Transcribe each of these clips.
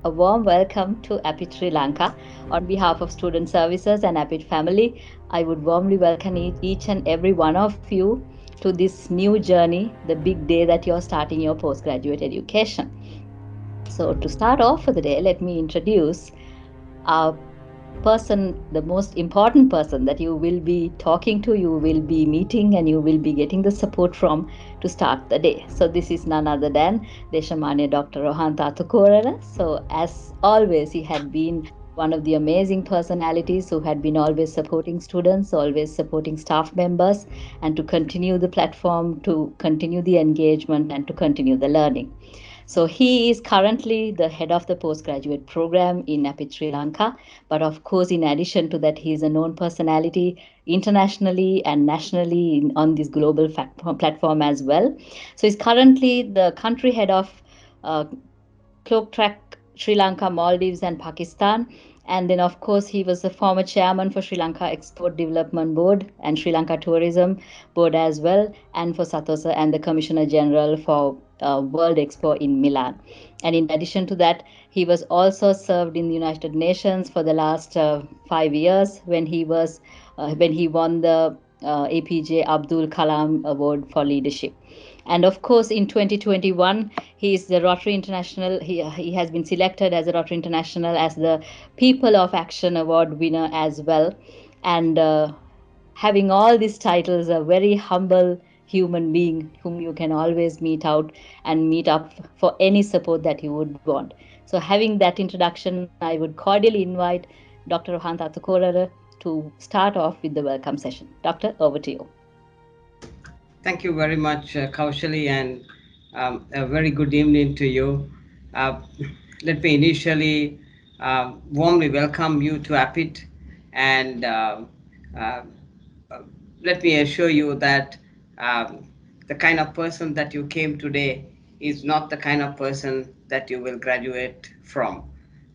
a warm welcome to APIT Sri Lanka. On behalf of Student Services and APIT family, I would warmly welcome each and every one of you to this new journey, the big day that you're starting your postgraduate education. So, to start off for the day, let me introduce our person, the most important person that you will be talking to, you will be meeting, and you will be getting the support from to start the day. So, this is none other than Deshamanya Dr. Rohan Tatukorara. So, as always, he had been one of the amazing personalities who had been always supporting students, always supporting staff members, and to continue the platform, to continue the engagement, and to continue the learning. So he is currently the head of the postgraduate program in APIT Sri Lanka. But of course, in addition to that, he is a known personality internationally and nationally on this global platform as well. So he's currently the country head of uh, Cloak Track Sri Lanka, Maldives, and Pakistan. And then, of course, he was the former chairman for Sri Lanka Export Development Board and Sri Lanka Tourism Board as well, and for Satosa and the Commissioner General for World Expo in Milan. And in addition to that, he was also served in the United Nations for the last 5 years when he won the APJ Abdul Kalam Award for Leadership. And of course, in 2021, he is the Rotary International. He has been selected as a Rotary International as the People of Action Award winner as well. And having all these titles, a very humble human being whom you can always meet out and meet up for any support that you would want. So, having that introduction, I would cordially invite Dr. Rohan Tatukorara to start off with the welcome session. Doctor, over to you. Thank you very much, Kaushali, and a very good evening to you. Uh, Let me initially warmly welcome you to APIT, and uh, let me assure you that the kind of person that you came today is not the kind of person that you will graduate from,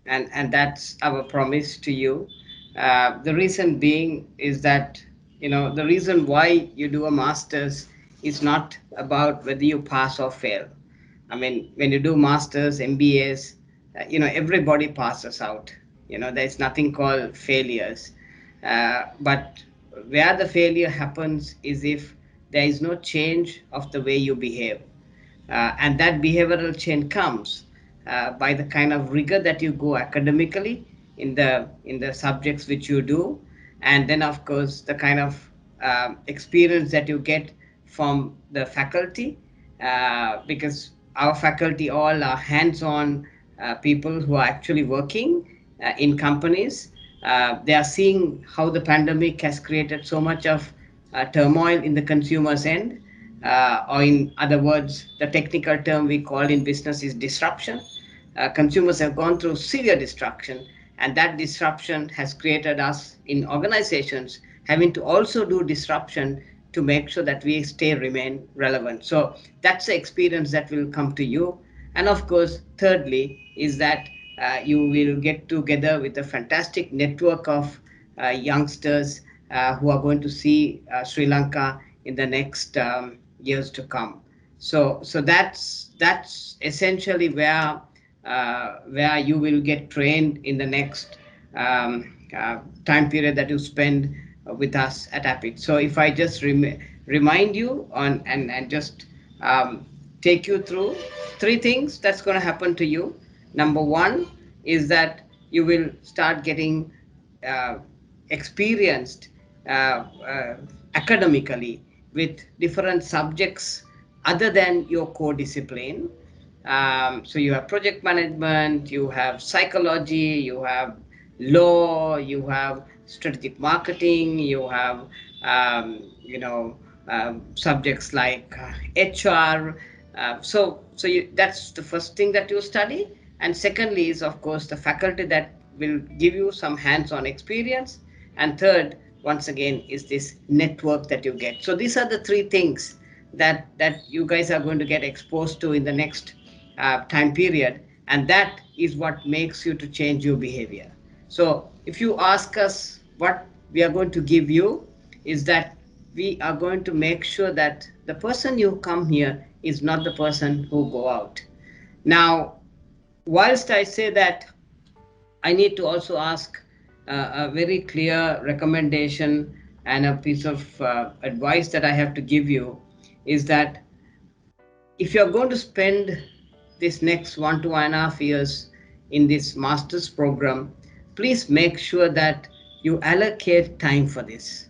and that's our promise to you. The reason being is that the reason why you do a master's is not about whether you pass or fail. I mean, when you do masters, MBAs, everybody passes out. There's nothing called failures. But where the failure happens is if there is no change of the way you behave. And that behavioral change comes by the kind of rigor that you go academically in the subjects which you do, and then of course the kind of experience that you get from the faculty, because our faculty all are hands-on people who are actually working in companies. They are seeing how the pandemic has created so much of turmoil in the consumer's end, or in other words, the technical term we call in business is disruption. Consumers have gone through severe disruption, and that disruption has created us in organizations having to also do disruption to make sure that we stay remain relevant. So that's the experience that will come to you. And of course, thirdly, is that you will get together with a fantastic network of youngsters who are going to see Sri Lanka in the next years to come. So that's essentially where you will get trained in the next time period that you spend with us at APIC. So if I just remind you on and just um, take you through three things that's going to happen to you. Number one is that you will start getting uh, experienced academically with different subjects other than your core discipline. So you have project management, you have psychology, you have law, you have strategic marketing, you have subjects like HR. That's the first thing that you study, and secondly is of course the faculty that will give you some hands-on experience, and third, once again, is this network that you get. So these are the three things that you guys are going to get exposed to in the next time period, and that is what makes you to change your behavior. So if you ask us what we are going to give you, is that we are going to make sure that the person you come here is not the person who go out. Now, Whilst I say that, I need to also ask a very clear recommendation and a piece of advice that I have to give you is that if you're going to spend this next 1 to 1.5 years in this master's program, please make sure that you allocate time for this.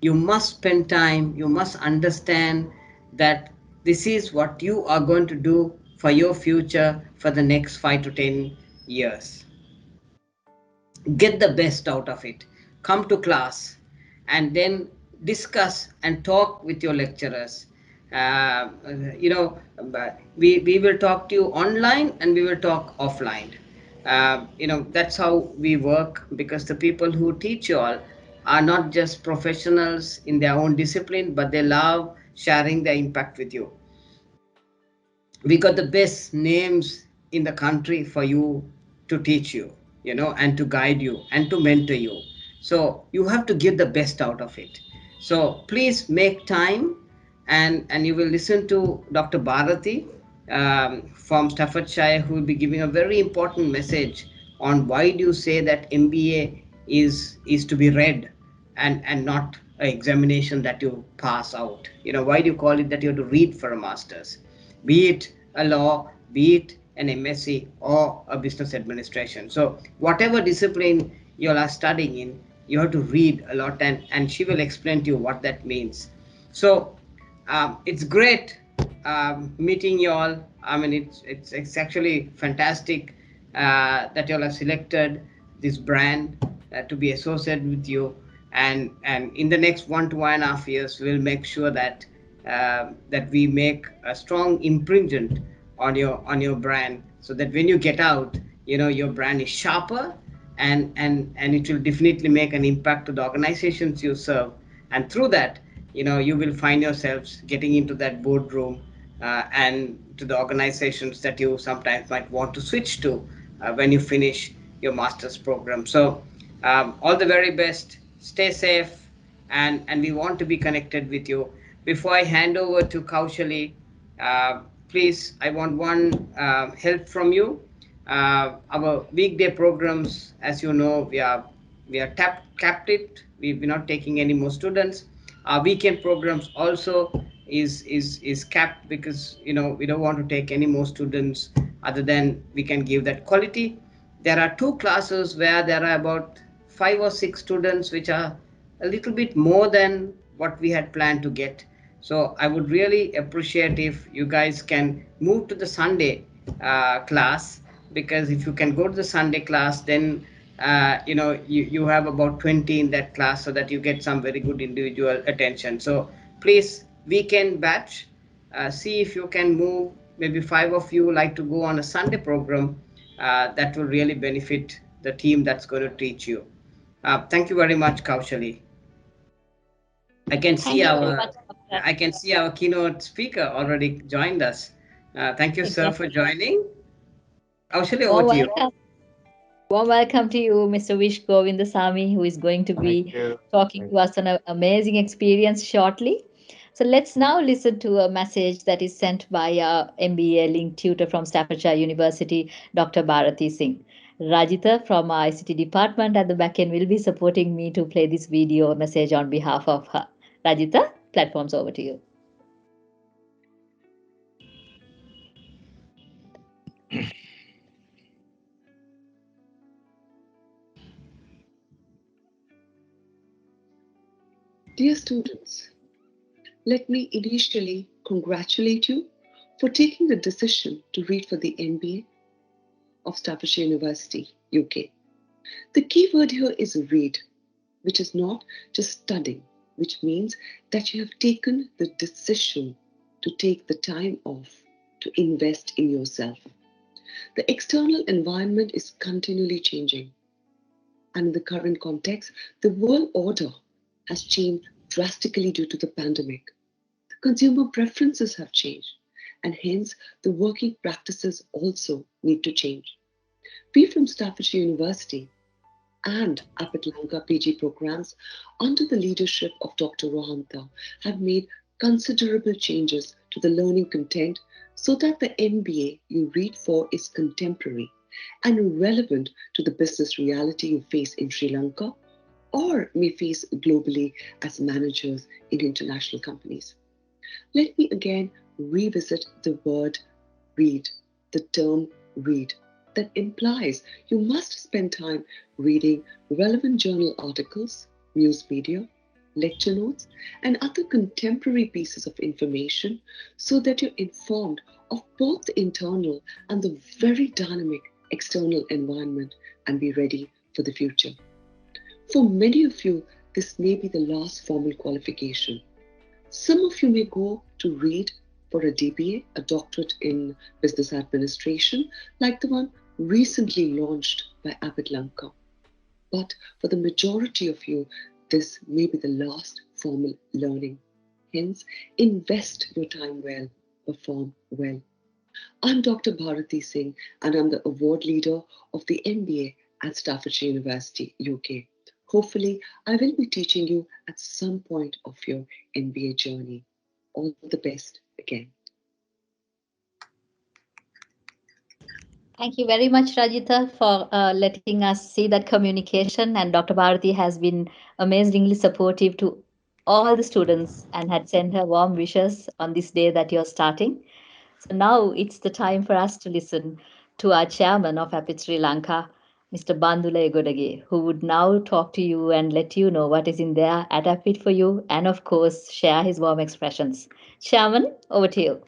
You must spend time, you must understand that this is what you are going to do for your future for the next 5 to 10 years. Get the best out of it, come to class, and then discuss and talk with your lecturers. uh, you know we will talk to you online and we will talk offline. That's how we work, because the people who teach you all are not just professionals in their own discipline, but they love sharing their impact with you. We got the best names in the country for you to teach you, and to guide you and to mentor you. So you have to give the best out of it. So please make time, and you will listen to Dr. Bharati from Staffordshire, who will be giving a very important message on why do you say that MBA is to be read and not an examination that you pass out. Why do you call it that you have to read for a master's, be it a law, be it an MSc or a business administration. So whatever discipline you all are studying in, you have to read a lot, and she will explain to you what that means. So it's great meeting you all. I mean, it's actually fantastic that you all have selected this brand to be associated with you, and in the next 1 to 1.5 years, we'll make sure that we make a strong imprint on your brand, so that when you get out, your brand is sharper, and it will definitely make an impact to the organizations you serve. And through that, you will find yourselves getting into that boardroom, and to the organizations that you sometimes might want to switch to when you finish your master's program. So all the very best, stay safe, and we want to be connected with you. Before I hand over to Kaushali, uh, please, I want one help from you. Our weekday programs, as you know, we are capped it. We're not taking any more students. Our weekend programs also is capped, because we don't want to take any more students other than we can give that quality. There are two classes where there are about 5 or 6 students, which are a little bit more than what we had planned to get. So I would really appreciate if you guys can move to the Sunday class, because if you can go to the Sunday class, then you have about 20 in that class, so that you get some very good individual attention. So please, weekend batch, see if you can move. Maybe 5 of you like to go on a Sunday program. That will really benefit the team that's going to teach you. Thank you very much, Kaushali. I can see Thank you so our much, Doctor. I can see our keynote speaker already joined us. Thank you, sir, for Exactly. joining. Kaushali, over Warm to you. welcome. Warm welcome to you, Mr. Vish Govindasamy, who is going to Thank be you. talking Thank to us on an amazing experience shortly. So let's now listen to a message that is sent by our MBA link tutor from Staffordshire University, Dr. Bharati Singh. Rajita from our ICT department at the back end will be supporting me to play this video message on behalf of her. Rajita, platform's over to you. Dear students, let me initially congratulate you for taking the decision to read for the MBA of Staffordshire University, UK. The key word here is read, which is not just studying, which means that you have taken the decision to take the time off to invest in yourself. The external environment is continually changing, and in the current context, the world order has changed drastically due to the pandemic. Consumer preferences have changed, and hence the working practices also need to change. We from Staffordshire University and Apit Lanka PG programs, under the leadership of Dr. Rohanta, have made considerable changes to the learning content so that the MBA you read for is contemporary and relevant to the business reality you face in Sri Lanka or may face globally as managers in international companies. Let me again revisit the word read, the term read. That implies you must spend time reading relevant journal articles, news media, lecture notes, and other contemporary pieces of information so that you're informed of both the internal and the very dynamic external environment and be ready for the future. For many of you, this may be the last formal qualification. Some of you may go to read for a DBA, a doctorate in business administration, like the one recently launched by Abid Lanka. But for the majority of you, this may be the last formal learning. Hence, invest your time well, perform well. I'm Dr. Bharati Singh, and I'm the award leader of the MBA at Staffordshire University, UK. Hopefully, I will be teaching you at some point of your MBA journey. All the best again. Thank you very much, Rajita, for letting us see that communication. And Dr. Bharati has been amazingly supportive to all the students and had sent her warm wishes on this day that you're starting. So now it's the time for us to listen to our chairman of APIT Sri Lanka, Mr. Bandula Egodage, who would now talk to you and let you know what is in there at APIT for you and, of course, share his warm expressions. Chairman, over to you.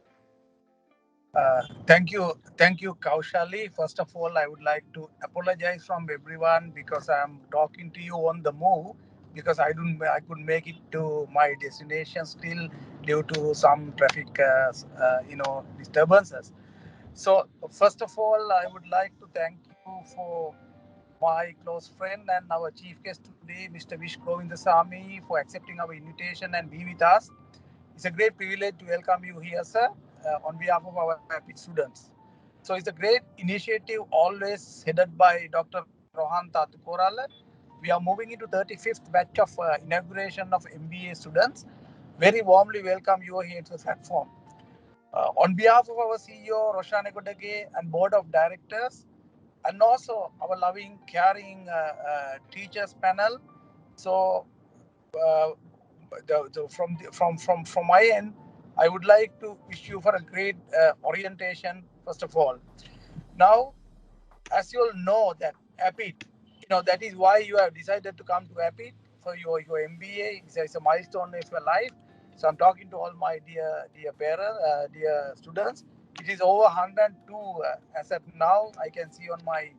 Thank you, Kaushali. First of all, I would like to apologize from everyone because I'm talking to you on the move because I could make it to my destination still due to some traffic, disturbances. So first of all, I would like to thank you for my close friend and our chief guest today, Mr. Vish Govindasamy, for accepting our invitation and be with us. It's a great privilege to welcome you here, sir, on behalf of our happy students. So it's a great initiative always headed by Dr. Rohan Tatukorala. We are moving into 35th batch of inauguration of MBA students. Very warmly welcome you here to the platform. On behalf of our CEO, Roshan Egodage, and board of directors, and also our loving, caring teachers panel. So uh, from my end, I would like to wish you for a great orientation first of all. Now, as you all know that APIT, that is why you have decided to come to APIT for your MBA. It's a milestone of your life. So I'm talking to all my dear parents, dear students. It is over 102 as of now. I can see on my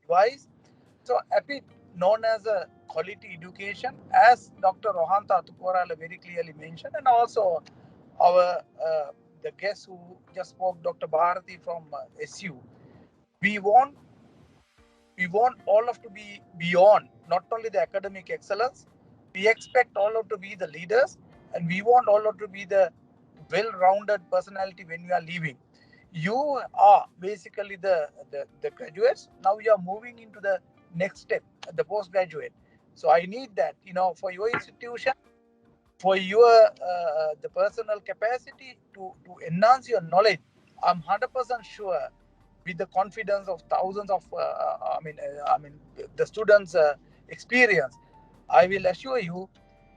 device. So APIT, known as a quality education, as Dr. Rohanta Tukorala very clearly mentioned, and also our the guest who just spoke, Dr. Bharati from SU. We want we want all of to be beyond not only the academic excellence. We expect all of to be the leaders, and we want all of to be the well-rounded personality when we are leaving. You are basically the graduates. Now you are moving into the next step, the postgraduate. So I need that, for your institution, for your the personal capacity to enhance your knowledge. I'm 100% sure, with the confidence of thousands of the students experience, I will assure you,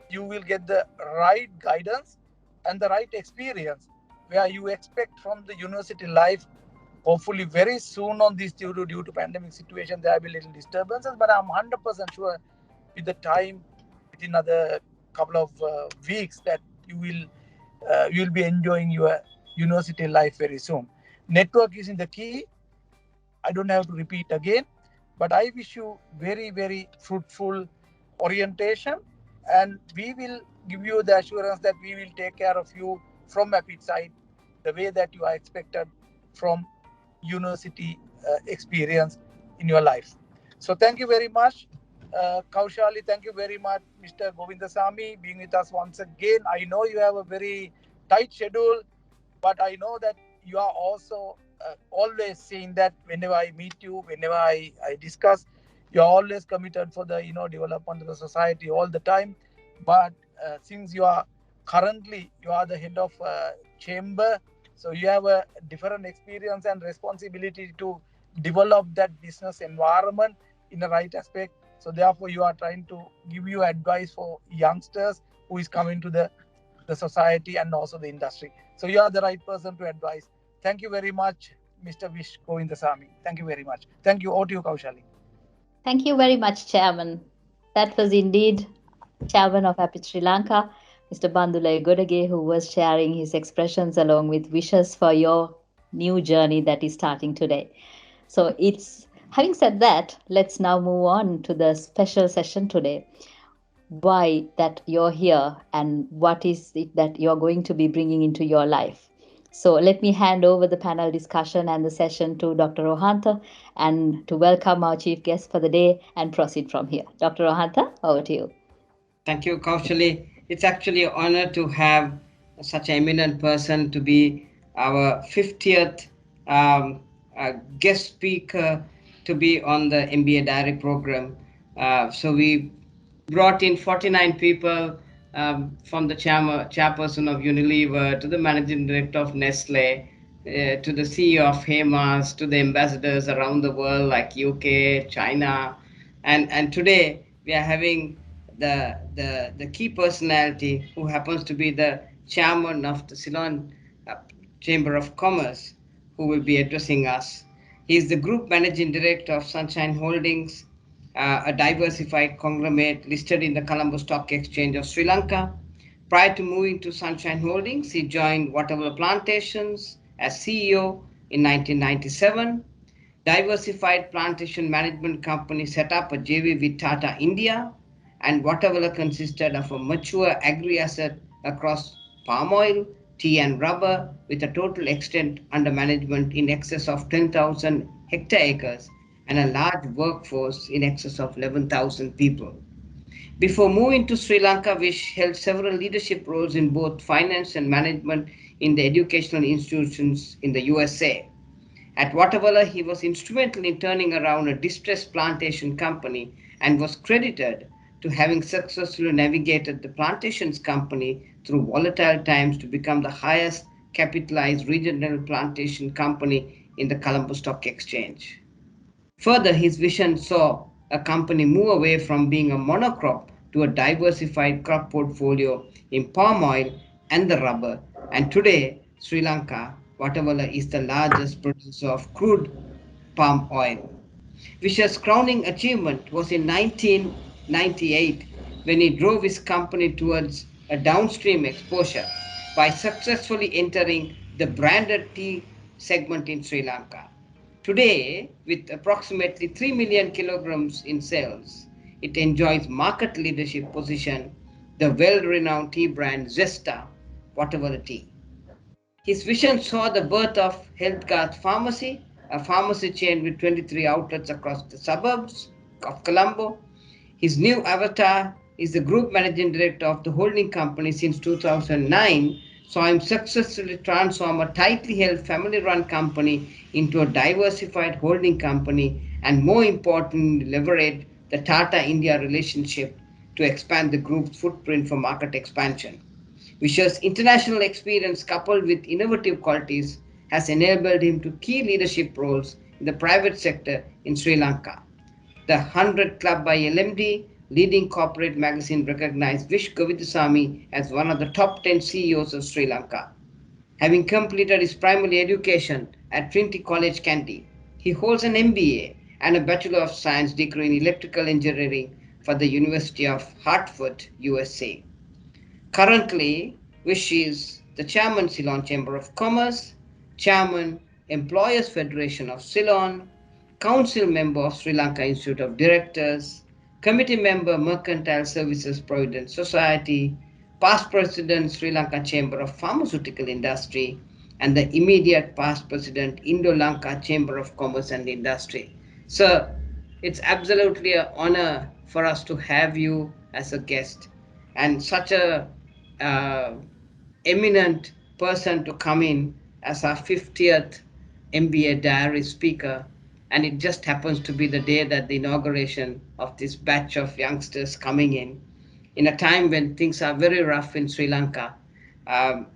you will get the right guidance and the right experience where you expect from the university life. Hopefully very soon on this, due to pandemic situation, there will be little disturbances, but I'm 100% sure with the time, within another couple of weeks, that you will be enjoying your university life very soon. Network is in the key. I don't have to repeat again, but I wish you very, very fruitful orientation, and we will give you the assurance that we will take care of you from APIT side the way that you are expected from university experience in your life. So thank you very much, Kaushali. Thank you very much, Mr. Govindasamy, being with us once again. I know you have a very tight schedule, but I know that you are also always saying that whenever I meet you, whenever I discuss, you are always committed for the development of the society all the time. But since you are currently you are the head of chamber So you have a different experience and responsibility to develop that business environment in the right aspect. So therefore, you are trying to give you advice for youngsters who is coming to the society and also the industry. So you are the right person to advise. Thank you very much, Mr. Vish Govindasamy. Thank you very much. Thank you. Over to you, Kaushali. Thank you very much, Chairman. That was indeed Chairman of APIT Sri Lanka, Mr. Bandulai Godage, who was sharing his expressions along with wishes for your new journey that is starting today. So it's having said that, let's now move on to the special session today. Why that you're here and what is it that you're going to be bringing into your life. So let me hand over the panel discussion and the session to Dr. Rohantha and to welcome our chief guest for the day and proceed from here. Dr. Rohantha, over to you. Thank you, Kaushali. It's actually an honor to have such an eminent person to be our 50th um, guest speaker to be on the MBA Diary program. So we brought in 49 people from the chairperson of Unilever to the managing director of Nestle to the CEO of Hemas to the ambassadors around the world like UK, China, and today we are having the key personality who happens to be the chairman of the Ceylon Chamber of Commerce, who will be addressing us. He is the group managing director of Sunshine Holdings, a diversified conglomerate listed in the Colombo Stock Exchange of Sri Lanka. Prior to moving to Sunshine Holdings, he joined Waterville Plantations as CEO in 1997. Diversified Plantation Management Company set up a JV with Tata India, and Waterville consisted of a mature agri asset across palm oil, tea, and rubber, with a total extent under management in excess of 10,000 hectare acres and a large workforce in excess of 11,000 people. Before moving to Sri Lanka, Vish held several leadership roles in both finance and management in the educational institutions in the USA. At Watervilla, he was instrumental in turning around a distressed plantation company and was credited to having successfully navigated the plantations company through volatile times to become the highest capitalized regional plantation company in the Colombo Stock Exchange. Further, his vision saw a company move away from being a monocrop to a diversified crop portfolio in palm oil and the rubber. And today, Sri Lanka, Watervilla is the largest producer of crude palm oil. Vish's crowning achievement was in 1998 when he drove his company towards a downstream exposure by successfully entering the branded tea segment in Sri Lanka. Today, with approximately 3 million kilograms in sales, it enjoys market leadership position, the well-renowned tea brand Zesta, whatever the tea. His vision saw the birth of HealthGuard Pharmacy, a pharmacy chain with 23 outlets across the suburbs of Colombo. His new avatar is the group managing director of the holding company since 2009, saw him successfully transform a tightly held family run company into a diversified holding company and, more importantly, leverage the Tata India relationship to expand the group's footprint for market expansion. Vish's international experience coupled with innovative qualities has enabled him to key leadership roles in the private sector in Sri Lanka. The 100 Club by LMD, leading corporate magazine, recognized Vish Govindasamy as one of the top 10 CEOs of Sri Lanka. Having completed his primary education at Trinity College, Kandy, he holds an MBA and a Bachelor of Science degree in Electrical Engineering for the University of Hartford, USA. Currently, Vish is the Chairman Ceylon Chamber of Commerce, Chairman Employers Federation of Ceylon, Council Member of Sri Lanka Institute of Directors, Committee Member Mercantile Services Provident Society, Past President Sri Lanka Chamber of Pharmaceutical Industry, and the immediate past President Indo-Lanka Chamber of Commerce and Industry. Sir, it's absolutely an honor for us to have you as a guest and such a uh, eminent person to come in as our 50th MBA diary speaker. And it just happens to be the day that the inauguration of this batch of youngsters coming in a time when things are very rough in Sri Lanka.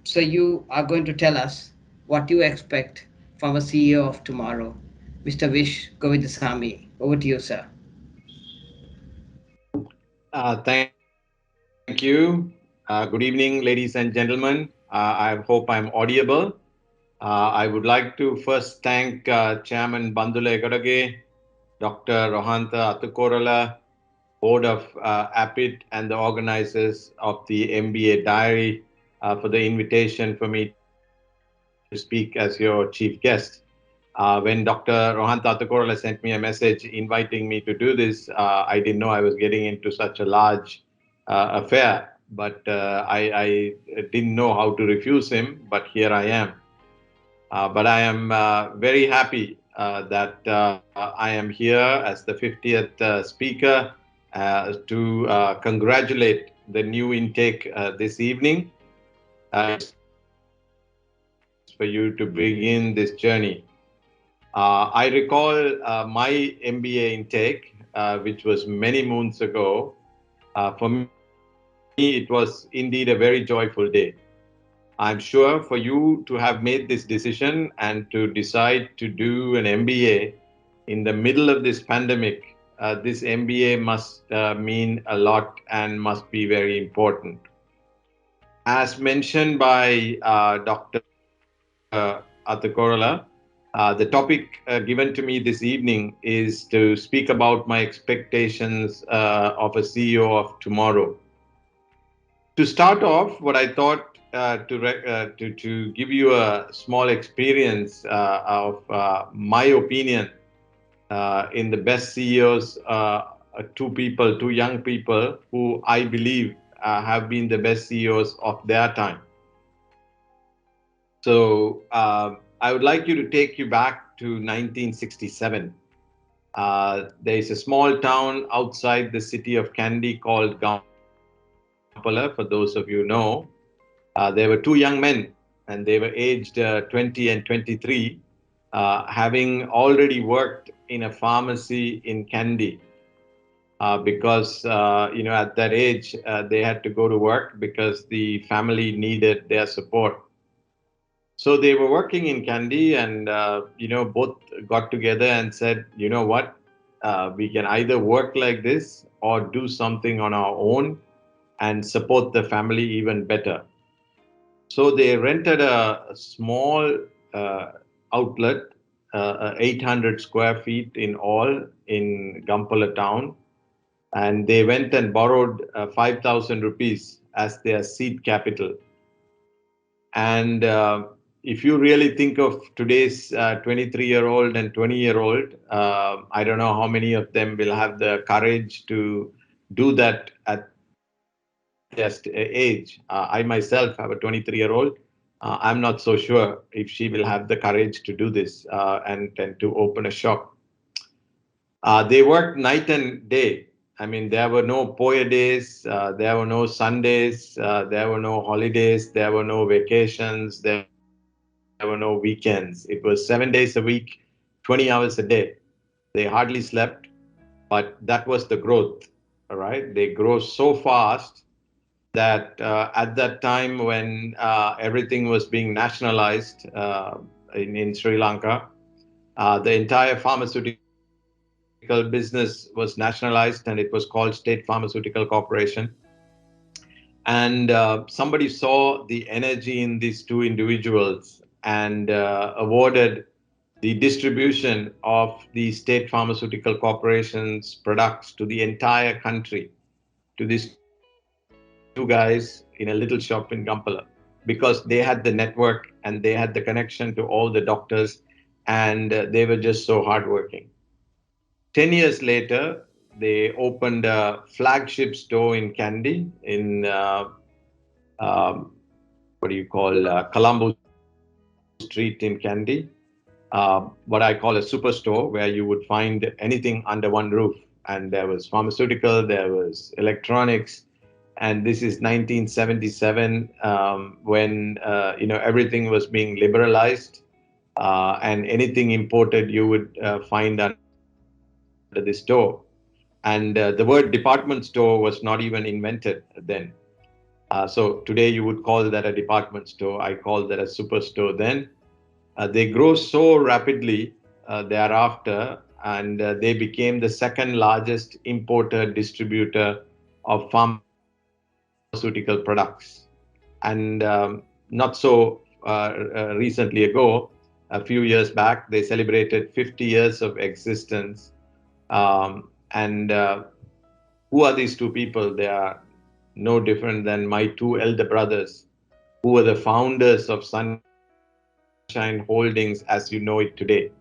So you are going to tell us what you expect from a CEO of tomorrow. Mr. Vish Govindasamy, over to you, sir. Thank you. Good evening, ladies and gentlemen. I hope I'm audible. I would like to first thank Chairman Bandule Gadage, Dr. Rohantha Atukorala, Board of APIT, and the organizers of the MBA Diary for the invitation for me to speak as your chief guest. When Dr. Rohantha Atukorala sent me a message inviting me to do this, I didn't know I was getting into such a large affair, but I didn't know how to refuse him, but here I am. But I am very happy that I am here as the 50th speaker to congratulate the new intake this evening. It's for you to begin this journey. I recall my MBA intake, which was many moons ago. For me, it was indeed a very joyful day. I'm sure for you to have made this decision and to decide to do an MBA in the middle of this pandemic, this MBA must mean a lot and must be very important. As mentioned by Dr. Atakorala, the topic given to me this evening is to speak about my expectations of a CEO of tomorrow. To start off, what I thought to give you a small experience of my opinion in the best CEOs, two young people who I believe have been the best CEOs of their time. So I would like you to take you back to 1967. There is a small town outside the city of Kandy called Gampala, for those of you know. There were two young men, and they were aged 20 and 23, having already worked in a pharmacy in Kandy. Because at that age they had to go to work because the family needed their support. So they were working in Kandy, and both got together and said, you know what, we can either work like this or do something on our own and support the family even better. So they rented a small outlet, 800 square feet in all in Gampala town, and they went and borrowed 5,000 rupees as their seed capital. And if you really think of today's 23-year-old and 20-year-old, I don't know how many of them will have the courage to do that at their age. I myself have a 23-year-old. I'm not so sure if she will have the courage to do this and to open a shop. They worked night and day. I mean, there were no poor days, there were no Sundays, there were no holidays, there were no vacations, there were no weekends. It was 7 days a week, 20 hours a day. They hardly slept, but that was the growth. All right. They grow so fast that at that time when everything was being nationalized in Sri Lanka, the entire pharmaceutical business was nationalized, and it was called State Pharmaceutical Corporation. And somebody saw the energy in these two individuals and awarded the distribution of the State Pharmaceutical Corporation's products to the entire country to these two guys in a little shop in Gampala, because they had the network and they had the connection to all the doctors, and they were just so hardworking. 10 years later, they opened a flagship store in Kandy, in um, Colombo Street in Kandy. What I call a superstore, where you would find anything under one roof. And there was pharmaceutical, there was electronics, and this is 1977, when everything was being liberalized, and anything imported you would find under this store. And the word department store was not even invented then. So today you would call that a department store. I call that a superstore then. They grow so rapidly thereafter, and they became the second largest importer distributor of pharmaceutical products. And not so recently ago, a few years back, they celebrated 50 years of existence. And who are these two people? They are no different than my two elder brothers, who were the founders of Sunshine Holdings as you know it today.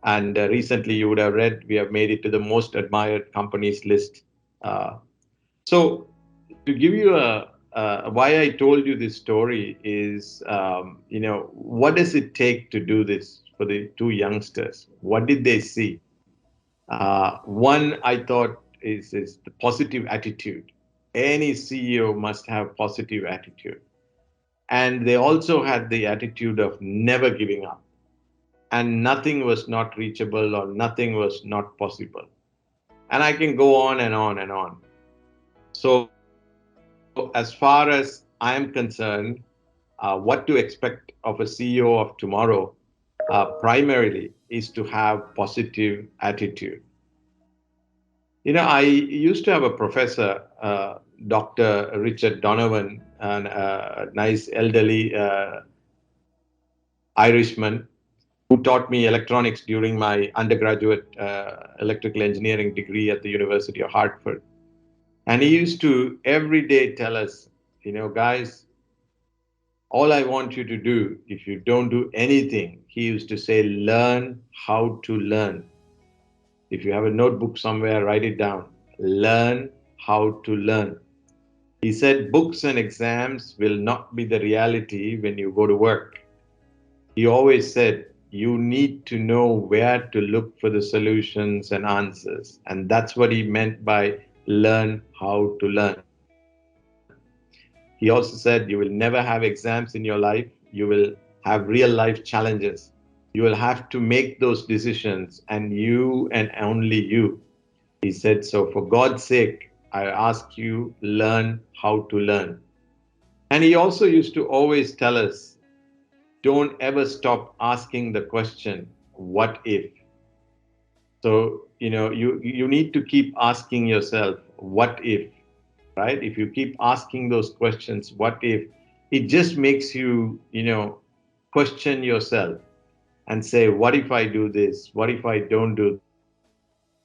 And recently, you would have read, we have made it to the most admired companies list. Uh, so, to give you why I told you this story is, what does it take to do this for the two youngsters? What did they see? One, I thought, is the positive attitude. Any CEO must have positive attitude. And they also had the attitude of never giving up. And nothing was not reachable or nothing was not possible. And I can go on and on and on. So, as far as I am concerned, what to expect of a CEO of tomorrow primarily is to have positive attitude. I used to have a professor, Dr. Richard Donovan, a nice elderly Irishman who taught me electronics during my undergraduate electrical engineering degree at the University of Hartford. And he used to every day tell us, guys, all I want you to do, if you don't do anything, he used to say, learn how to learn. If you have a notebook somewhere, write it down. Learn how to learn. He said, books and exams will not be the reality when you go to work. He always said, you need to know where to look for the solutions and answers. And that's what he meant by learn how to learn. He also said, you will never have exams in your life. You will have real life challenges. You will have to make those decisions, and you and only you. He said, so for God's sake, I ask you, learn how to learn. And he also used to always tell us, don't ever stop asking the question, what if? So, you need to keep asking yourself, what if, right? If you keep asking those questions, what if, it just makes you, question yourself and say, what if I do this? What if I don't do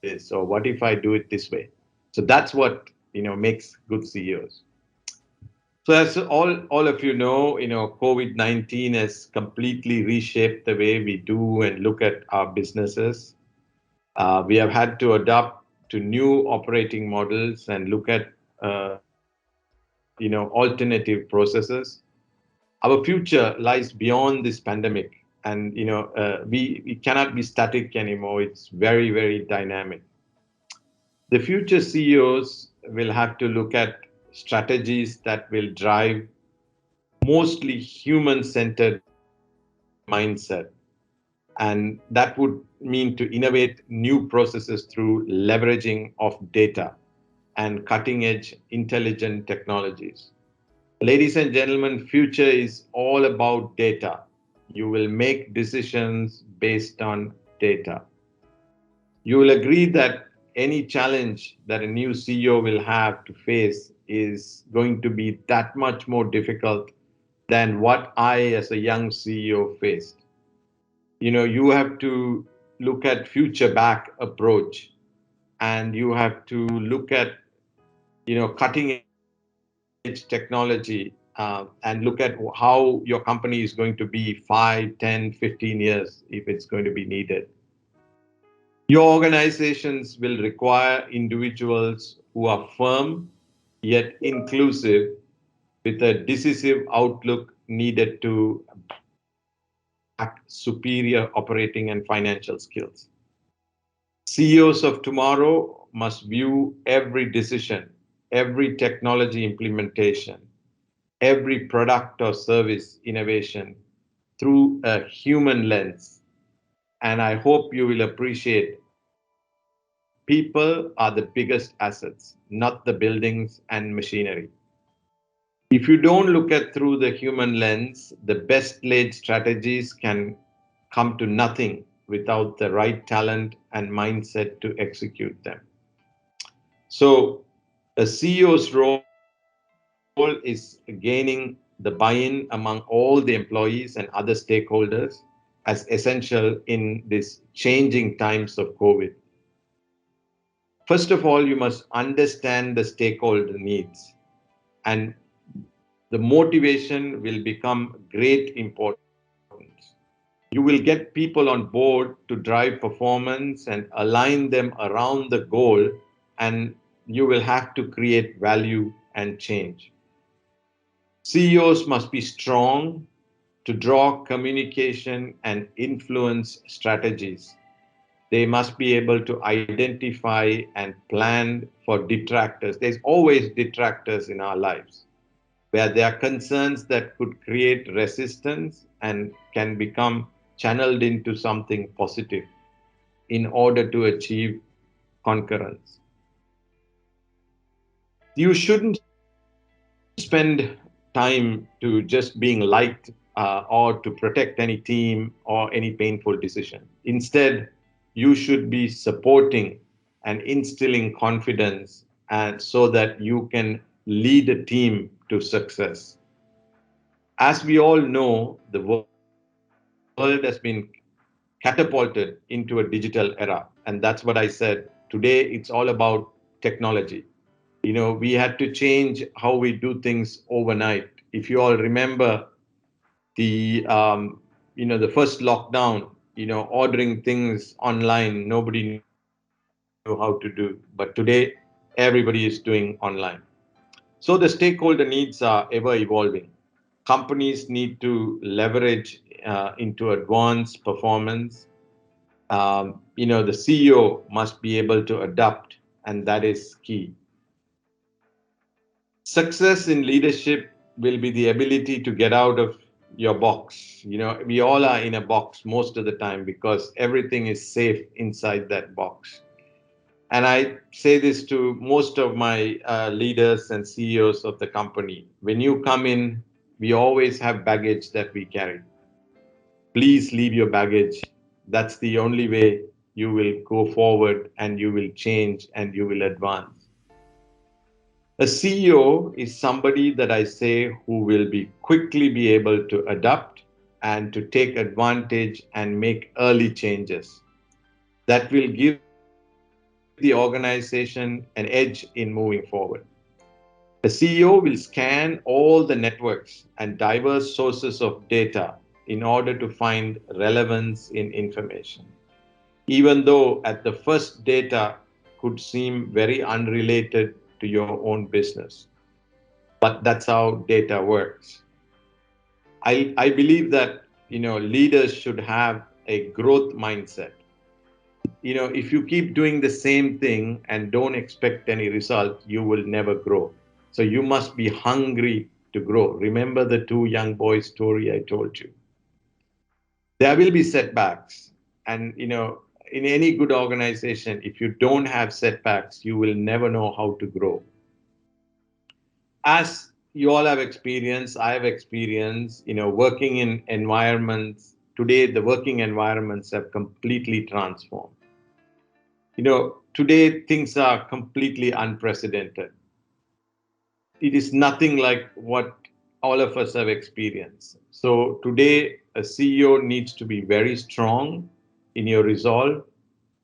this? Or what if I do it this way? So that's what, makes good CEOs. So as all of you know, COVID-19 has completely reshaped the way we do and look at our businesses. We have had to adapt to new operating models and look at, alternative processes. Our future lies beyond this pandemic, and we cannot be static anymore. It's very, very dynamic. The future CEOs will have to look at strategies that will drive mostly human centered mindset. And that would mean to innovate new processes through leveraging of data and cutting edge intelligent technologies. Ladies and gentlemen, future is all about data. You will make decisions based on data. You will agree that any challenge that a new CEO will have to face is going to be that much more difficult than what I, as a young CEO, faced. You have to look at future back approach, and you have to look at cutting edge technology, and look at how your company is going to be 5, 10, 15 years if it's going to be needed. Your organizations will require individuals who are firm yet inclusive, with a decisive outlook needed to back superior operating and financial skills. CEOs of tomorrow must view every decision, every technology implementation, every product or service innovation through a human lens. And I hope you will appreciate people are the biggest assets, not the buildings and machinery. If you don't look at through the human lens, the best laid strategies can come to nothing without the right talent and mindset to execute them. So, a CEO's role is gaining the buy-in among all the employees and other stakeholders as essential in these changing times of COVID. First of all, you must understand the stakeholder needs, and the motivation will become great importance. You will get people on board to drive performance and align them around the goal, and you will have to create value and change. CEOs must be strong to draw communication and influence strategies. They must be able to identify and plan for detractors. There's always detractors in our lives where there are concerns that could create resistance and can become channeled into something positive in order to achieve concurrence. You shouldn't spend time to just being liked or to protect any team or any painful decision. Instead, you should be supporting and instilling confidence and so that you can lead a team to success. As we all know, the world has been catapulted into a digital era. And that's what I said. Today, it's all about technology. We had to change how we do things overnight. If you all remember the first lockdown, ordering things online, nobody knew how to do. But today, everybody is doing online. So the stakeholder needs are ever evolving. Companies need to leverage into advanced performance. The CEO must be able to adapt, and that is key. Success in leadership will be the ability to get out of your box. We all are in a box most of the time because everything is safe inside that box. And I say this to most of my leaders and CEOs of the company. When you come in, we always have baggage that we carry. Please leave your baggage. That's the only way you will go forward and you will change and you will advance. A CEO is somebody that I say who will quickly be able to adapt and to take advantage and make early changes. That will give the organization an edge in moving forward. A CEO will scan all the networks and diverse sources of data in order to find relevance in information. Even though at the first data could seem very unrelated to your own business. But that's how data works. I believe that leaders should have a growth mindset. If you keep doing the same thing and don't expect any result, you will never grow. So you must be hungry to grow. Remember the two young boys story I told you. There will be setbacks. And in any good organization, if you don't have setbacks, you will never know how to grow. As you all have experienced, I have experienced, working in environments. Today, the working environments have completely transformed. Today things are completely unprecedented. It is nothing like what all of us have experienced. So today, a CEO needs to be very strong in your resolve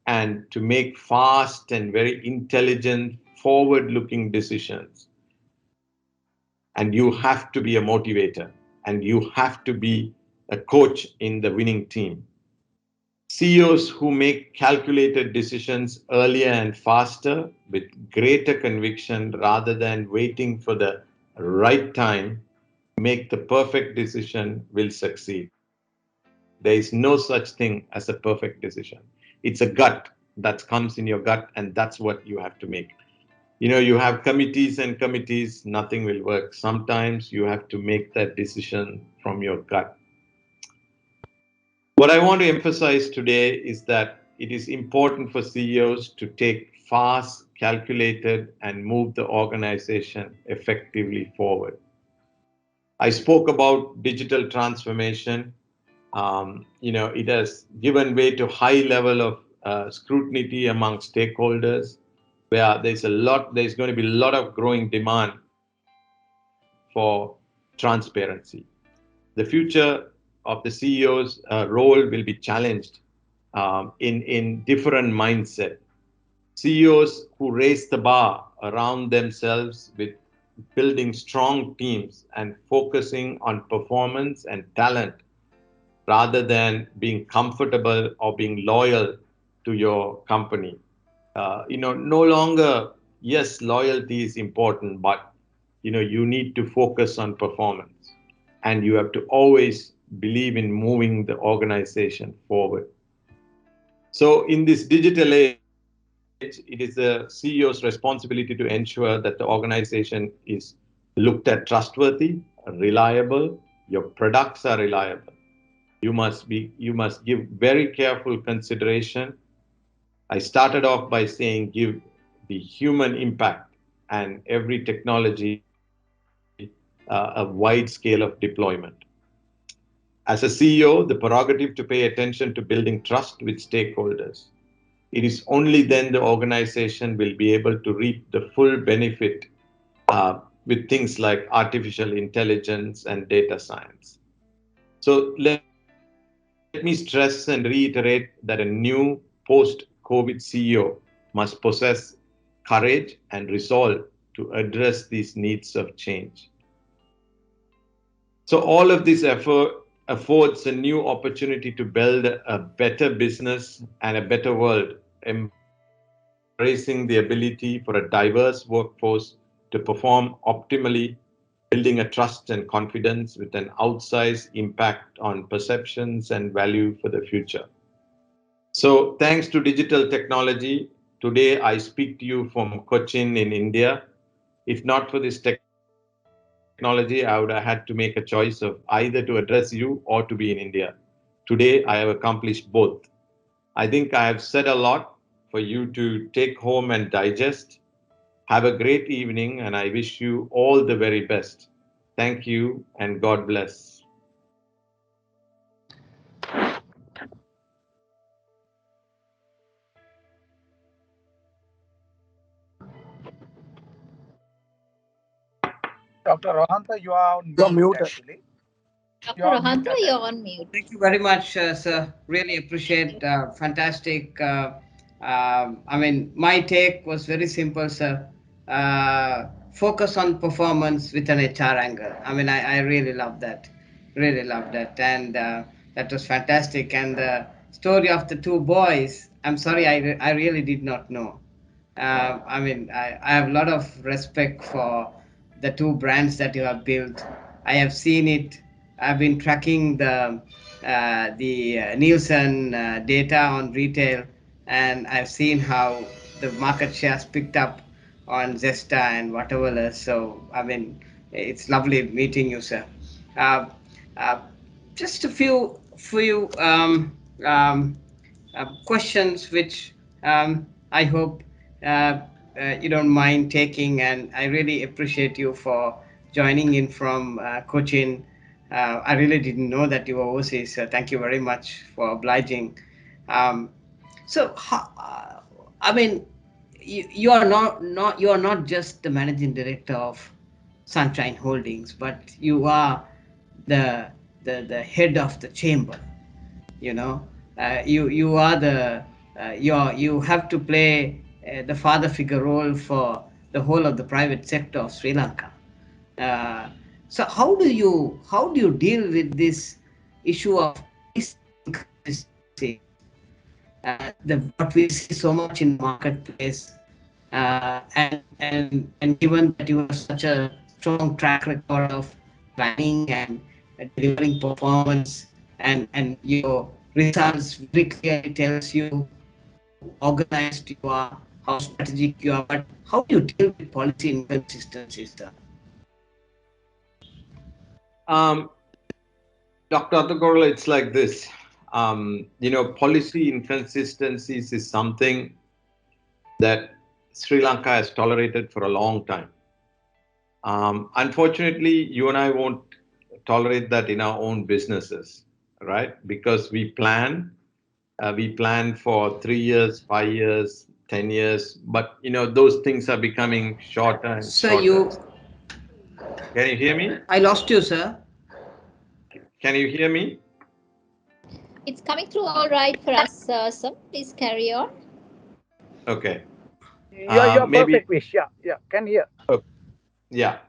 and to make fast and very intelligent, forward-looking decisions. And you have to be a motivator, and you have to be a coach in the winning team. CEOs who make calculated decisions earlier and faster with greater conviction rather than waiting for the right time to make the perfect decision will succeed. There is no such thing as a perfect decision. It's a gut that comes in your gut, and that's what you have to make. You have committees and committees, nothing will work. Sometimes you have to make that decision from your gut. What I want to emphasize today is that it is important for CEOs to take fast, calculated, and move the organization effectively forward. I spoke about digital transformation. It has given way to high level of scrutiny among stakeholders, where there's going to be a lot of growing demand for transparency. The future of the CEO's role will be challenged in different mindset. CEOs who raise the bar around themselves with building strong teams and focusing on performance and talent rather than being comfortable or being loyal to your company. No longer, yes, loyalty is important, but you need to focus on performance, and you have to always believe in moving the organization forward. So in this digital age, it is the CEO's responsibility to ensure that the organization is looked at trustworthy, reliable, your products are reliable. You must give very careful consideration. I started off by saying give the human impact and every technology a wide scale of deployment. As a CEO, the prerogative to pay attention to building trust with stakeholders. It is only then the organization will be able to reap the full benefit with things like artificial intelligence and data science. So let me stress and reiterate that a new post-COVID CEO must possess courage and resolve to address these needs of change. So all of this effort affords a new opportunity to build a better business and a better world, embracing the ability for a diverse workforce to perform optimally, building a trust and confidence with an outsized impact on perceptions and value for the future. So thanks to digital technology, today I speak to you from Cochin in India. If not for this technology, I would have had to make a choice of either to address you or to be in India. Today, I have accomplished both. I think I have said a lot for you to take home and digest. Have a great evening, and I wish you all the very best. Thank you, and God bless. Dr. Rohanta, you are on mute actually. You Dr. are Rohanta, muted you're actually. on mute. Thank you very much, sir. Really appreciate fantastic. I mean, my take was very simple, sir. Focus on performance with an HR angle. I mean, I really love that. Really love that. And that was fantastic. And the story of the two boys, I'm sorry, I really did not know. I mean, I have a lot of respect for the two brands that you have built. I have seen it. I've been tracking the Nielsen data on retail, and I've seen how the market shares picked up on Zesta and whatever else. So, I mean, it's lovely meeting you, sir. Uh, uh, just a few questions which I hope you don't mind taking, and I really appreciate you for joining in from Cochin. I really didn't know that you were overseas. So thank you very much for obliging. Um, I mean, you are you are not just the managing director of Sunshine Holdings, but you are the the head of the chamber. You know, you are the you have to play the father figure role for the whole of the private sector of Sri Lanka. uh, so how do you deal with this issue of policy inconsistencies, the what we see so much in the marketplace, and given that you have such a strong track record of planning and delivering performance, and your results very clearly tells you how organized you are, how strategic you are, but how do you deal with policy inconsistencies, sir? Um, Dr. Atagorla, it's like this. Policy inconsistencies is something that Sri Lanka has tolerated for a long time. Unfortunately, you and I won't tolerate that in our own businesses. right? Because we plan for 3 years, 5 years, 10 years, but those things are becoming shorter and Sir, shorter. Can you hear me? I lost you, sir. Can you hear me? It's coming through all right for us, sir. Please carry on. Okay. You're Maybe. perfect, Vish. Yeah, yeah, can hear. Okay. Yeah.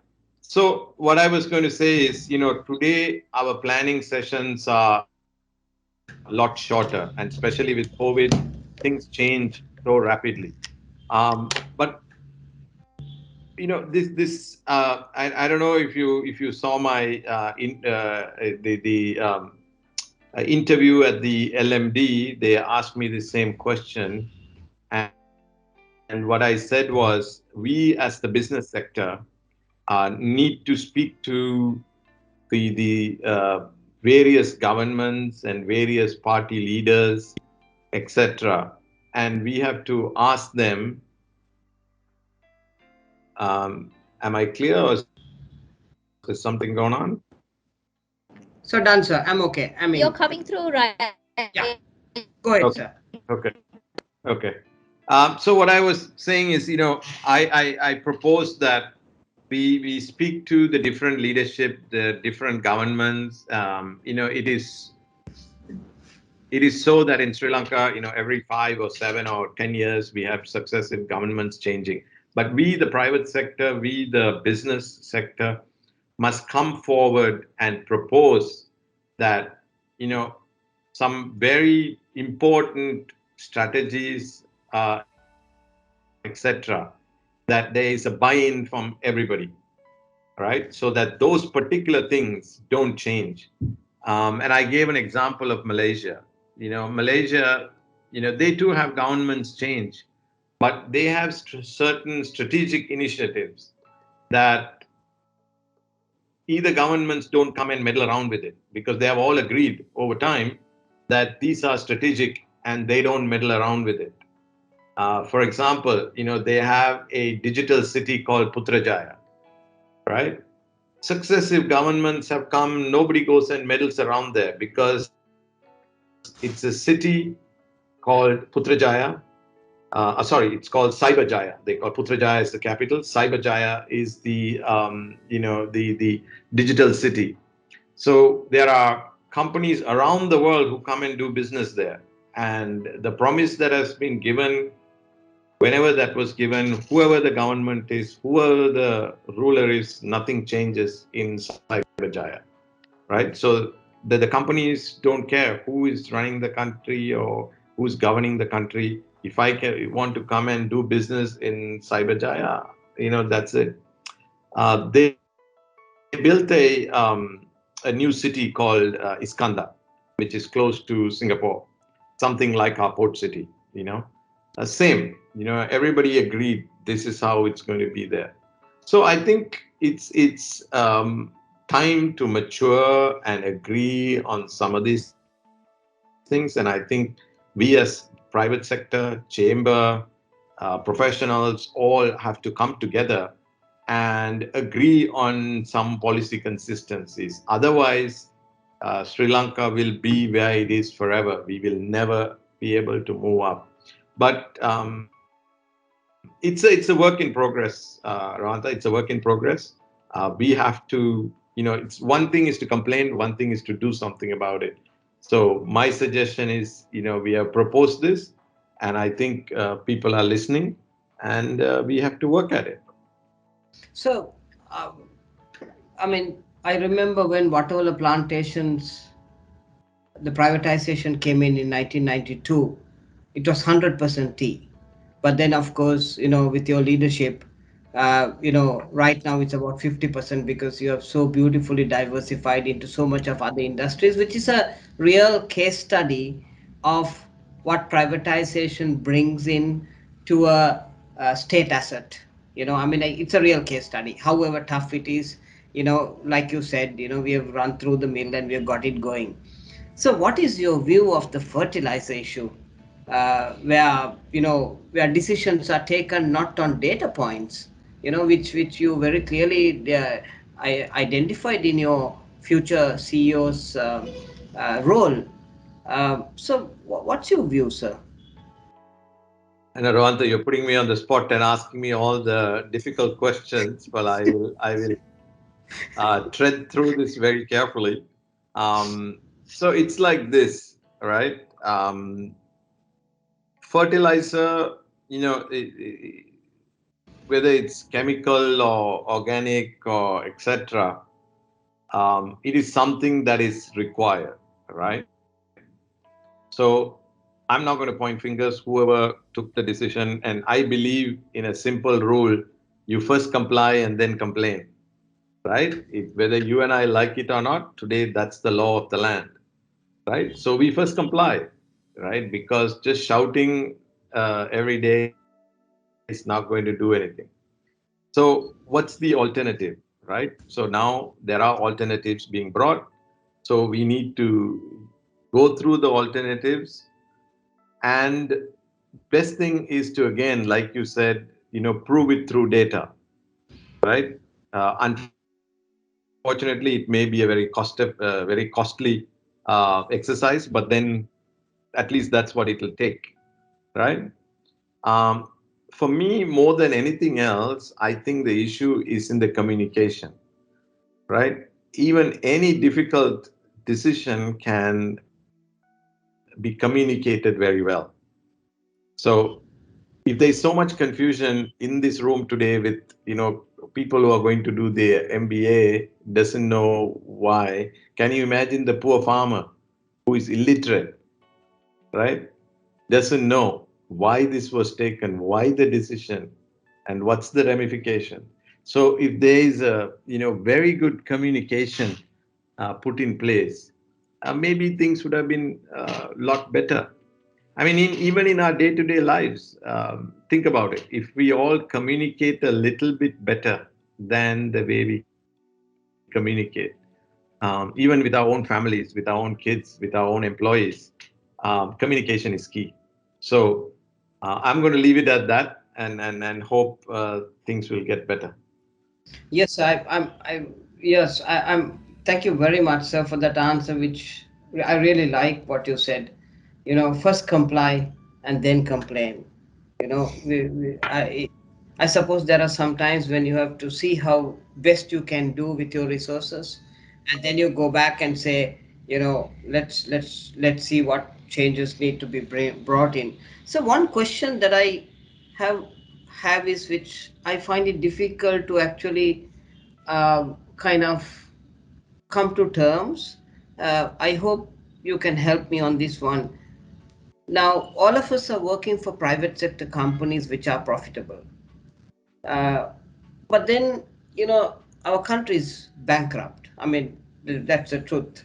So what I was going to say is, today our planning sessions are a lot shorter, and especially with COVID, things change so rapidly. But I don't know if you saw my interview at the LMD. They asked me the same question, and what I said was, we as the business sector need to speak to the various governments and various party leaders, etc. And we have to ask them, am I clear, or is there something going on? So done, sir. I'm okay. I You're mean, coming through right. yeah. Go ahead, Okay. sir. Okay. Okay. So what I was saying is, I propose that we speak to the different leadership, the different governments. It is so that in Sri Lanka, every 5 or 7 or 10 years, we have successive governments changing. But we, the private sector, we, the business sector, must come forward and propose that, some very important strategies, etc., that there is a buy-in from everybody, right? So that those particular things don't change. And I gave an example of Malaysia. Malaysia, they too have governments change, but they have certain strategic initiatives that either governments don't come and meddle around with it, because they have all agreed over time that these are strategic and they don't meddle around with it. For example, they have a digital city called Putrajaya, right? Successive governments have come, nobody goes and meddles around there because it's a city called Putrajaya. Sorry, it's called Cyberjaya. They call Putrajaya is the capital. Cyberjaya is the digital city. So there are companies around the world who come and do business there. And the promise that has been given, whenever that was given, whoever the government is, whoever the ruler is, nothing changes in Cyberjaya, right? So the companies don't care who is running the country or who's governing the country. If want to come and do business in Cyberjaya, that's it. They built a new city called Iskandar, which is close to Singapore, something like our port city. Same. Everybody agreed this is how it's going to be there. So I think it's time to mature and agree on some of these things. And I think we as private sector, chamber, professionals all have to come together and agree on some policy consistencies. Otherwise, Sri Lanka will be where it is forever. We will never be able to move up. But it's a work in progress, Ranta. It's a work in progress. We have to, it's one thing is to complain, one thing is to do something about it. So my suggestion is, we have proposed this, and I think people are listening, and we have to work at it. So, I mean, I remember when Watola plantations, the privatization came in 1992, it was 100% tea. But then, of course, with your leadership, right now it's about 50% because you have so beautifully diversified into so much of other industries, which is a real case study of what privatization brings in to a state asset. I mean, it's a real case study. However tough it is, like you said, we have run through the mill and we have got it going. So, what is your view of the fertilizer issue, where decisions are taken not on data points, which you very clearly identified in your future CEO's role. So, what's your view, sir? And Ravanta, you're putting me on the spot and asking me all the difficult questions. Well, I will tread through this very carefully. So it's like this, right? Fertilizer, whether it's chemical or organic or etc., it is something that is required, right? So I'm not going to point fingers. Whoever took the decision, and I believe in a simple rule: you first comply and then complain, right? Whether you and I like it or not, today that's the law of the land, right? So we first comply, right? Because just shouting every day is not going to do anything. So what's the alternative, right? So now there are alternatives being brought. So we need to go through the alternatives, and best thing is to, again, like you said, prove it through data, right? Unfortunately, it may be a very costly exercise, but then at least that's what it'll take, right? Um, for me, more than anything else, I think the issue is in the communication, right? Even any difficult decision can be communicated very well. So if there is so much confusion in this room today with people who are going to do the MBA doesn't know why, can you imagine the poor farmer who is illiterate, right? Doesn't know why this was taken, why the decision, and what's the ramification. So if there is a very good communication put in place, maybe things would have been a lot better. I mean, even in our day-to-day lives, think about it. If we all communicate a little bit better than the way we communicate, even with our own families, with our own kids, with our own employees, communication is key. So I'm going to leave it at that, and hope things will get better. Yes, yes, I'm. Thank you very much, sir, for that answer, which I really like what you said. First comply and then complain. I suppose there are some times when you have to see how best you can do with your resources, and then you go back and say, let's see what changes need to be brought in. So one question that I have have is, which I find it difficult to actually kind of come to terms. I hope you can help me on this one. Now, all of us are working for private sector companies which are profitable. Uh, but then, our country is bankrupt. I mean, that's the truth.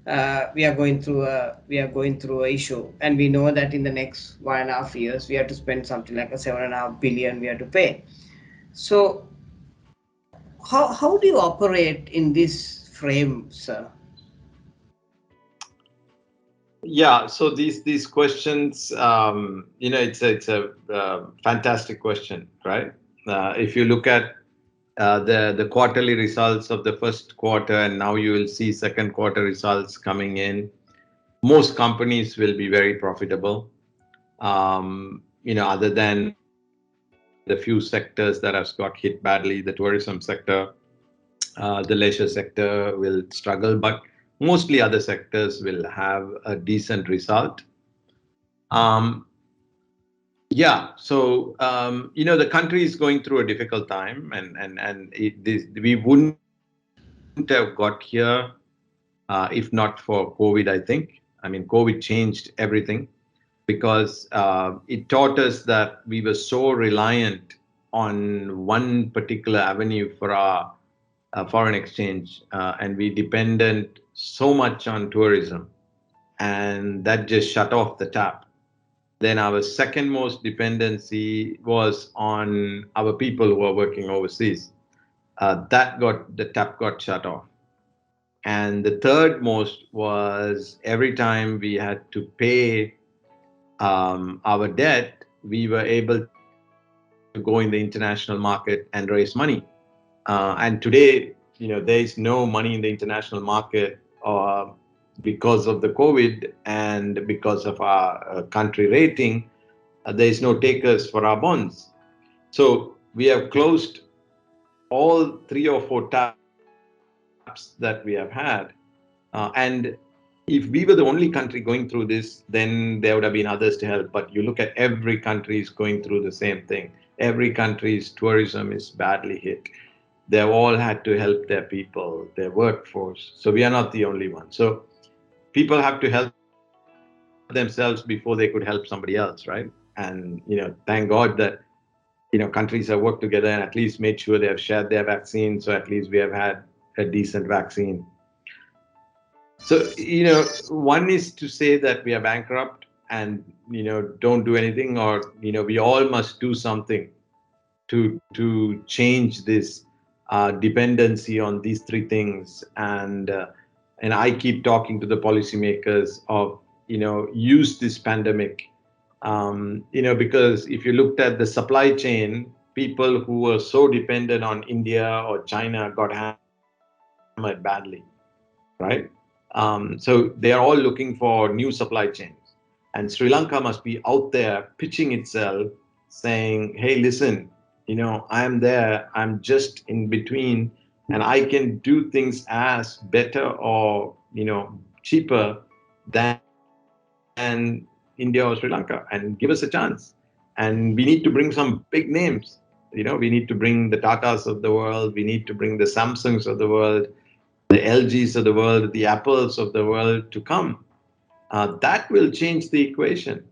We are going through a issue, and we know that in the next 1.5 years we have to spend something like a 7.5 billion we have to pay. So, how do you operate in this frame, sir? Yeah. So these questions, it's a fantastic question, right? If you look at the quarterly results of the first quarter, and now you will see second quarter results coming in. Most companies will be very profitable. Other than the few sectors that have got hit badly, the tourism sector, the leisure sector will struggle, but mostly other sectors will have a decent result. Um, yeah, so the country is going through a difficult time, we wouldn't have got here if not for COVID. I mean, COVID changed everything because it taught us that we were so reliant on one particular avenue for our foreign exchange, and we depended so much on tourism, and that just shut off the tap. Then our second most dependency was on our people who are working overseas. The tap got shut off. And the third most was every time we had to pay our debt, we were able to go in the international market and raise money. And today, there is no money in the international market. because of the COVID and because of our country rating, there is no takers for our bonds. So we have closed all 3 or 4 taps that we have had. And if we were the only country going through this, then there would have been others to help. But you look at every country is going through the same thing. Every country's tourism is badly hit. They've all had to help their people, their workforce. So we are not the only one. So people have to help themselves before they could help somebody else, right? And thank God that countries have worked together and at least made sure they have shared their vaccine. So at least we have had a decent vaccine. So, one is to say that we are bankrupt and, don't do anything, or, we all must do something to change this dependency on these 3 things. And I keep talking to the policymakers of, use this pandemic, because if you looked at the supply chain, people who were so dependent on India or China got hammered badly, right? So they are all looking for new supply chains. And Sri Lanka must be out there pitching itself, saying, hey, listen, I am there, I'm just in between, and I can do things as better or, cheaper than India or Sri Lanka, and give us a chance. And we need to bring some big names. We need to bring the Tatas of the world, we need to bring the Samsungs of the world, the LGs of the world, the Apples of the world to come. That will change the equation.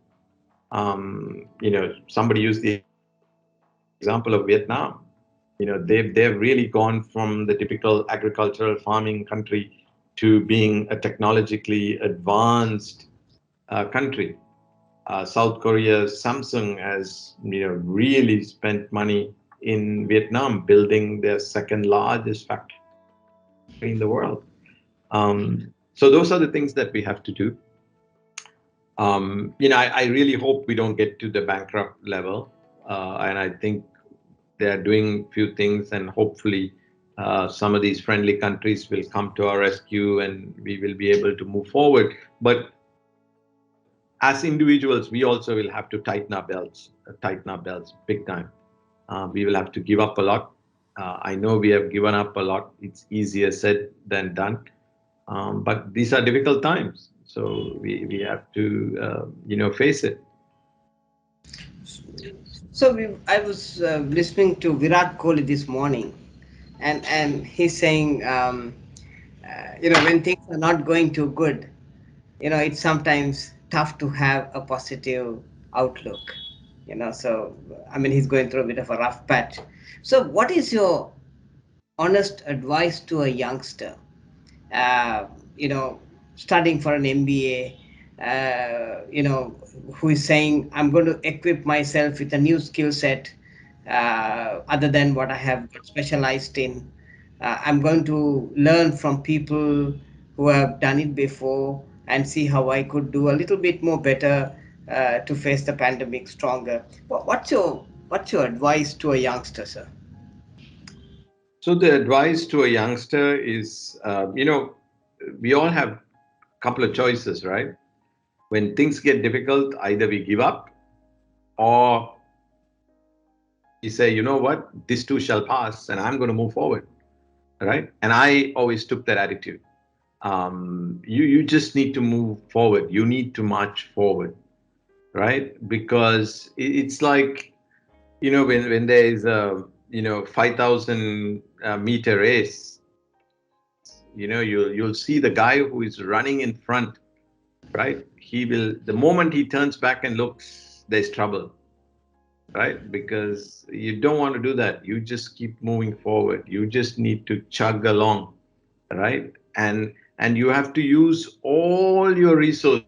Somebody used the example of Vietnam. They've really gone from the typical agricultural farming country to being a technologically advanced country. South Korea's Samsung has really spent money in Vietnam building their second largest factory in the world. So those are the things that we have to do. I really hope we don't get to the bankrupt level. And I think they are doing few things, and hopefully some of these friendly countries will come to our rescue and we will be able to move forward. But as individuals, we also will have to tighten our belts big time. We will have to give up a lot. I know we have given up a lot. It's easier said than done. But these are difficult times. So we have to, face it. So I was listening to Virat Kohli this morning, and he's saying, when things are not going too good, it's sometimes tough to have a positive outlook. So I mean, he's going through a bit of a rough patch. So, what is your honest advice to a youngster? uh, you know, studying for an MBA, who is saying, I'm going to equip myself with a new skill set other than what I have specialized in. I'm going to learn from people who have done it before and see how I could do a little bit more better to face the pandemic stronger. What's your advice to a youngster, sir? So the advice to a youngster is, we all have a couple of choices, right? When things get difficult, either we give up or we say, you know what, this too shall pass and I'm going to move forward, right? And I always took that attitude. You just need to move forward. You need to march forward, right? Because it's like, when there is a 5,000 meter race, you'll see the guy who is running in front, right? The moment he turns back and looks, there's trouble, right? Because you don't want to do that. You just keep moving forward. You just need to chug along, right? And you have to use all your resources.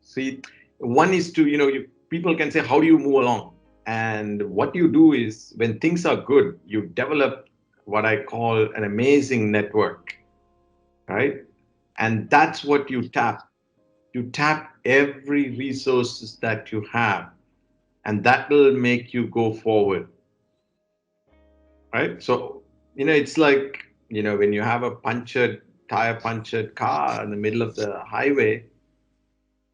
See, one is to, people can say, how do you move along? And what you do is, when things are good, you develop what I call an amazing network, right? And that's what you tap. You tap every resources that you have, and that will make you go forward, right? So, it's like, when you have a punctured tire punctured car in the middle of the highway,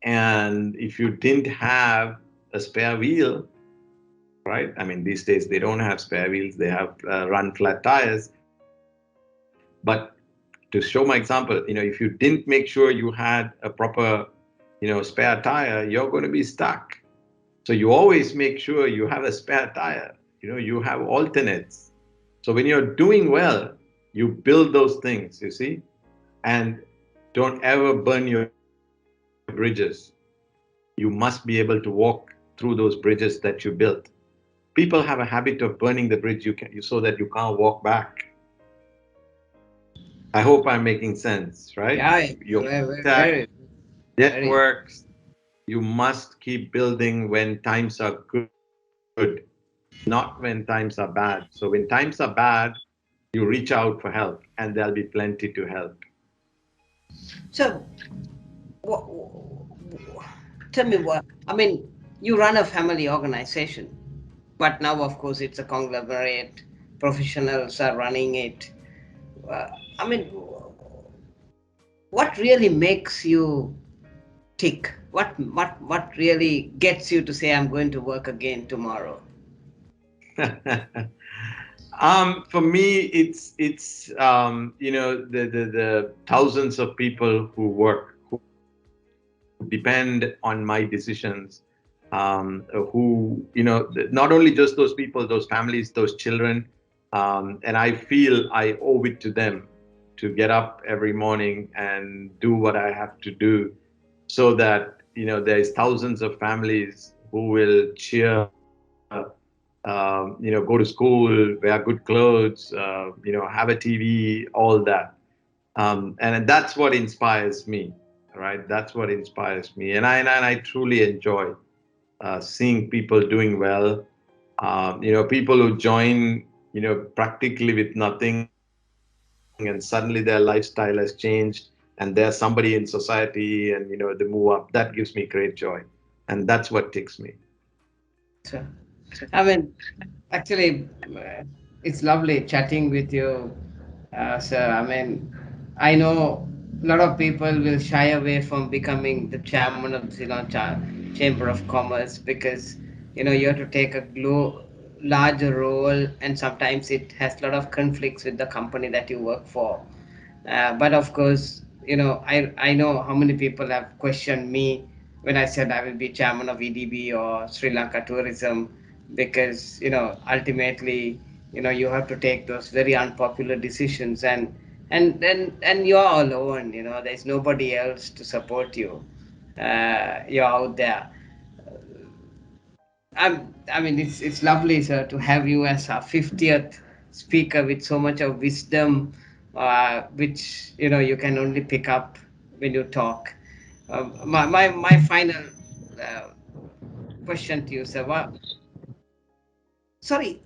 and if you didn't have a spare wheel, right? I mean, these days they don't have spare wheels; they have run flat tires. But to show my example, if you didn't make sure you had a proper, spare tire, you're going to be stuck. So you always make sure you have a spare tire. You have alternates. So when you're doing well, you build those things, you see, and don't ever burn your bridges. You must be able to walk through those bridges that you built. People have a habit of burning the bridge so that you can't walk back. I hope I'm making sense, right? Yeah, Your very, contacts, very, very. networks, you must keep building when times are good, not when times are bad. So when times are bad, you reach out for help, and there'll be plenty to help. So, wha- tell me what, I mean, you run a family organization, but now, of course, it's a conglomerate. Professionals are running it. Uh, I mean, what really makes you tick? What really gets you to say, I'm going to work again tomorrow? For me, it's the thousands of people who work, who depend on my decisions, not only just those people, those families, those children, and I feel I owe it to them to get up every morning and do what I have to do, so that there's thousands of families who will cheer, go to school, wear good clothes, have a TV, all that. And that's what inspires me, right? That's what inspires me. And I truly enjoy seeing people doing well. People who join, practically with nothing, and suddenly their lifestyle has changed, and they're somebody in society, and, they move up. That gives me great joy. And that's what ticks me. So, I mean, actually, it's lovely chatting with you, sir. I mean, I know a lot of people will shy away from becoming the chairman of the Chamber of Commerce because you have to take a larger role, and sometimes it has a lot of conflicts with the company that you work for. But of course, I know how many people have questioned me when I said I will be chairman of EDB or Sri Lanka Tourism, because ultimately, you have to take those very unpopular decisions, and you're alone. There's nobody else to support you. You're out there. I mean, it's lovely, sir, to have you as our 50th speaker with so much of wisdom, which you can only pick up when you talk. My final uh, question to you, sir. Sorry,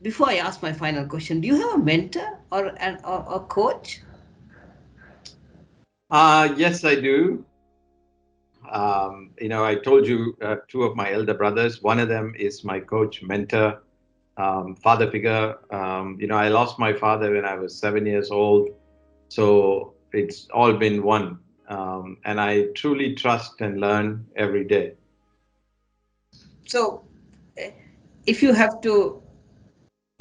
before I ask my final question, do you have a mentor or a coach? Yes, I do. I told you two of my elder brothers. One of them is my coach, mentor, father figure. I lost my father when I was 7 years old. So it's all been one. And I truly trust and learn every day. So, eh, if you have to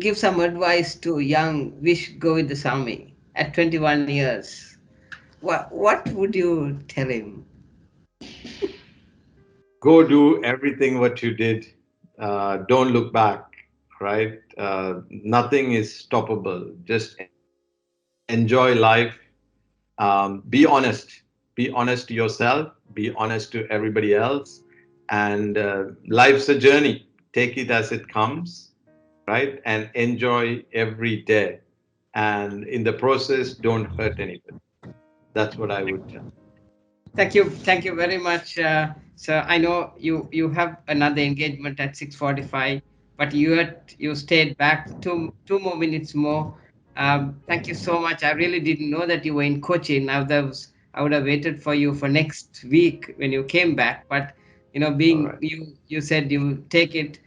give some advice to young Vish Govindasamy at 21 years, what would you tell him? Go do everything what you did. Don't look back, right? Nothing is stoppable. Just enjoy life. Be honest. Be honest to yourself. Be honest to everybody else. And life's a journey. Take it as it comes, right? And enjoy every day. And in the process, don't hurt anybody. That's what I would tell. Thank you very much, sir. I know you have another engagement at 6:45, but you stayed back two more minutes more. Thank you so much. I really didn't know that you were in Cochin. I would have waited for you for next week when you came back, but All being right. you said you take it.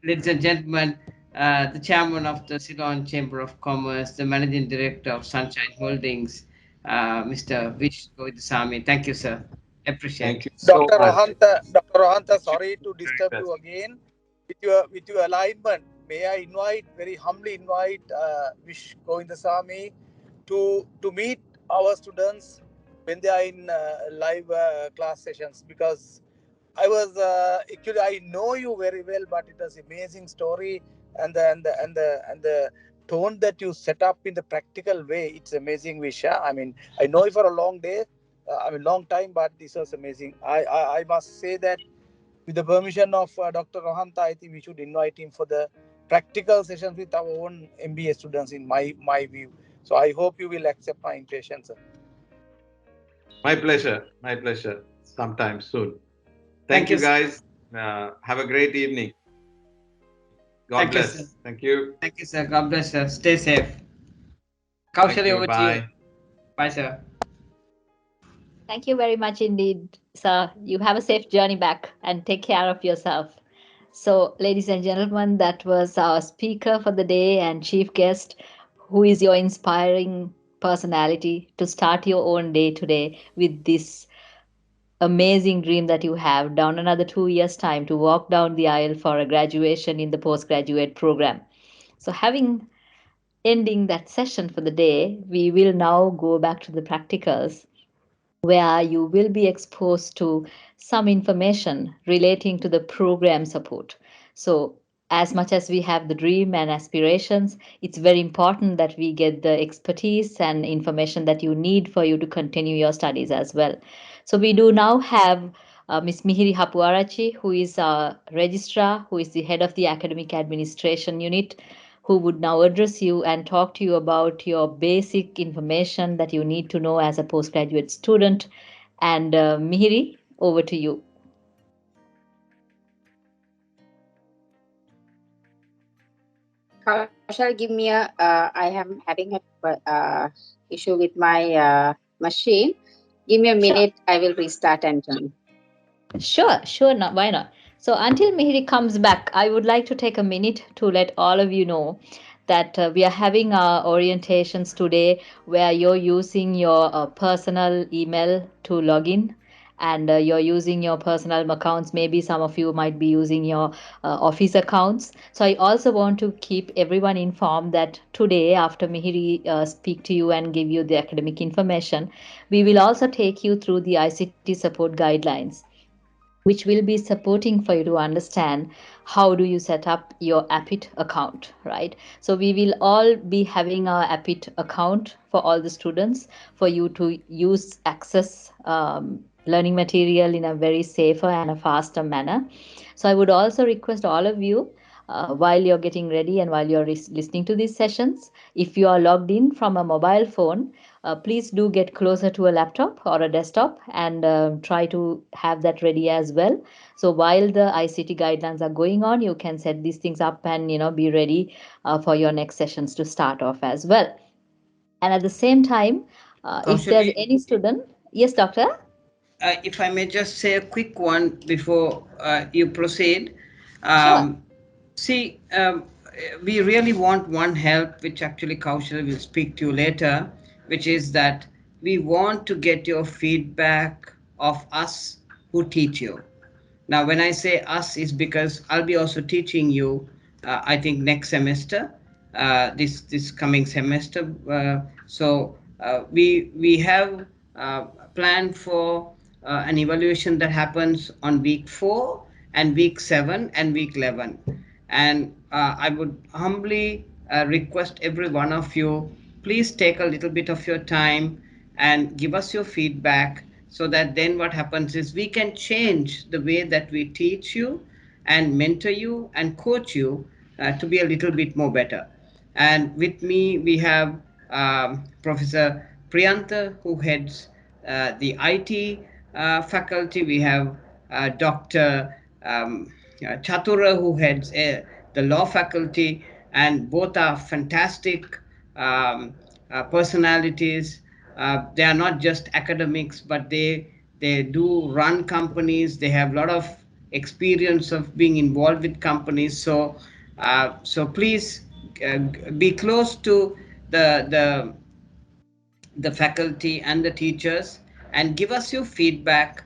Ladies and gentlemen, the chairman of the Ceylon Chamber of Commerce, the managing director of Sunshine Holdings, Mr. Vish Govindasamy. Thank you, sir. Appreciate. Thank you so Dr. much. Rohanta, Dr. Rohanta, Wish you sorry to the very disturb you best. again. With your alignment, may I invite, very humbly invite Vish Govindasamy to meet our students when they are in live class sessions, because actually I know you very well, but it was amazing story, and the tone that you set up in the practical way. It's amazing, Visha. I mean, I know you for a long day, long time, but this was amazing. I must say that with the permission of Dr. Rohanta, I think we should invite him for the practical sessions with our own MBA students. In my view, so I hope you will accept my invitation, sir. My pleasure. My pleasure. Sometime soon. Thank Thank you, you, sir. guys. Have a great evening. God bless. Thank you, Thank sir. you. Thank you, sir. God bless, sir. Stay safe. Thank Kaushali, you. over to you. Bye. Bye, sir. Thank you very much indeed, sir. You have a safe journey back and take care of yourself. So, ladies and gentlemen, that was our speaker for the day and chief guest, who is your inspiring personality to start your own day today with this amazing dream that you have down another 2 years' time to walk down the aisle for a graduation in the postgraduate program. So, having ending that session for the day, we will now go back to the practicals where you will be exposed to some information relating to the program support. So, as much as we have the dream and aspirations, it's very important that we get the expertise and information that you need for you to continue your studies as well. So, we do now have Ms. Mihiri Hapuarachi, who is a registrar, who is the head of the academic administration unit, who would now address you and talk to you about your basic information that you need to know as a postgraduate student. And Mihiri, over to you. Kaushal, give me a. I am having a issue with my machine. Give me a Sure. minute. I will restart and join. Sure, sure, not, why not? So until Mihiri comes back, I would like to take a minute to let all of you know that we are having our orientations today where you're using your personal email to log in, and you're using your personal accounts. Maybe some of you might be using your office accounts. So I also want to keep everyone informed that today, after Mihiri speak to you and give you the academic information, we will also take you through the ICT support guidelines, which will be supporting for you to understand how do you set up your Appit account, right? So we will all be having our Appit account for all the students for you to use access learning material in a very safer and a faster manner. So I would also request all of you, while you're getting ready and while you're listening to these sessions, if you are logged in from a mobile phone, please do get closer to a laptop or a desktop and try to have that ready as well. So while the ICT guidelines are going on, you can set these things up and be ready for your next sessions to start off as well. And at the same time, if there's Kaushali, any student, yes, doctor. if I may just say a quick one before you proceed. Sure. Um, See, we really want one help, which actually Kaushal will speak to you later, which is that we want to get your feedback of us who teach you. Now, when I say us, is because I'll be also teaching you. I think next semester, this coming semester. We have planned for an evaluation that happens on week 4 and week 7 and week 11, and I would humbly request every one of you, please take a little bit of your time and give us your feedback, so that then what happens is we can change the way that we teach you and mentor you and coach you to be a little bit more better. And with me we have Professor Priyanta, who heads the IT faculty. We have Dr. Chatura, who heads the law faculty, and both are fantastic personalities. They are not just academics, but they do run companies. They have a lot of experience of being involved with companies. So please be close to the the faculty and the teachers, and give us your feedback,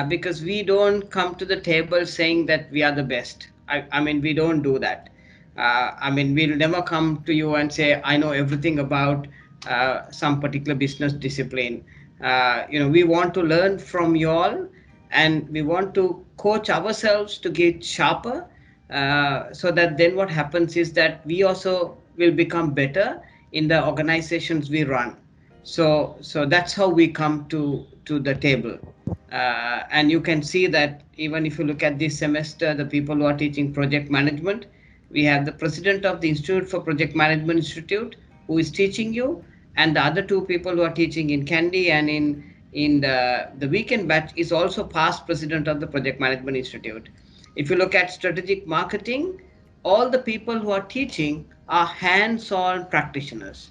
because we don't come to the table saying that we are the best. I mean, we don't do that. I mean, we'll never come to you and say, I know everything about some particular business discipline. We want to learn from you all, and we want to coach ourselves to get sharper, so that then what happens is that we also will become better in the organizations we run. So that's how we come to the table. And you can see that even if you look at this semester, the people who are teaching project management, we have the president of the Institute for Project Management Institute who is teaching you, and the other two people who are teaching in Candy and in the weekend batch is also past president of the Project Management Institute. If you look at strategic marketing, all the people who are teaching are hands-on practitioners.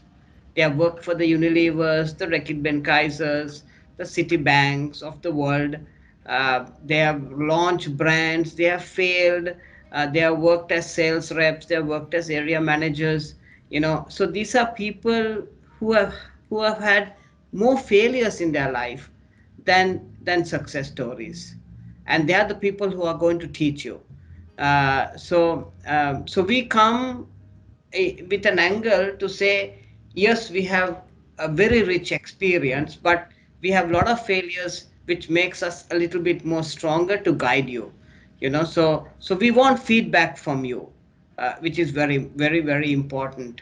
They have worked for the Unilevers, the Reckitt Benckiser's, the Citibanks of the world. They have launched brands, they have failed, they have worked as sales reps, they have worked as area managers. So these are people who have who have had more failures in their life than success stories, and they are the people who are going to teach you. So we come with an angle to say, yes, we have a very rich experience, but we have a lot of failures, which makes us a little bit more stronger to guide you. So we want feedback from you, which is very, very, very important.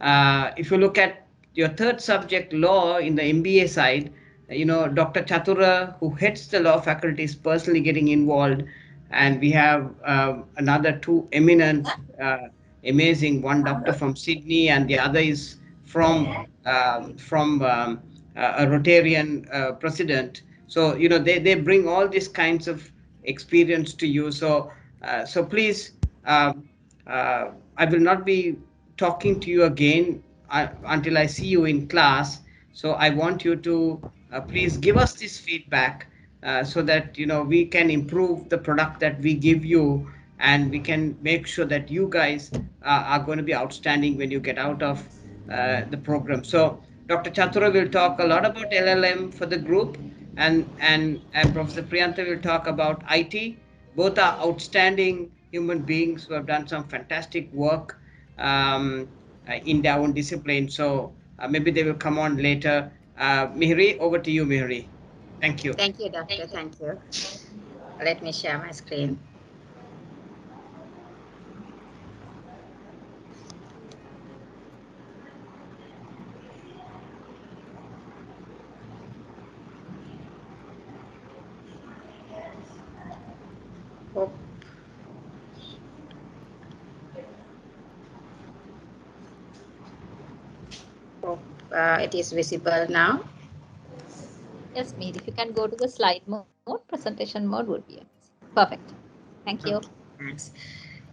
If you look at your third subject, law, in the MBA side, Dr. Chatura, who heads the law faculty, is personally getting involved, and we have another two eminent, amazing, one doctor from Sydney, and the other is from a Rotarian president. So they bring all these kinds of experience to you. So please, um, uh, I will not be talking to you again until I see you in class. So I want you to please give us this feedback, so that we can improve the product that we give you, and we can make sure that you guys are going to be outstanding when you get out of the program. So Dr. Chatura will talk a lot about LLM for the group, and Professor Priyanta will talk about IT. Both are outstanding human beings who have done some fantastic work, in their own discipline. So maybe they will come on later. Mihri, over to you, Mihri. Thank you. Thank you, Doctor. Thank you. Let me share my screen. Hope, hope it is visible now. Yes, Meet, if you can go to the slide mode, presentation mode would be perfect. Thank you. Okay, thanks.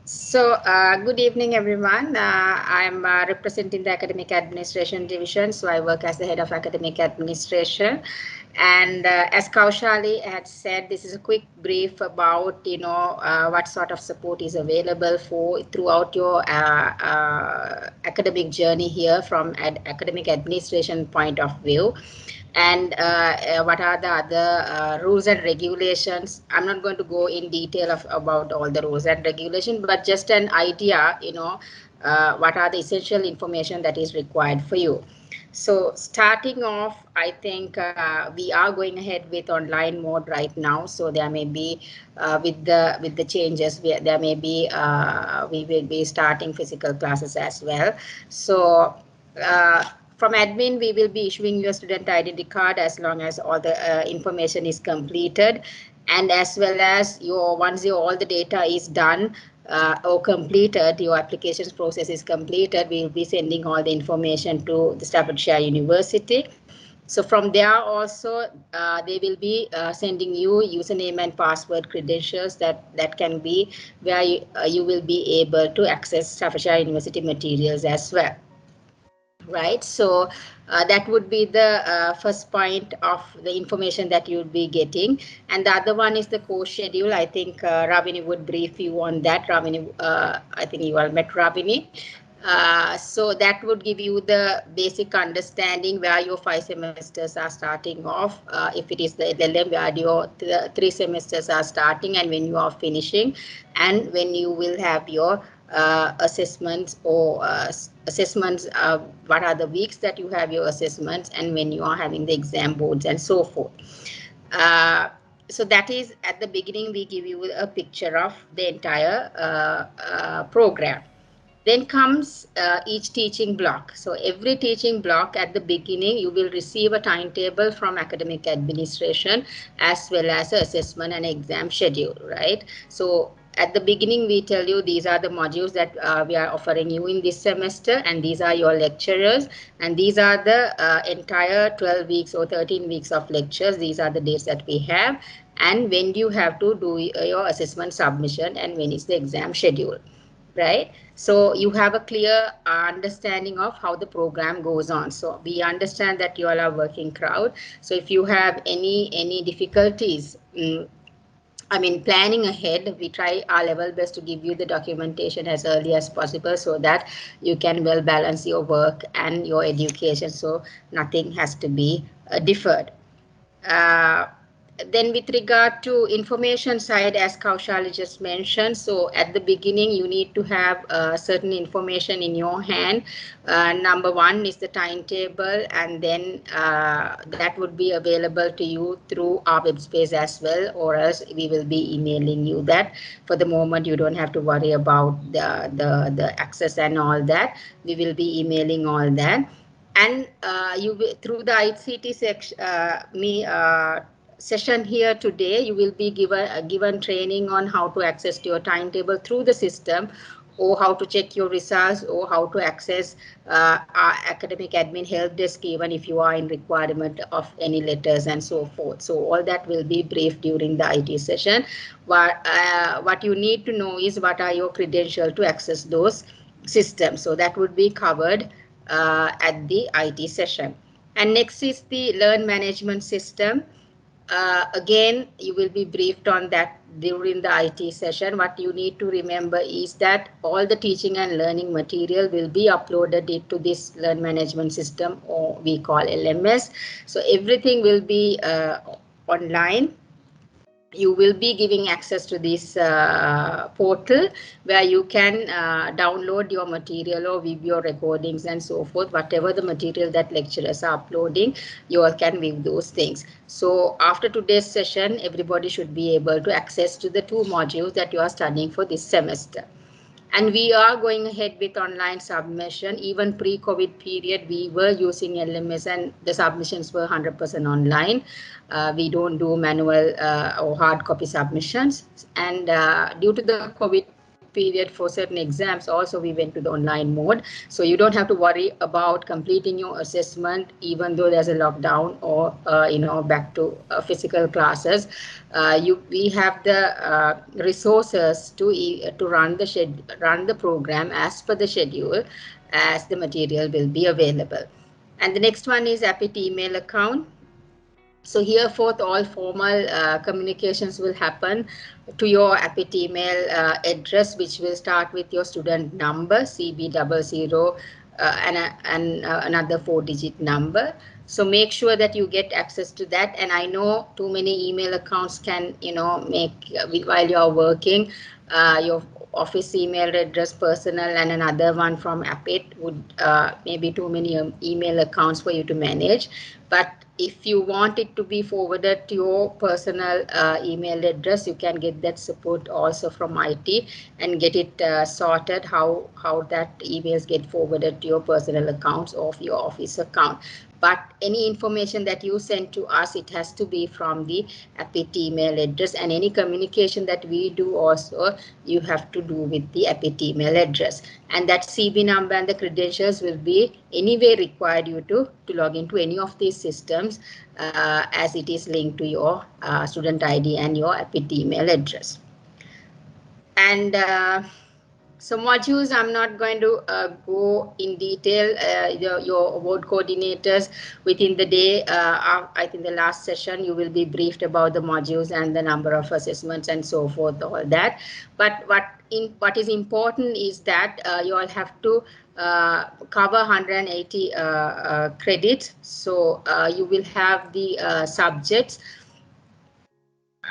So, good evening, everyone. I'm representing the Academic Administration Division. So, I work as the head of academic administration. And as Kaushali had said, this is a quick brief about, what sort of support is available for throughout your academic journey here from academic administration point of view. And what are the other rules and regulations. I'm not going to go in detail about all the rules and regulations, but just an idea, what are the essential information that is required for you. So starting off, I think we are going ahead with online mode right now. So there may be with the changes, there may be we will be starting physical classes as well. So from admin, we will be issuing your student identity card as long as all the information is completed, and as well as once all the data is done or completed, your applications process is completed, we will be sending all the information to the Staffordshire University. So from there also, they will be sending you username and password credentials that can be where you will be able to access Staffordshire University materials as well. Right, so that would be the first point of the information that you'll be getting. And the other one is the course schedule. I think Ravini would brief you on that. Ravini, I think you all met Ravini. So that would give you the basic understanding where your 5 semesters are starting off. If it is the LLM, where your 3 semesters are starting and when you are finishing, and when you will have your assessments or assessments, what are the weeks that you have your assessments, and when you are having the exam boards and so forth. Uh, so that is at the beginning, we give you a picture of the entire program. Then comes each teaching block. So every teaching block at the beginning, you will receive a timetable from academic administration as well as an assessment and exam schedule, right? So at the beginning, we tell you these are the modules that we are offering you in this semester, and these are your lecturers, and these are the entire 12 weeks or 13 weeks of lectures. These are the dates that we have, and when you have to do your assessment submission, and when is the exam schedule, right? So you have a clear understanding of how the program goes on. So we understand that you all are working crowd. So if you have any difficulties, I mean, planning ahead, we try our level best to give you the documentation as early as possible so that you can well balance your work and your education. So nothing has to be deferred. Uh, then with regard to information side, as Kaushali just mentioned, so at the beginning you need to have certain information in your hand. Number one is the timetable, and then that would be available to you through our web space as well, or else we will be emailing you that. For the moment, you don't have to worry about the access and all that. We will be emailing all that. And you will, through the ICT section, session here today, you will be given training on how to access your timetable through the system, or how to check your results, or how to access our academic admin help desk, even if you are in requirement of any letters and so forth. So all that will be briefed during the IT session. What you need to know is what are your credentials to access those systems. So that would be covered at the IT session. And next is the learn management system. Again, you will be briefed on that during the IT session. What you need to remember is that all the teaching and learning material will be uploaded into this learn management system, or we call LMS. So everything will be online. You will be giving access to this portal where you can download your material or video recordings and so forth. Whatever the material that lecturers are uploading, you all can view those things. So after today's session, everybody should be able to access to the 2 modules that you are studying for this semester. And we are going ahead with online submission. Even pre-COVID period, we were using LMS and the submissions were 100% online. We don't do manual or hard copy submissions. And due to the COVID period, for certain exams, also we went to the online mode. So you don't have to worry about completing your assessment, even though there's a lockdown or, back to physical classes. We have the resources to run the program as per the schedule, as the material will be available. And the next one is APIT email account. So here forth, all formal communications will happen to your APIT email address, which will start with your student number, CB00, and another 4-digit number. So make sure that you get access to that. And I know too many email accounts can, make while you are working, your office email address, personal, and another one from APIT would maybe too many email accounts for you to manage. But if you want it to be forwarded to your personal email address, you can get that support also from IT and get it sorted how that emails get forwarded to your personal accounts of your office account. But any information that you send to us, it has to be from the APIT email address, and any communication that we do also, you have to do with the APIT email address. And that CB number and the credentials will be anyway required you to log into any of these systems as it is linked to your student ID and your APIT email address. And so modules, I'm not going to go in detail. Your award coordinators within the day, I think the last session, you will be briefed about the modules and the number of assessments and so forth, all that. But what is important is that you all have to cover 180 credits. So you will have the subjects.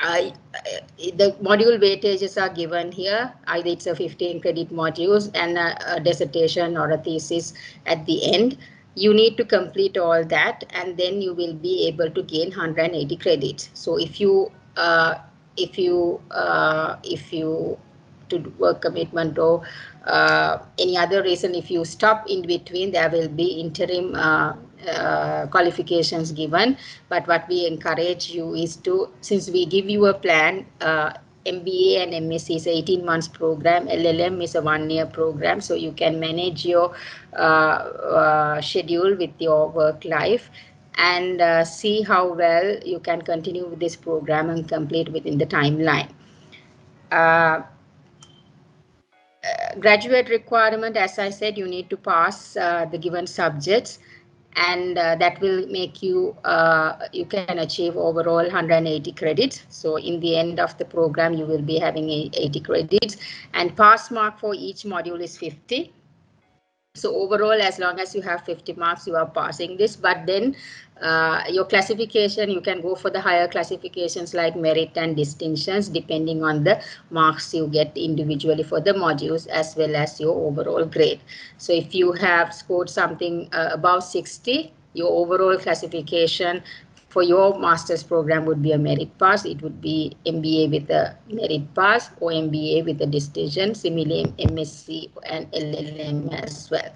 The module weightages are given here. Either it's a 15 credit modules and a dissertation or a thesis at the end. You need to complete all that, and then you will be able to gain 180 credits. So if you to work commitment or any other reason, if you stop in between, there will be interim qualifications given. But what we encourage you is to, since we give you a plan, MBA and MSc is 18 months program, LLM is a 1-year program, so you can manage your schedule with your work life, and see how well you can continue with this program and complete within the timeline. Graduate requirement, as I said, you need to pass the given subjects, and that will make you you can achieve overall 180 credits. So in the end of the program, you will be having 80 credits, and pass mark for each module is 50. So overall, as long as you have 50 marks, you are passing this. But then your classification, you can go for the higher classifications like merit and distinctions, depending on the marks you get individually for the modules, as well as your overall grade. So if you have scored something above 60, your overall classification for your master's program would be a merit pass. It would be MBA with a merit pass or MBA with a distinction, similarly MSc and LLM as well.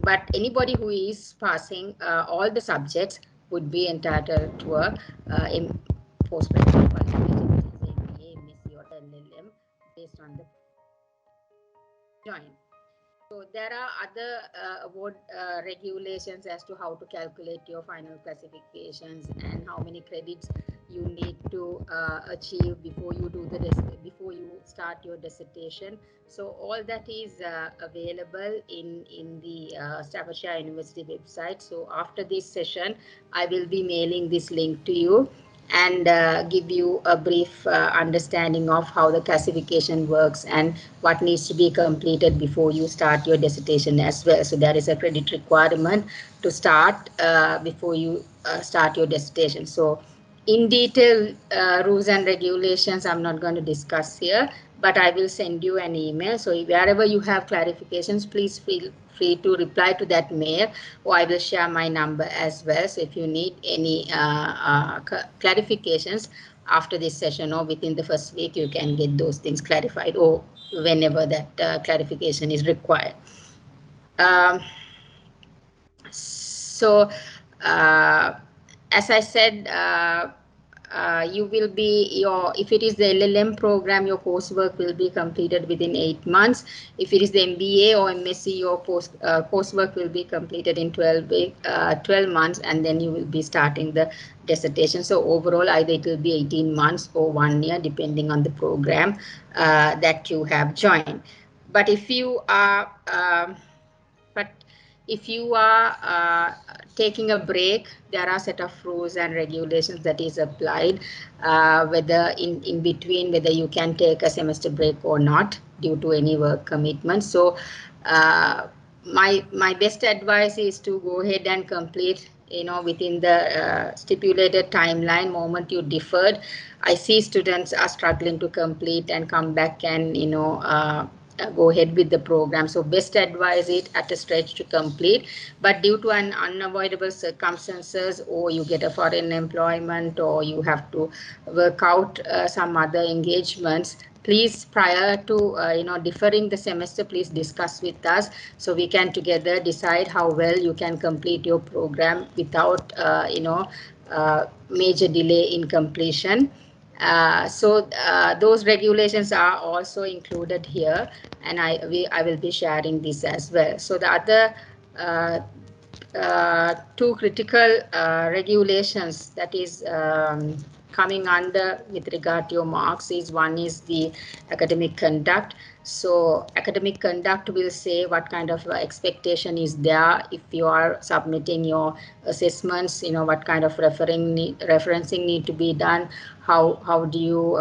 But anybody who is passing all the subjects would be entitled to a postgraduate qualification, which is MBA, MSc or LLM, based on the join. So there are other award regulations as to how to calculate your final classifications and how many credits you need to achieve before you do the before you start your dissertation. So all that is available in the Staffordshire University website. So after this session, I will be mailing this link to you and give you a brief understanding of how the classification works and what needs to be completed before you start your dissertation as well. So there is a credit requirement to start before you start your dissertation. So in detail, rules and regulations I'm not going to discuss here, but I will send you an email. So wherever you have clarifications, please feel free to reply to that mail, or I will share my number as well. So if you need any clarifications after this session or within the first week, you can get those things clarified, or whenever that clarification is required. So as I said, you will be if it is the LLM program, your coursework will be completed within 8 months. If it is the MBA or MSc, your coursework will be completed in 12 months, and then you will be starting the dissertation. So overall, either it will be 18 months or 1 year, depending on the program that you have joined. But if you are if you are taking a break, there are a set of rules and regulations that is applied, whether in between, whether you can take a semester break or not due to any work commitments. So my best advice is to go ahead and complete, within the stipulated timeline. Moment you deferred, I see students are struggling to complete and come back and go ahead with the program. So best advise it at a stretch to complete, but due to an unavoidable circumstances, or you get a foreign employment, or you have to work out some other engagements, please, prior to deferring the semester, please discuss with us so we can together decide how well you can complete your program without major delay in completion. So those regulations are also included here, and I will be sharing this as well. So the other two critical regulations, that is coming under with regard to your marks is one is the academic conduct. So academic conduct will say what kind of expectation is there if you are submitting your assessments, what kind of referencing need to be done, how do you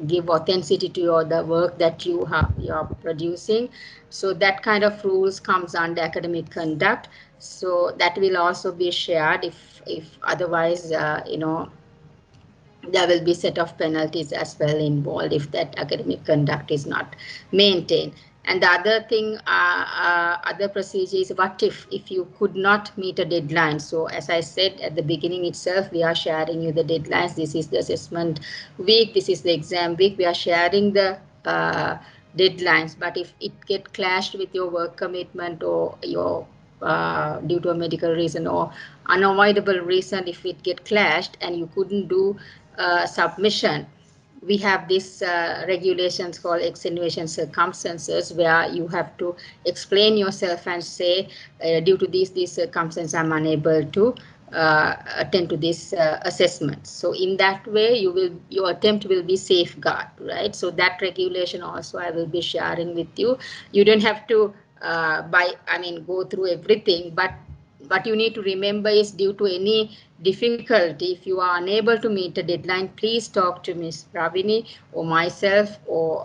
give authenticity to the work that you are producing. So that kind of rules comes under academic conduct. So that will also be shared if otherwise there will be set of penalties as well involved if that academic conduct is not maintained. And the other thing, other procedure is what if you could not meet a deadline. So as I said at the beginning itself, we are sharing you the deadlines. This is the assessment week, this is the exam week. We are sharing the deadlines, but if it get clashed with your work commitment or your due to a medical reason or unavoidable reason, if it get clashed and you couldn't do submission, we have this regulations called extenuation circumstances, where you have to explain yourself and say due to these circumstances I'm unable to attend to this assessment. So in that way your attempt will be safeguard, right? So that regulation also I will be sharing with you. You don't have to go through everything, but what you need to remember is due to any difficulty, if you are unable to meet a deadline, please talk to Ms. Ravini or myself or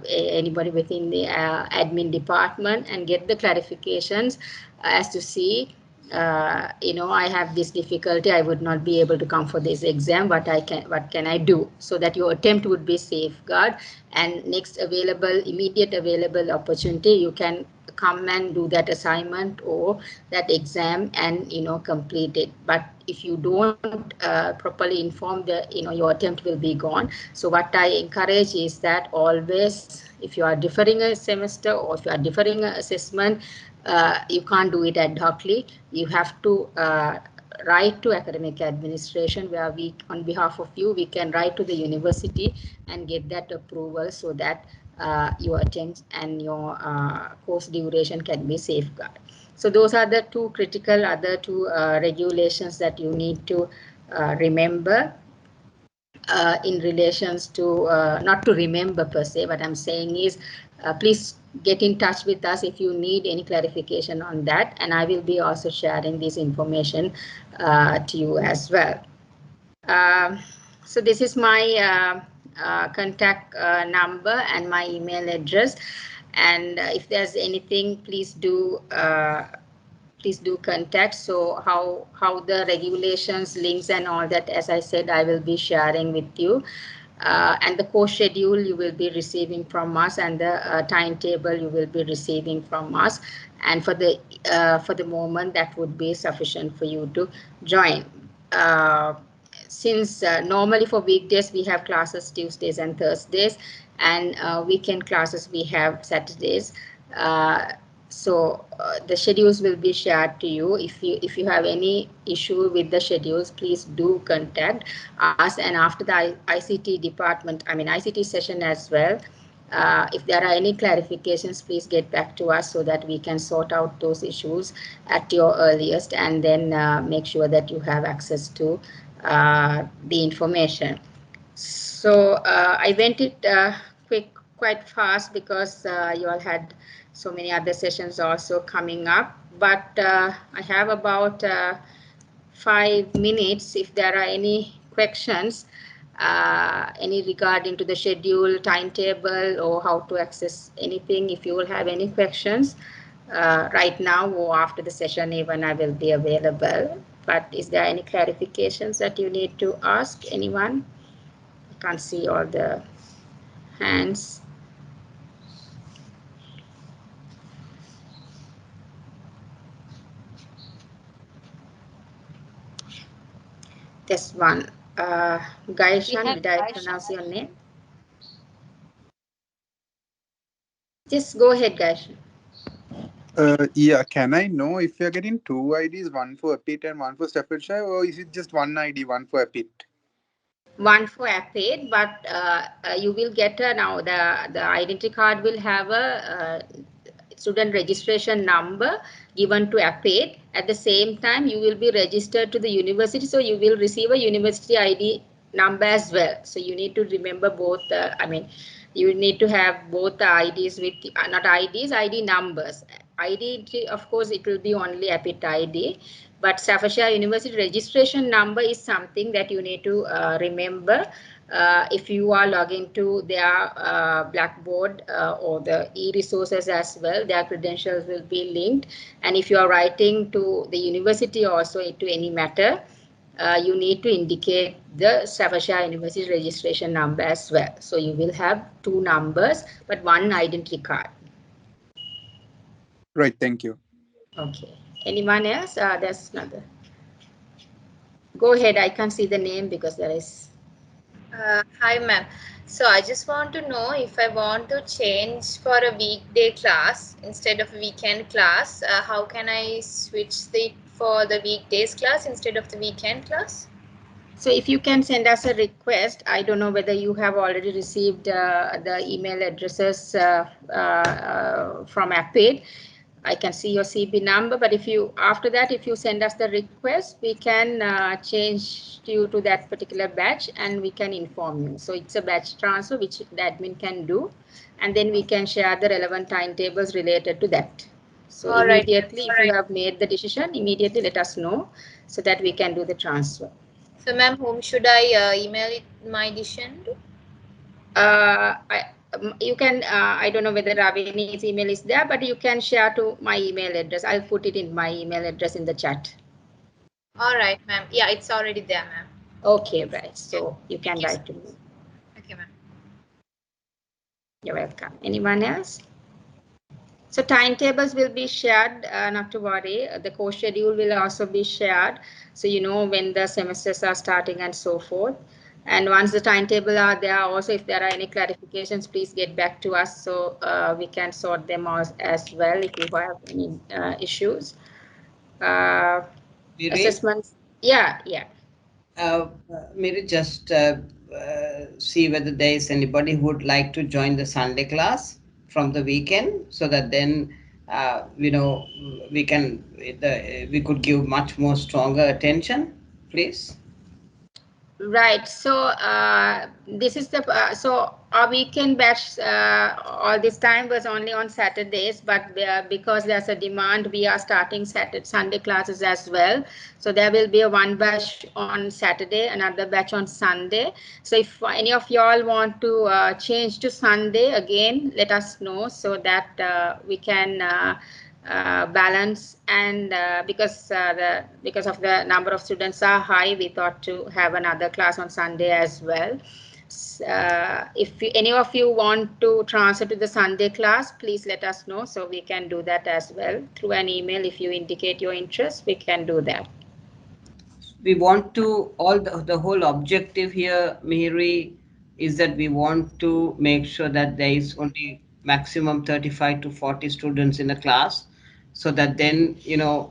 anybody within the admin department and get the clarifications as to see, I have this difficulty, I would not be able to come for this exam, what can I do, so that your attempt would be safeguard, and next immediate available opportunity you can come and do that assignment or that exam and complete it. But if you don't properly inform your attempt will be gone. So what I encourage is that always, if you are deferring a semester or if you are deferring an assessment, you can't do it ad hocly. You have to write to academic administration, where we, on behalf of you, we can write to the university and get that approval, so that your attempts and your course duration can be safeguarded. So those are the other two regulations that you need to remember in relations to, not to remember per se, what I'm saying is please get in touch with us if you need any clarification on that, and I will be also sharing this information to you as well. So this is my contact number and my email address, and if there's anything, please do contact. So how the regulations, links and all that, as I said, I will be sharing with you. And the course schedule you will be receiving from us, and the timetable you will be receiving from us. And for the moment, that would be sufficient for you to join. Since normally for weekdays we have classes Tuesdays and Thursdays, and weekend classes we have Saturdays. So the schedules will be shared to you. If you have any issue with the schedules, please do contact us. And after the ICT department, ICT session as well, if there are any clarifications, please get back to us so that we can sort out those issues at your earliest, and then make sure that you have access to the information. So I went it quite fast because you all had so many other sessions also coming up. But I have about 5 minutes if there are any questions, any regarding to the schedule, timetable, or how to access anything. If you will have any questions right now or after the session, even I will be available. But is there any clarifications that you need to ask anyone? I can't see all the hands. This one, Gaishan, did I pronounce your name? Just go ahead, Gaishan. Yeah, can I know if you're getting two IDs, one for APIT and one for Staffordshire, or is it just one ID, one for APIT? One for APIT, but you will get now the identity card will have a student registration number given to APIT. At the same time, you will be registered to the university, so you will receive a university ID number as well. So you need to remember both the, I mean, you need to have both the IDs with, not IDs, ID numbers. ID, of course, it will be only APIT ID, but Staffordshire University registration number is something that you need to remember. If you are logging to their Blackboard or the e-resources as well, their credentials will be linked. And if you are writing to the university also to any matter, you need to indicate the Staffordshire University registration number as well. So you will have two numbers, but one identity card. Right, thank you. Okay. Anyone else? There's another. Go ahead. I can't see the name because there is. Hi, ma'am. So I just want to know if I want to change for a weekday class instead of weekend class, how can I switch it for the weekdays class instead of the weekend class? So if you can send us a request, I don't know whether you have already received the email addresses from APID. I can see your CB number, but if you, after that, if you send us the request, we can change you to that particular batch and we can inform you. So it's a batch transfer, which the admin can do. And then we can share the relevant timetables related to that. So All right. immediately, if you have made the decision, immediately let us know so that we can do the transfer. So, ma'am, whom should I email it my decision to? You can, I don't know whether Ravini's email is there, but you can share to my email address. I'll put it in my email address in the chat. All right, ma'am. Yeah, it's already there, ma'am. Okay, right. So you can Thank you, write to me. Okay, ma'am. You're welcome. Anyone else? So timetables will be shared, not to worry. The course schedule will also be shared. So you know when the semesters are starting and so forth. And once the timetable are there, also if there are any clarifications, please get back to us so we can sort them out as well if you have any issues. Viri, Assessments, yeah, yeah. maybe just see whether there is anybody who would like to join the Sunday class from the weekend, so that then we can we could give much more stronger attention, please. Right. So this is the so our weekend batch all this time was only on Saturdays, but because there's a demand, we are starting Saturday Sunday classes as well. So there will be a one batch on Saturday, another batch on Sunday. So if any of y'all want to change to Sunday again, let us know so that we can balance. And because of the number of students are high, we thought to have another class on Sunday as well. If any of you want to transfer to the Sunday class, please let us know so we can do that as well through an email. If you indicate your interest, we can do that. We want to, the whole objective here, Mihiri, is that we want to make sure that there is only maximum 35 to 40 students in a class, so that then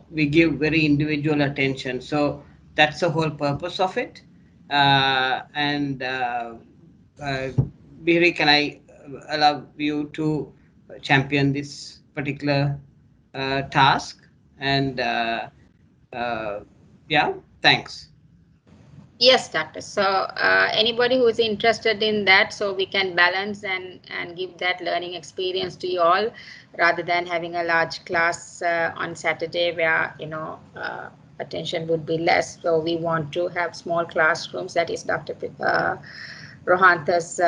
we give very individual attention. So that's the whole purpose of it. And Mihiri, can I allow you to champion this particular task? And uh, yeah, thanks. Yes, doctor. So anybody who is interested in that, so we can balance and give that learning experience to you all, rather than having a large class on Saturday where attention would be less. So we want to have small classrooms. That is Dr. Rohanta's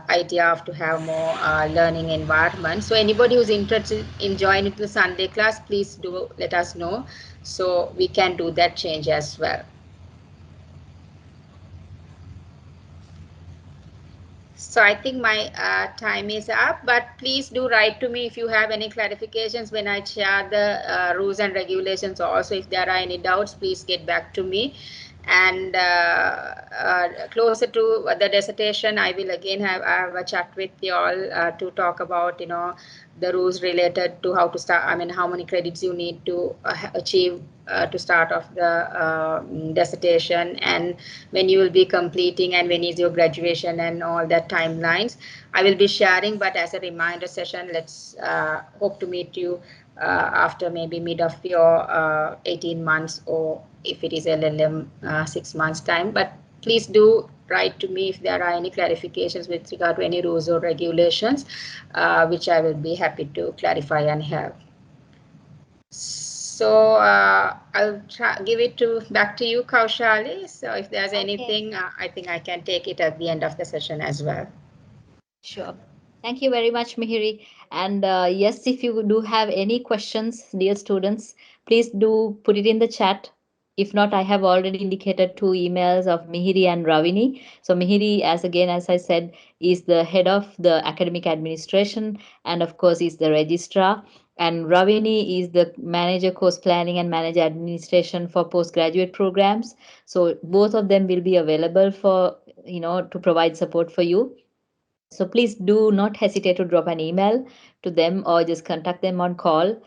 idea of to have more learning environment. So anybody who's interested in joining the Sunday class, please do let us know so we can do that change as well. So I think my time is up, but please do write to me if you have any clarifications when I share the rules and regulations. Also, if there are any doubts, please get back to me. And closer to the dissertation, I will again have a chat with you all to talk about the rules related to how to start. I mean, how many credits you need to achieve to start off the dissertation, and when you will be completing, and when is your graduation, and all that timelines I will be sharing. But as a reminder session, let's hope to meet you after maybe mid of your 18 months, or if it is LLM 6 months time. But please do write to me if there are any clarifications with regard to any rules or regulations, which I will be happy to clarify and help. So I'll give it back to you, Kaushali. So if there's Okay. anything, I think I can take it at the end of the session as well. Sure. Thank you very much, Mihiri. And yes, if you do have any questions, dear students, please do put it in the chat. If not, I have already indicated two emails of Mihiri and Ravini. So Mihiri, as I said, is the head of the academic administration, and of course is the registrar. And Ravini is the manager course planning and manager administration for postgraduate programs. So both of them will be available for to provide support for you. So please do not hesitate to drop an email to them or just contact them on call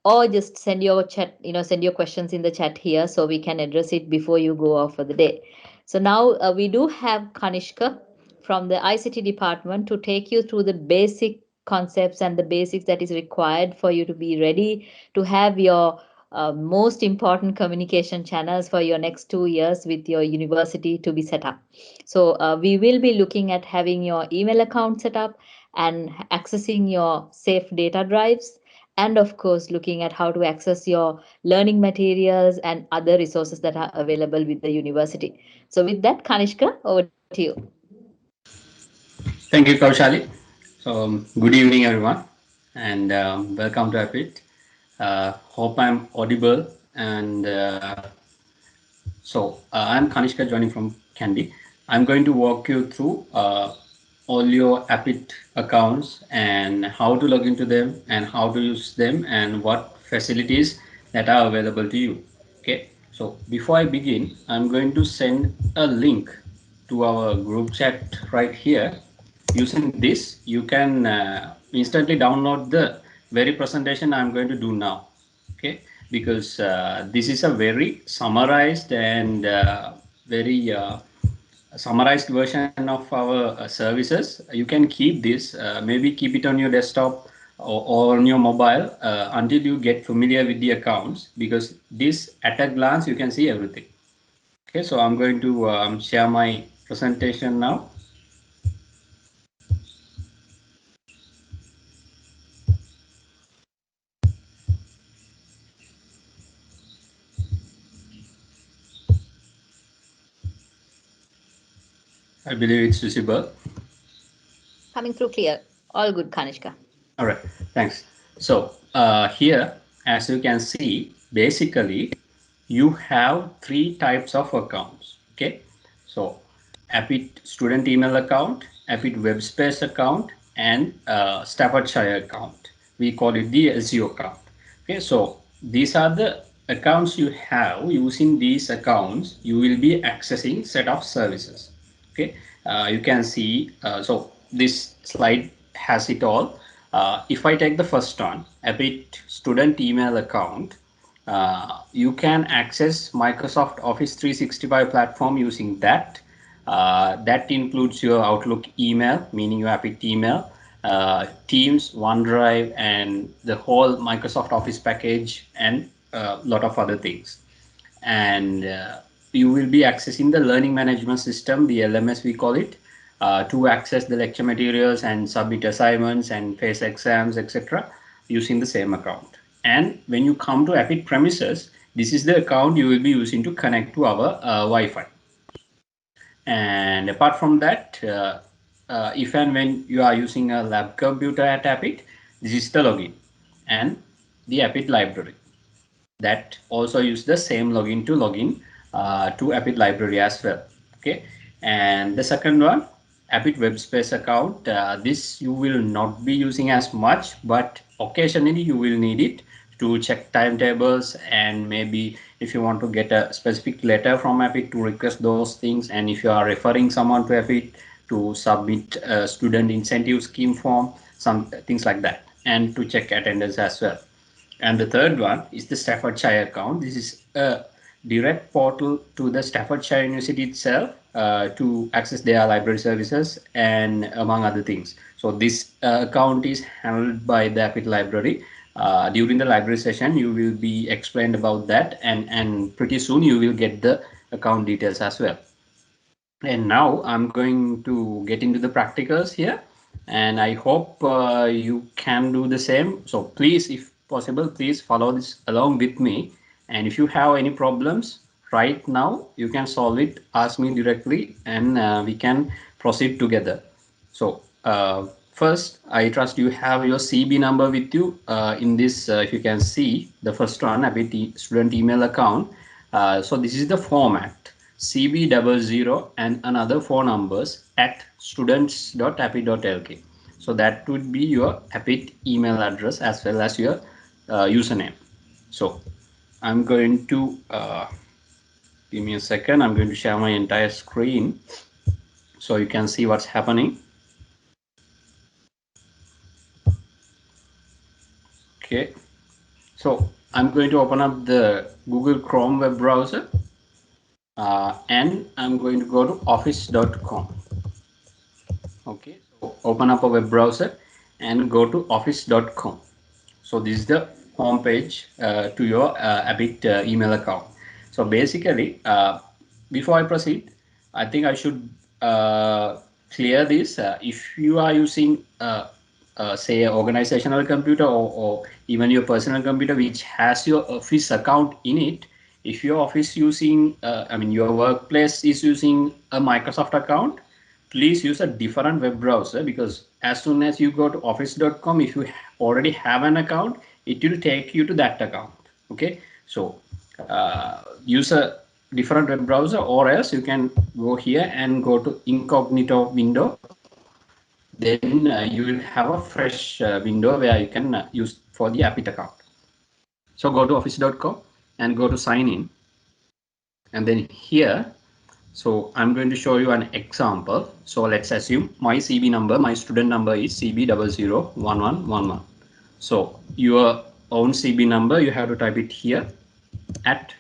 or just send your questions in the chat here so we can address it before you go off for the day. So now we do have Kanishka from the ICT department to take you through the basic concepts and the basics that is required for you to be ready to have your most important communication channels for your next 2 years with your university to be set up. So we will be looking at having your email account set up and accessing your safe data drives, and of course looking at how to access your learning materials and other resources that are available with the university. So with that, Kanishka, over to you. Thank you, Kaushali. So, good evening, everyone, and welcome to Apit. Hope I'm audible. And I'm Kanishka joining from Candy. I'm going to walk you through all your Apit accounts and how to log into them and how to use them and what facilities that are available to you. Okay, so before I begin, I'm going to send a link to our group chat right here. Using this, you can instantly download the very presentation I'm going to do now. Okay, because this is a very summarized and very summarized version of our services. You can keep this, maybe keep it on your desktop or on your mobile until you get familiar with the accounts, because this at a glance you can see everything. Okay, so I'm going to share my presentation now. I believe it's visible. Coming through clear. All good, Kanishka. All right, thanks. So here, as you can see, basically you have three types of accounts. Okay, so Apit student email account, Apit web space account, and Staffordshire account. We call it the SEO account. Okay, so these are the accounts you have. Using these accounts, you will be accessing set of services. Okay, you can see. So this slide has it all. If I take the first one, Apit student email account, you can access Microsoft Office 365 platform using that. That includes your Outlook email, meaning your Apit email, Teams, OneDrive, and the whole Microsoft Office package, and a lot of other things. And you will be accessing the learning management system, the LMS we call it, to access the lecture materials and submit assignments and face exams, etc., using the same account. And when you come to Apit premises, this is the account you will be using to connect to our Wi-Fi. And apart from that, if and when you are using a lab computer at Apit, this is the login and the Apit library. That also use the same login to login to Apit library as well. Okay, and the second one, Apit web space account. This you will not be using as much, but occasionally you will need it to check timetables, and maybe if you want to get a specific letter from Apit to request those things, and if you are referring someone to Apit to submit a student incentive scheme form, some things like that, and to check attendance as well. And the third one is the Staffordshire account. This is a direct portal to the Staffordshire University itself to access their library services and among other things. So this account is handled by the Apit Library. During the library session, you will be explained about that, and pretty soon you will get the account details as well. And now I'm going to get into the practicals here, and I hope you can do the same. So please, if possible, please follow this along with me. And if you have any problems right now, you can solve it, ask me directly, and we can proceed together. So first, I trust you have your CB number with you in this. If you can see the first one, a bit student email account. So this is the format CB00 and another four numbers at students.appit.lk. So that would be your Appit email address as well as your username. So I'm going to give me a second. I'm going to share my entire screen so you can see what's happening. Okay. So I'm going to open up the Google Chrome web browser and I'm going to go to office.com. Okay, so open up a web browser and go to office.com. So this is the home page to your Abbott email account. So basically, before I proceed, I think I should clear this. If you are using, say, an organizational computer or even your personal computer which has your office account in it, if your office using, I mean, your workplace is using a Microsoft account, please use a different web browser, because as soon as you go to office.com, if you already have an account, it will take you to that account. Okay, so use a different web browser, or else you can go here and go to incognito window. Then you will have a fresh window where you can use for the Appit account. So go to office.com and go to sign in, and then here, so I'm going to show you an example. So let's assume my CB number, my student number is CB001111. So your own CB number, you have to type it here at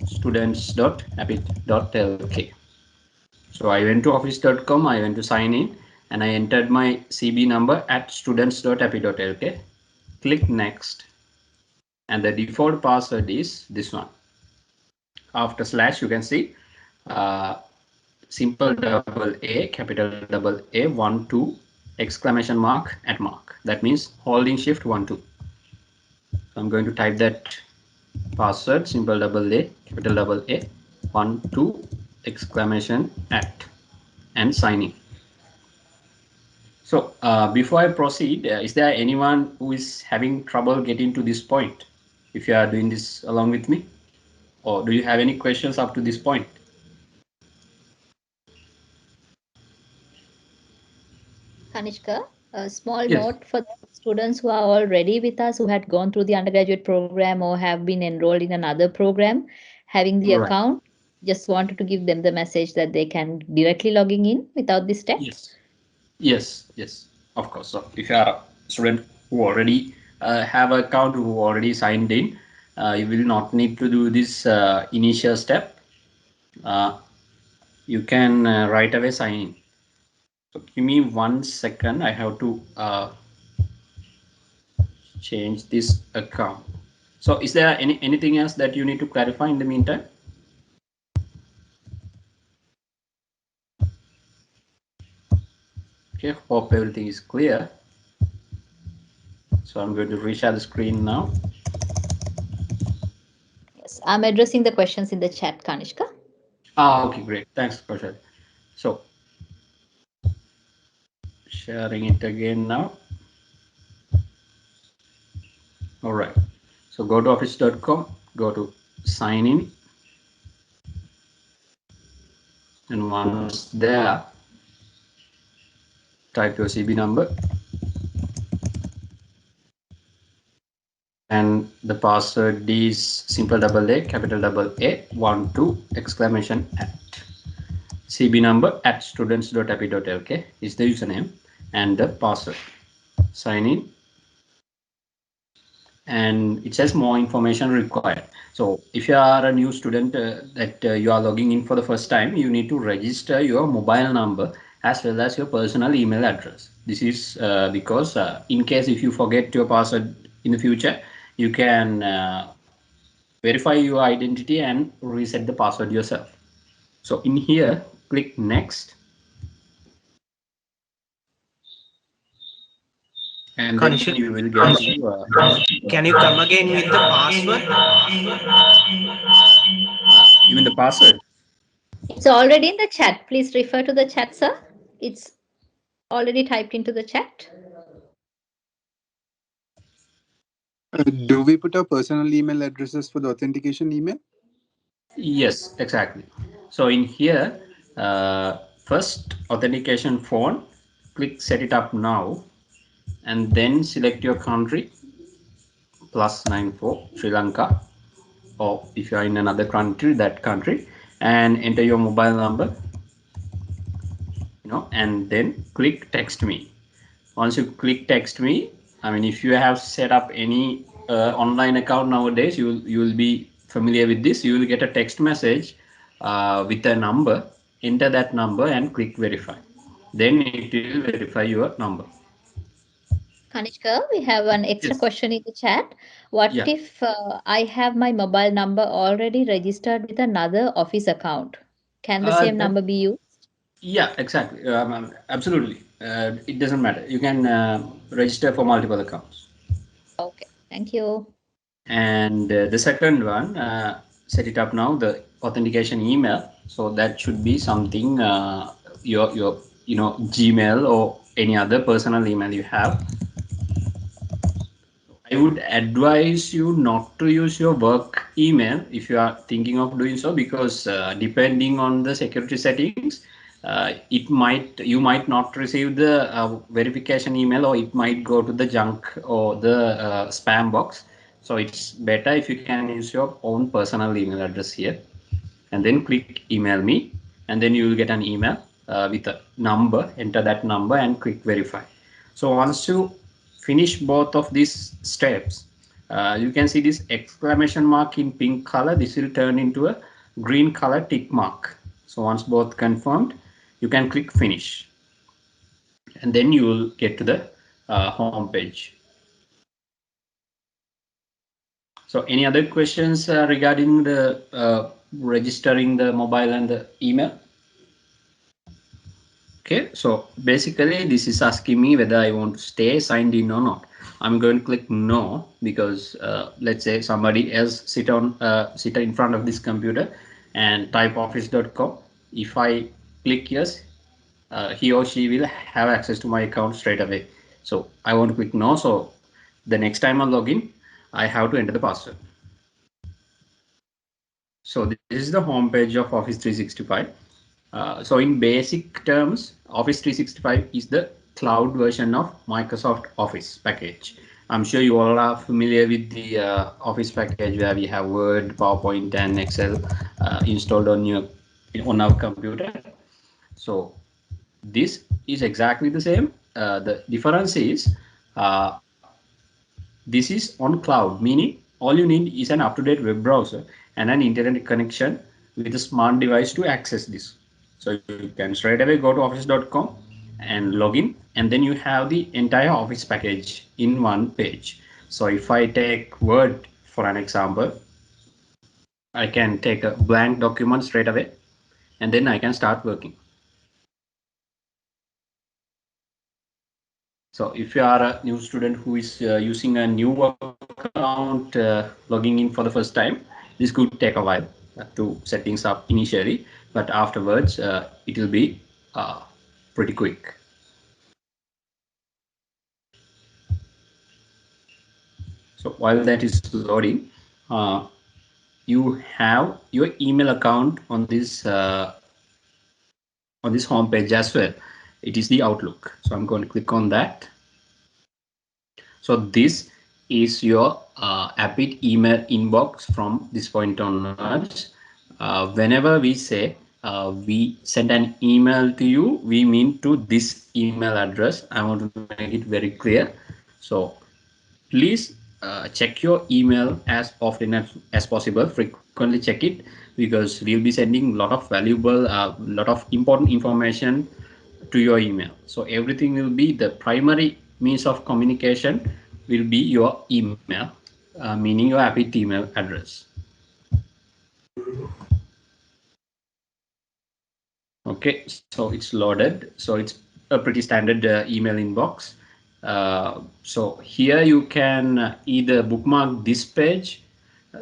students.appit.lk. So I went to office.com, I went to sign in, and I entered my CB number at students.appit.lk. Click next, and the default password is this one. After slash, you can see uh, simple double A, capital double A, 1, 2, exclamation mark at mark. That means holding shift 1, 2. So I'm going to type that password, simple double A, capital double A, 1, 2, exclamation at, and sign in. So before I proceed, is there anyone who is having trouble getting to this point? If you are doing this along with me, or do you have any questions up to this point? Kanishka, a small Yes. note for students who are already with us, who had gone through the undergraduate program or have been enrolled in another program, having the Right. account, just wanted to give them the message that they can directly logging in without this step. Yes. Yes, yes, of course. So if you are a student who already have an account, who already signed in, you will not need to do this initial step. Uh, you can right away sign in. So give me 1 second. I have to change this account. So is there anything else that you need to clarify in the meantime? Okay, hope everything is clear. So I'm going to reshare the screen now. Yes, I'm addressing the questions in the chat, Kanishka. Okay, great. Thanks, Kaushal. So sharing it again now. All right. So go to office.com, go to sign in, and once there, type your CB number, and the password is simple double A, capital double A, 1, 2, exclamation at. CB number at students.appy.lk is the username and the password. Sign in, and it says more information required. So if you are a new student that you are logging in for the first time, you need to register your mobile number as well as your personal email address. This is because in case if you forget your password in the future, you can verify your identity and reset the password yourself. So in here, click next, and then Kanishal, you will get to can you come again with the password? you mean the password. It's already in the chat. Please refer to the chat, sir. It's already typed into the chat. Do we put our personal email addresses for the authentication email? Yes, exactly. So in here, first authentication phone, click set it up now, and then select your country +94 Sri Lanka, or if you are in another country, that country, and enter your mobile number, and then click text me. Once you click text me, I mean, if you have set up any online account nowadays, you will be familiar with this. You will get a text message with a number. Enter that number and click verify. Then it will verify your number. Kanishka, we have an extra Yes. question in the chat. What Yeah. if I have my mobile number already registered with another office account? Can the same That number be used? Yeah, exactly. Absolutely. It doesn't matter. You can register for multiple accounts. Okay, thank you. And the second one, set it up now, the authentication email. So that should be something your Gmail or any other personal email you have. I would advise you not to use your work email if you are thinking of doing so, because depending on the security settings, you might not receive the verification email, or it might go to the junk or the spam box. So it's better if you can use your own personal email address here, and then click email me, and then you will get an email with a number. Enter that number and click verify. So once you finish both of these steps, you can see this exclamation mark in pink color. This will turn into a green color tick mark. So once both confirmed, you can click finish, and then you will get to the home page. So any other questions regarding the registering the mobile and the email? Okay, so basically this is asking me whether I want to stay signed in or not. I'm going to click no, because let's say somebody else sit in front of this computer and type office.com. If I click yes, he or she will have access to my account straight away. So I want to click no. So the next time I log in, I have to enter the password. So this is the home page of Office 365. So in basic terms, Office 365 is the cloud version of Microsoft Office package. I'm sure you all are familiar with the Office package, where we have Word, PowerPoint, and Excel installed on our computer. So this is exactly the same. The difference is uh, this is on cloud, meaning all you need is an up-to-date web browser and an internet connection with a smart device to access this. So you can straight away go to office.com and log in, and then you have the entire Office package in one page. So if I take Word for an example, I can take a blank document straight away, and then I can start working. So if you are a new student who is using a new account, logging in for the first time, this could take a while to set things up initially, but afterwards it will be uh, pretty quick. So while that is loading, uh, you have your email account on this home page as well. It is the Outlook. So I'm going to click on that. So this is your Appit email inbox from this point onwards. Whenever we say we send an email to you, we mean to this email address. I want to make it very clear. So please check your email as often as possible. Frequently check it, because we'll be sending a lot of valuable, lot of important information to your email. So everything will be, the primary means of communication will be your email, meaning your Appit email address. Okay, so it's loaded. So it's a pretty standard email inbox. So here you can either bookmark this page,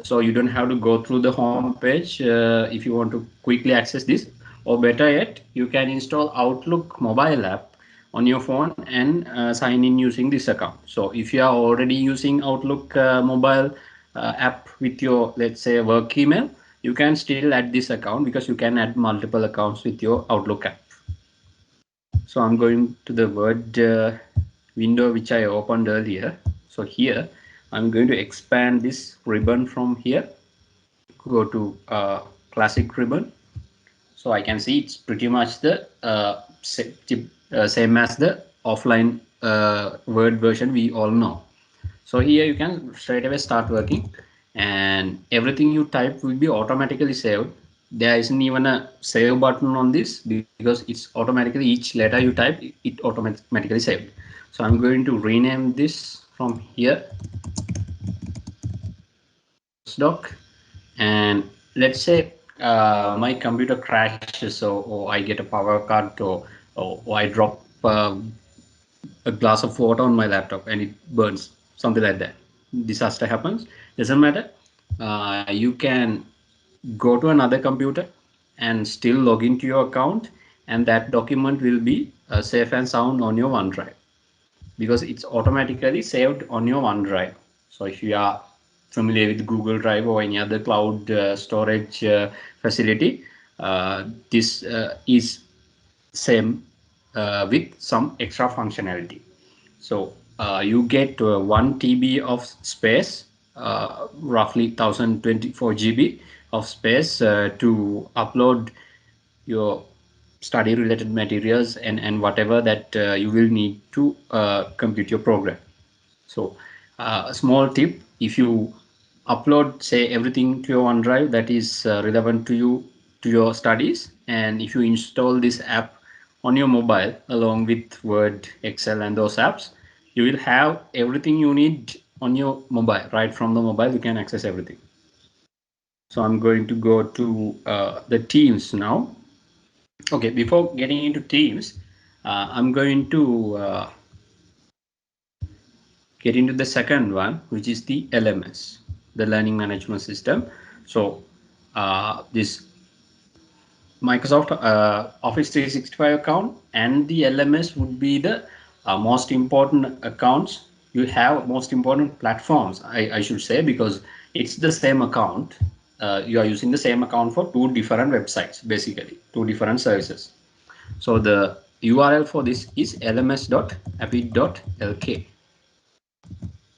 so you don't have to go through the home page if you want to quickly access this, or better yet, you can install Outlook mobile app on your phone and sign in using this account. So if you are already using Outlook mobile app with your, let's say, work email, you can still add this account because you can add multiple accounts with your Outlook app. So I'm going to the Word window which I opened earlier. So here I'm going to expand this ribbon from here, go to classic ribbon. So I can see it's pretty much the same as the offline Word version we all know. So here you can straight away start working, and everything you type will be automatically saved. There isn't even a save button on this because it's automatically, each letter you type, it automatically saved. So I'm going to rename this from here doc, and let's say my computer crashes, or I get a power cut, or I drop a glass of water on my laptop and it burns, something like that. Disaster happens, doesn't matter. You can go to another computer and still log into your account, and that document will be safe and sound on your OneDrive because it's automatically saved on your OneDrive. So if you are familiar with Google Drive or any other cloud storage facility, this is same with some extra functionality. So you get 1 TB of space, roughly 1024 GB of space to upload your study related materials and whatever that you will need to compute your program. So a small tip, if you upload say everything to your OneDrive that is relevant to you, to your studies, and if you install this app on your mobile along with Word, Excel and those apps, you will have everything you need on your mobile. Right from the mobile you can access everything. So I'm going to go to the Teams now. Okay, before getting into Teams, I'm going to get into the second one, which is the LMS, the Learning Management System. So this Microsoft Office 365 account and the LMS would be the most important accounts. You have most important platforms, I should say, because it's the same account. You are using the same account for two different websites, basically, two different services. So the URL for this is lms.appit.lk,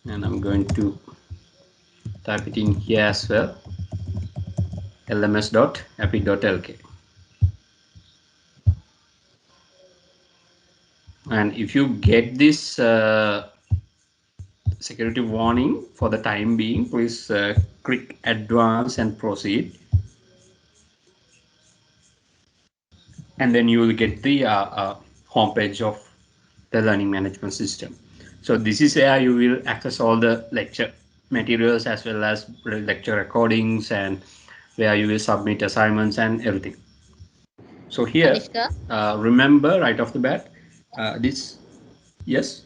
and I'm going to type it in here as well, lms.appit.lk. And if you get this security warning for the time being, please click advance and proceed, and then you will get the homepage of the learning management system. So this is where you will access all the lecture materials as well as lecture recordings, and where you will submit assignments and everything. So here, Kanishka, remember right off the bat, this, yes.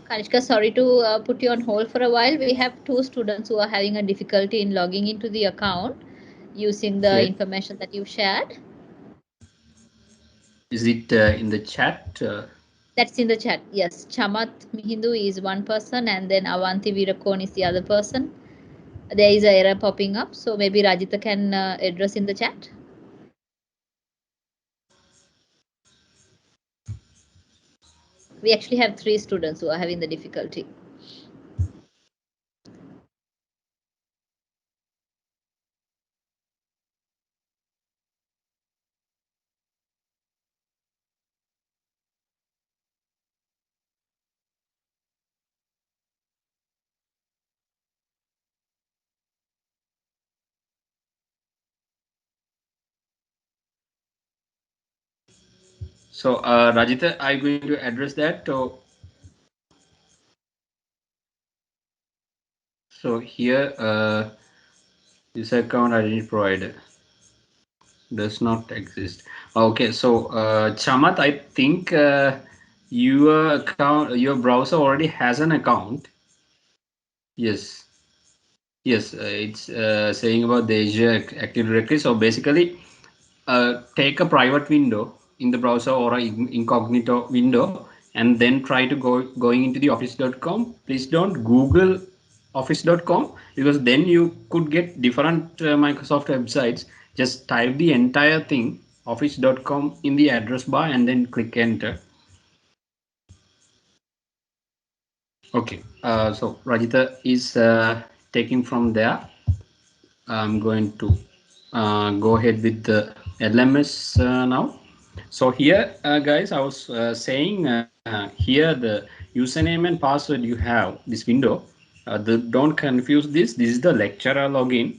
Kanishka, sorry to put you on hold for a while. We have two students who are having a difficulty in logging into the account using the Okay. information that you shared. Is it in the chat? That's in the chat. Yes, Chamat Mihindu is one person, and then Avanti Virakon is the other person. There is an error popping up, so maybe Rajita can address in the chat. We actually have three students who are having the difficulty. So Rajita, are you going to address that? So here, this account identity provider. Does not exist. Okay, so Chamat, I think your account, your browser already has an account. Yes, yes, it's saying about the Azure Active Directory. So basically, take a private window in the browser or an incognito window, and then try to going into the office.com. Please don't Google office.com, because then you could get different Microsoft websites. Just type the entire thing office.com in the address bar and then click enter. Okay, so Rajita is taking from there. I'm going to go ahead with the LMS now. So here, guys, I was saying here the username and password you have this window. Don't confuse this. This is the lecturer login.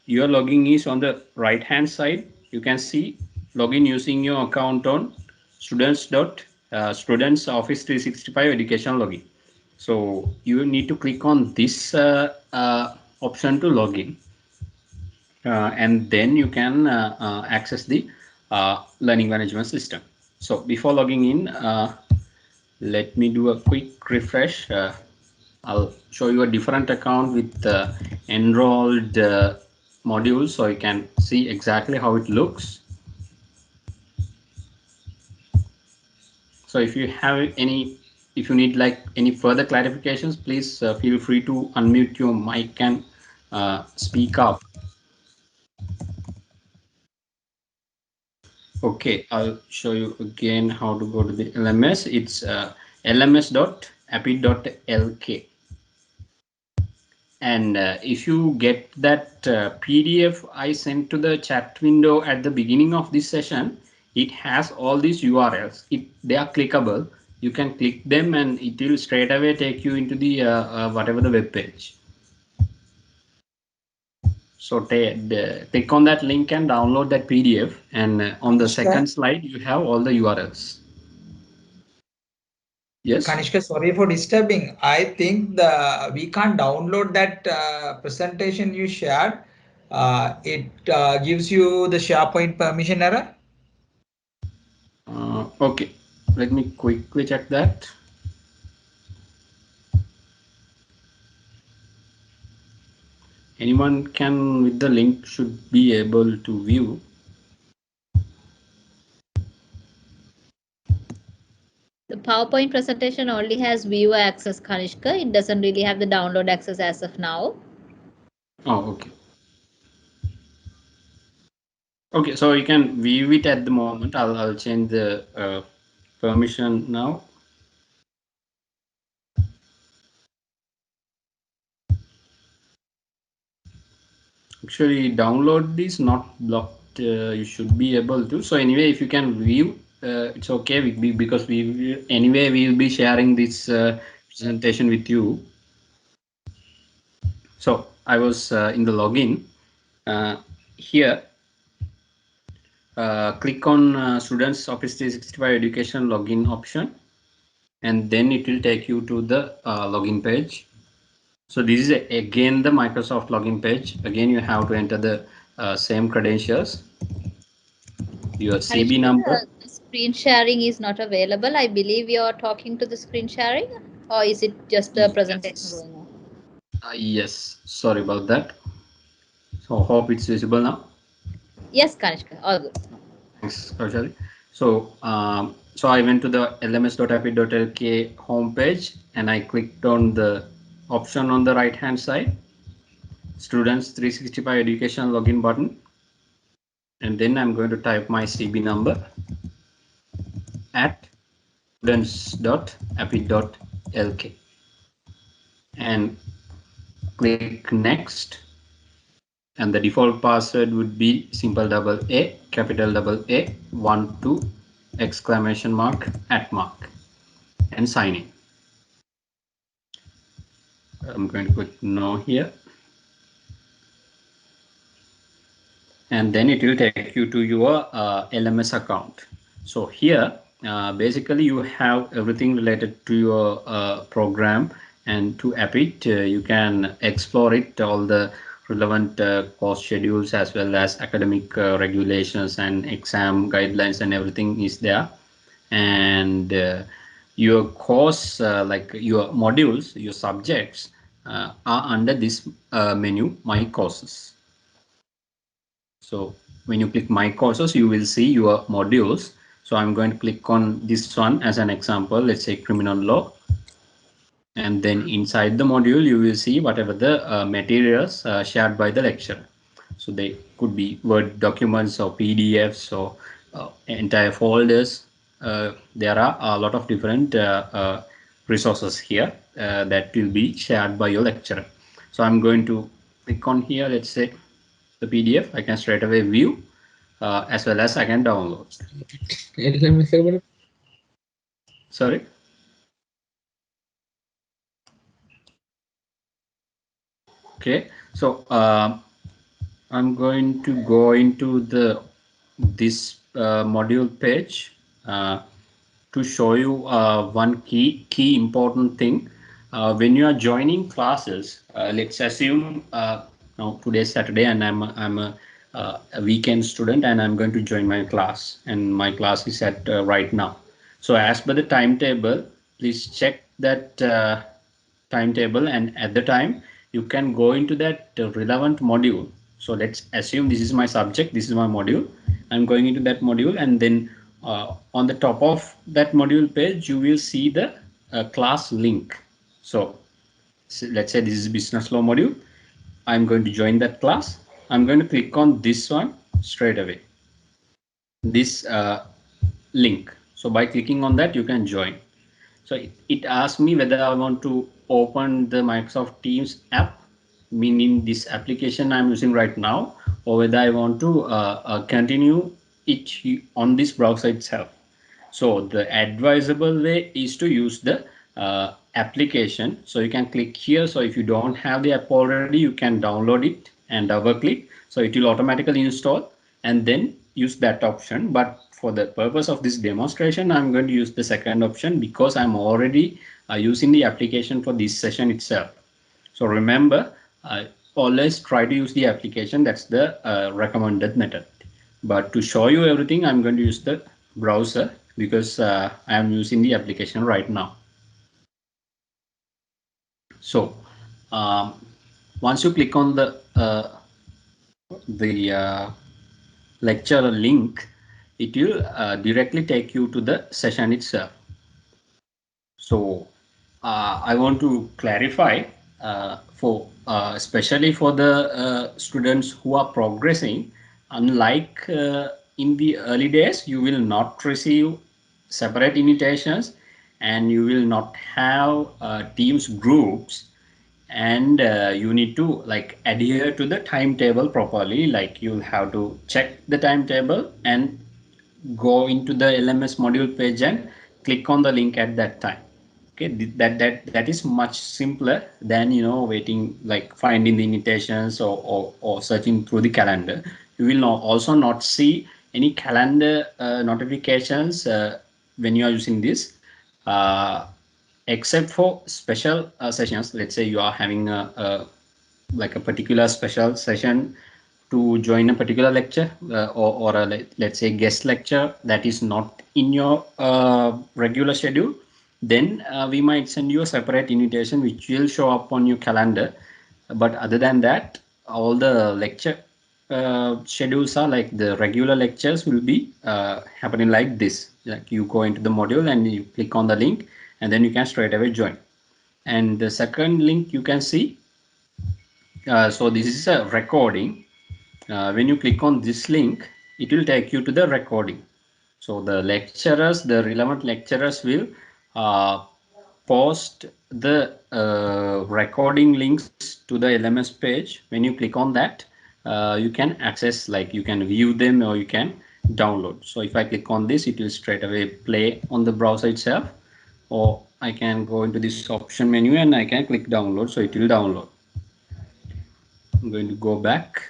Your login is on the right hand side. You can see login using your account on students office 365 education login. So you need to click on this option to login, and then you can access the learning management system. So before logging in, let me do a quick refresh. I'll show you a different account with enrolled modules, so you can see exactly how it looks. So if you have any, if you need like any further clarifications, please feel free to unmute your mic and speak up. Okay, I'll show you again how to go to the LMS. It's lms.appit.lk. And if you get that PDF I sent to the chat window at the beginning of this session, it has all these URLs. They are clickable. You can click them and it will straight away take you into the whatever the web page. So click on that link and download that PDF. And on the second slide, you have all the URLs. Yes. Kanishka, sorry for disturbing. I think we can't download that presentation you shared. It gives you the SharePoint permission error. Okay, let me quickly check that. Anyone can with the link should be able to view. The PowerPoint presentation only has viewer access, Kanishka. It doesn't really have the download access as of now. Oh, okay. Okay, so you can view it at the moment. I'll change the permission now. Actually, download is not blocked. You should be able to. So anyway, if you can view, it's okay because anyway we will be sharing this presentation with you. So I was in the login. Here, click on Students Office 365 Education login option, and then it will take you to the login page. So this is again the Microsoft login page. Again, you have to enter the same credentials, your CB number. The screen sharing is not available. I believe you're talking to the screen sharing, or is it just a presentation going on? Yes, sorry about that. So hope it's visible now. Yes, Kanishka, all good. Thanks, Kaushali. So I went to the lms.appit.lk homepage and I clicked on the option on the right hand side, Students 365 Education login button, and then I'm going to type my CB number at students.appit.lk and click next. And the default password would be simple double A, capital double A, 1 2 exclamation mark at mark, and sign in. I'm going to click no here, and then it will take you to your LMS account. So here basically you have everything related to your program, and to Appit you can explore it, all the relevant course schedules as well as academic regulations and exam guidelines and everything is there. And your course, like your modules, your subjects are under this menu, My Courses. So when you click My Courses, you will see your modules. So I'm going to click on this one as an example, let's say criminal law. And then inside the module, you will see whatever the materials shared by the lecturer. So they could be Word documents or PDFs or entire folders. There are a lot of different resources here that will be shared by your lecturer. So I'm going to click on here, let's say the PDF. I can straight away view as well as I can download. Sorry. Okay. So I'm going to go into this module page to show you one key important thing. When you are joining classes, let's assume now today's Saturday and I'm a weekend student and I'm going to join my class, and my class is at right now. So as per the timetable, please check that timetable, and at the time you can go into that relevant module. So let's assume this is my subject, this is my module. I'm going into that module, and then on the top of that module page you will see the class link. So let's say this is business law module. I'm going to join that class. I'm going to click on this one straight away, this link. So by clicking on that you can join. So it asks me whether I want to open the Microsoft Teams app, meaning this application I'm using right now, or whether I want to continue it on this browser itself. So the advisable way is to use the application. So you can click here. So if you don't have the app already, you can download it and double click. So it will automatically install and then use that option. But for the purpose of this demonstration, I'm going to use the second option because I'm already using the application for this session itself. So remember, always try to use the application. That's the recommended method. But to show you everything, I'm going to use the browser because I am using the application right now. So um, once you click on the lecture link, it will directly take you to the session itself. So I want to clarify for especially for the students who are progressing, unlike in the early days, you will not receive separate invitations and you will not have teams groups, and you need to like adhere to the timetable properly. Like you'll have to check the timetable and go into the LMS module page and click on the link at that time. Okay, that is much simpler than waiting, like finding the invitations or searching through the calendar. You will also not see any calendar notifications when you are using this, uh, except for special sessions. Let's say you are having like a particular special session to join a particular lecture, or let's say guest lecture that is not in your regular schedule, then we might send you a separate invitation which will show up on your calendar. But other than that, all the lecture schedules are like the regular lectures will be happening like this. Like you go into the module and you click on the link, and then you can straight away join. And the second link you can see, so this is a recording. When you click on this link, it will take you to the recording. So the lecturers, the relevant lecturers will uh, post the recording links to the LMS page. When you click on that, you can access, like you can view them or you can download. So if I click on this, it will straight away play on the browser itself, or I can go into this option menu and I can click download, so it will download. I'm going to go back.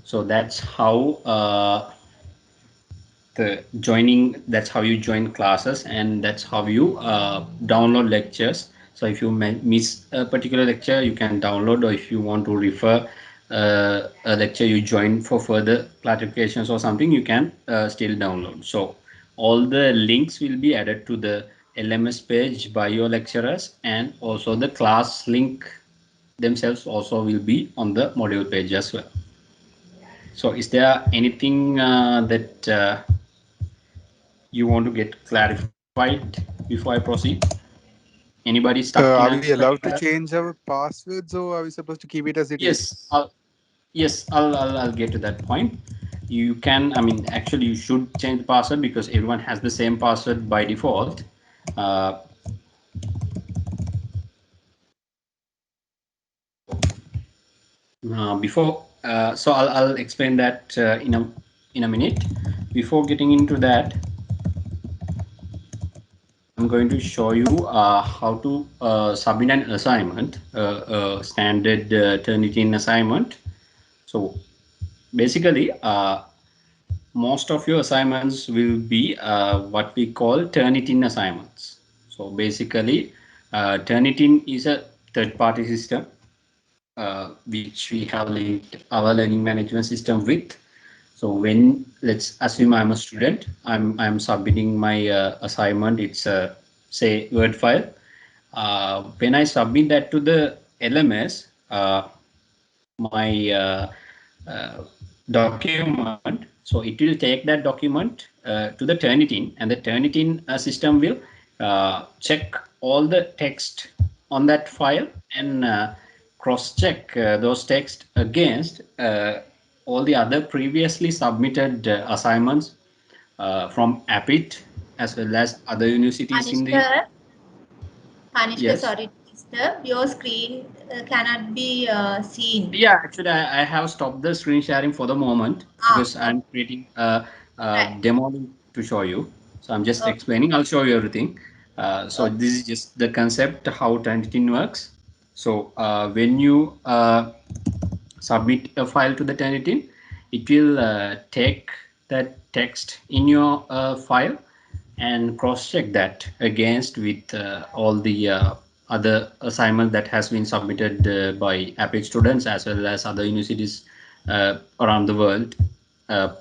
So that's how that's how you join classes, and that's how you download lectures So if you miss a particular lecture, you can download, or if you want to refer a lecture you join for further clarifications or something, you can still download. So all the links will be added to the LMS page by your lecturers, and also the class link themselves also will be on the module page as well. So is there anything that you want to get clarified before I proceed? Anybody stuck in a Are we allowed to particular? change our passwords or are we supposed to keep it as it Yes, is? I'll get to that point. You can, I mean, actually, you should change the password because everyone has the same password by default. Uh, so I'll explain that in a minute. Before getting into that, I'm going to show you how to submit an assignment, standard Turnitin assignment. So basically, most of your assignments will be what we call Turnitin assignments. So basically, Turnitin is a third-party system which we have linked our learning management system with. So when, let's assume I'm a student, I'm submitting my assignment. It's a, say, Word file. When I submit that to the LMS, my document, so it will take that document to the Turnitin, and the Turnitin system will check all the text on that file and cross check those text against all the other previously submitted assignments from APIT as well as other universities in the. Anishka, Anishka, Yes. sorry to disturb. Your screen cannot be seen. Yeah, actually, I have stopped the screen sharing for the moment because Okay. I'm creating a Right. demo link to show you. So I'm just Okay. explaining. I'll show you everything. So Okay. this is just the concept how Turnitin works. So when you submit a file to the Turnitin, it will take that text in your file and cross-check that against with all the other assignments that has been submitted by APIT students as well as other universities around the world,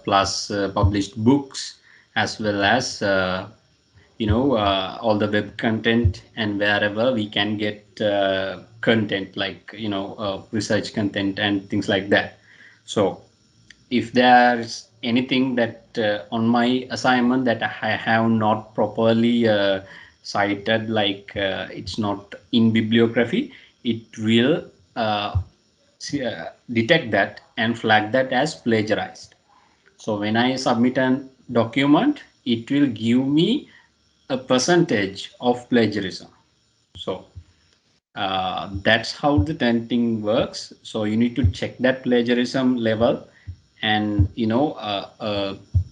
plus published books as well as all the web content, and wherever we can get content like research content and things like that. So if there's anything that on my assignment that I have not properly cited, like it's not in bibliography, it will detect that and flag that as plagiarized. So when I submit a document, it will give me a percentage of plagiarism. So that's how the tenting works. So you need to check that plagiarism level and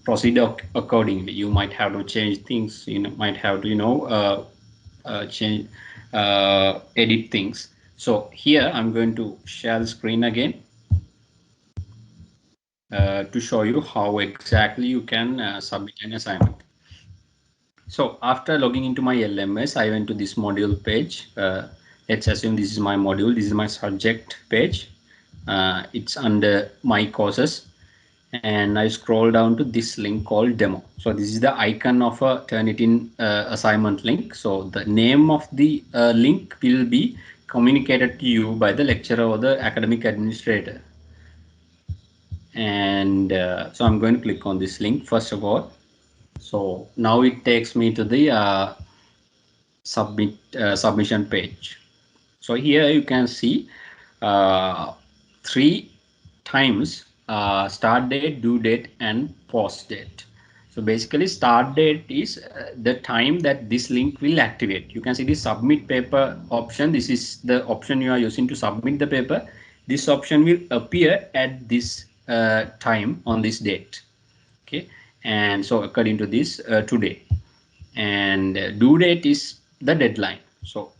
proceed accordingly. You might have to change things. You might have to change edit things. So here I'm going to share the screen again to show you how exactly you can submit an assignment. So after logging into my LMS, I went to this module page. Let's assume this is my module. This is my subject page. It's under my courses. And I scroll down to this link called demo. So this is the icon of a Turnitin assignment link. So the name of the link will be communicated to you by the lecturer or the academic administrator. And so I'm going to click on this link first of all. So now it takes me to the submission page. So here you can see uh, three times start date, due date, and post date. So basically, start date is the time that this link will activate. You can see the submit paper option. This is the option you are using to submit the paper. This option will appear at this time on this date. Okay, and so according to this today, and due date is the deadline. So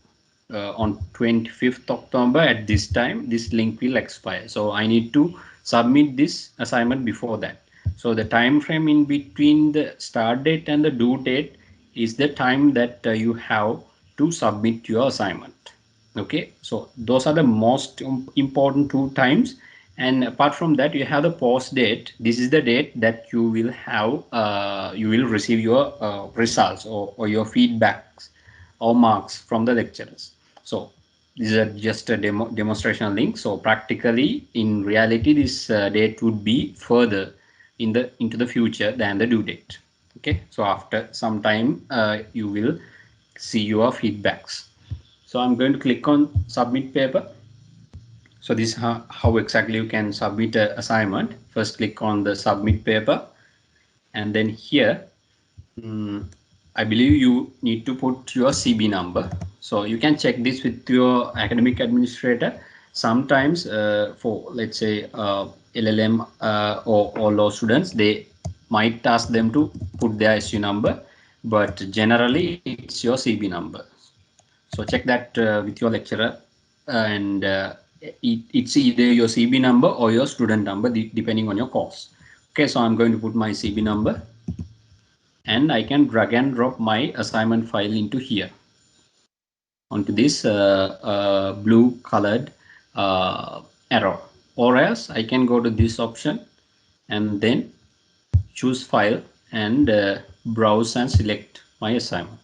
on 25th October at this time, this link will expire. So I need to submit this assignment before that. So the time frame in between the start date and the due date is the time that you have to submit your assignment. Okay, so those are the most important two times. And apart from that, you have the post date. This is the date that you will have, you will receive your results, or your feedbacks or marks from the lecturers. So these are just a demonstration link. So practically, in reality, this date would be further into the future than the due date. Okay, so after some time, you will see your feedbacks. So I'm going to click on submit paper. So this is how exactly you can submit an assignment. First click on the submit paper, and then here, I believe you need to put your CB number. So you can check this with your academic administrator. Sometimes for, let's say, LLM or law students, they might ask them to put their SU number, but generally it's your CB number. So check that with your lecturer, and it's either your CB number or your student number, depending on your course. Okay, so I'm going to put my CB number, and I can drag and drop my assignment file into here, onto this blue colored arrow, or else I can go to this option and then choose file and browse and select my assignment.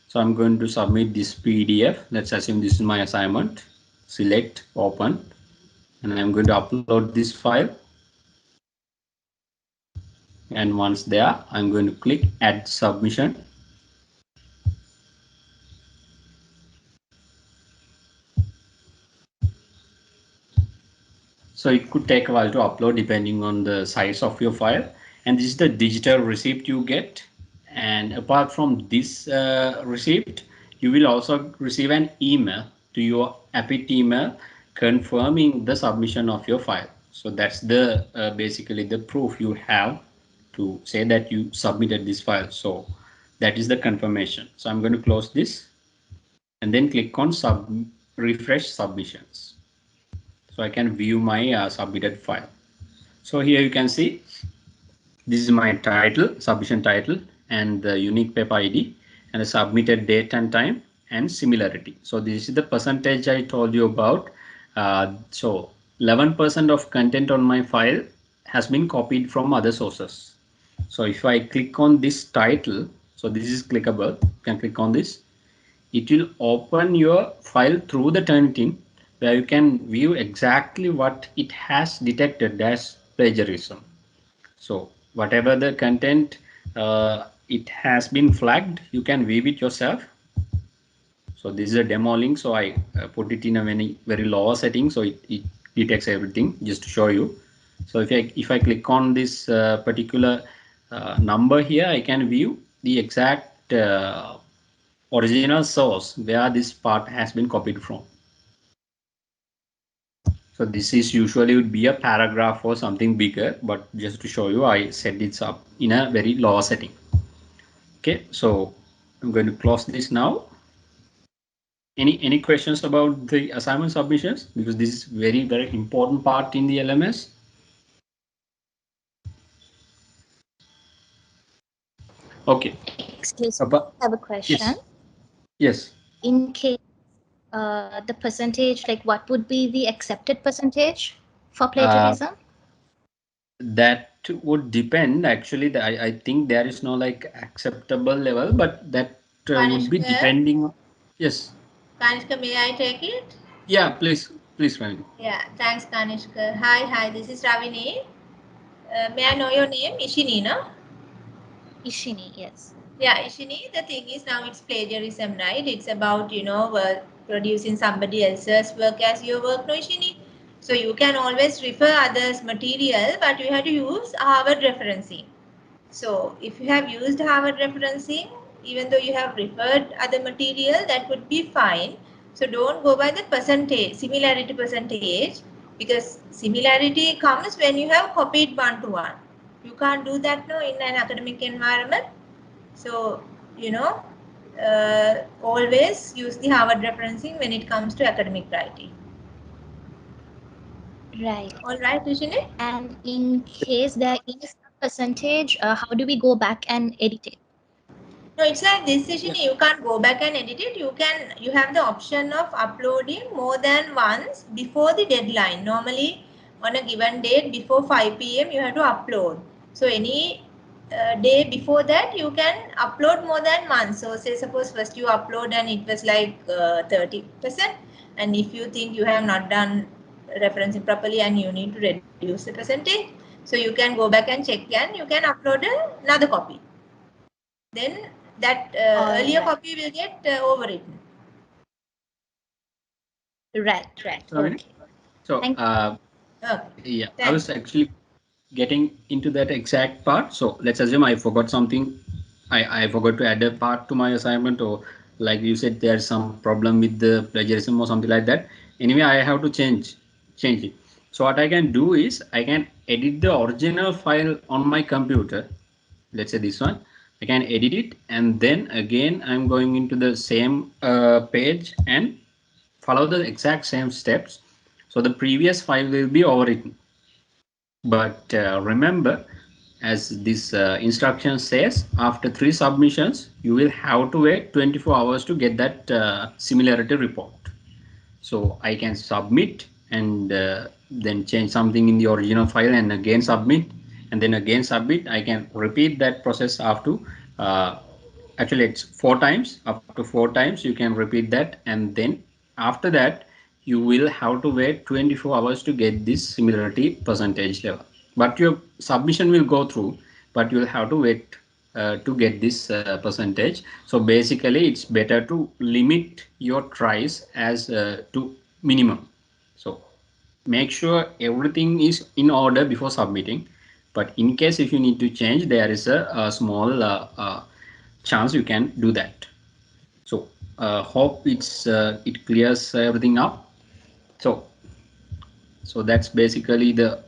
So I'm going to submit this PDF. Let's assume this is my assignment. Select open, and I'm going to upload this file. And once there, I'm going to click add submission. So it could take a while to upload depending on the size of your file. And this is the digital receipt you get. And apart from this receipt, you will also receive an email to your APIT email confirming the submission of your file. So that's the basically the proof you have to say that you submitted this file. So that is the confirmation. So I'm going to close this and then click on refresh submissions. So I can view my submitted file. So here you can see this is my title, submission title, and the unique paper ID, and the submitted date and time, and similarity. So this is the percentage I told you about. So 11% of content on my file has been copied from other sources. So if I click on this title, so this is clickable, you can click on this. It will open your file through the Turnitin, where you can view exactly what it has detected as plagiarism. So whatever the content it has been flagged, you can view it yourself. So this is a demo link, so I put it in a very low setting, so it detects everything, just to show you. So if I click on this particular number here, I can view the exact original source where this part has been copied from. So this is usually would be a paragraph or something bigger, but just to show you, I set it up in a very low setting. Okay, so I'm going to close this now. Any questions about the assignment submissions? Because this is very important part in the LMS. Okay. Excuse me, I have a question. Yes. In case the percentage, like what would be the accepted percentage for plagiarism? That would depend. Actually, I think there is no like acceptable level, but that would be depending on. Yes. Kanishka, may I take it? Yeah, please, Ravini. Yeah, thanks, Kanishka. Hi, this is Ravini. May I know your name? Ishini, no? Ishini, yes. Yeah, Ishini, the thing is now it's plagiarism, right? It's about, producing somebody else's work as your work, no, Ishini? So you can always refer others' material, but you have to use Harvard referencing. So if you have used Harvard referencing, even though you have referred other material, that would be fine. So don't go by the percentage, similarity percentage, because similarity comes when you have copied one-to-one. You can't do that now in an academic environment. So, always use the Harvard referencing when it comes to academic writing. Right. All right, Rishini? And in case there is a percentage, how do we go back and edit it? No, it's like this session, you can't go back and edit it. You have the option of uploading more than once before the deadline. Normally, on a given date before 5 p.m. you have to upload. So any day before that you can upload more than once. So say suppose first you upload and it was like 30%, and if you think you have not done referencing properly and you need to reduce the percentage, so you can go back and check and you can upload another copy. Then that earlier All right. copy will get overwritten. Right. Sorry. Okay. So, Thank Okay, yeah, I thanks. was actually getting into that exact part. So let's assume I forgot something. I forgot to add a part to my assignment, or like you said, there's some problem with the plagiarism or something like that. Anyway, I have to change it. So what I can do is I can edit the original file on my computer. Let's say this one. I can edit it, and then again I'm going into the same page and follow the exact same steps. So the previous file will be overwritten. But remember, as this instruction says, after 3 submissions, you will have to wait 24 hours to get that similarity report. So I can submit and then change something in the original file and again submit and then again submit. I can repeat that process after uh, actually it's 4 times. Up to 4 times you can repeat that, and then after that you will have to wait 24 hours to get this similarity percentage level. But your submission will go through, but you will have to wait to get this percentage. So basically it's better to limit your tries as to minimum. So make sure everything is in order before submitting. But in case if you need to change, there is a small chance you can do that. So hope it clears everything up. So that's basically the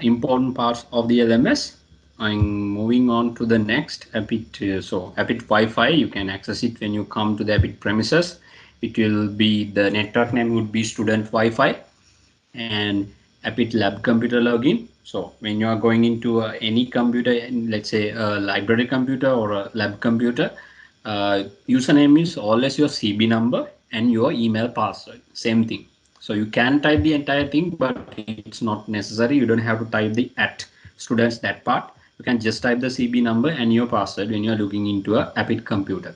important parts of the LMS. I'm moving on to the next Apit. So Apit Wi-Fi, you can access it when you come to the Apit premises. It will be, the network name would be student Wi-Fi, and Apit lab computer login. So when you are going into any computer, let's say a library computer or a lab computer, username is always your CB number and your email password, same thing. So you can type the entire thing, but it's not necessary. You don't have to type the at students, that part. You can just type the CB number and your password when you're looking into a Apit computer.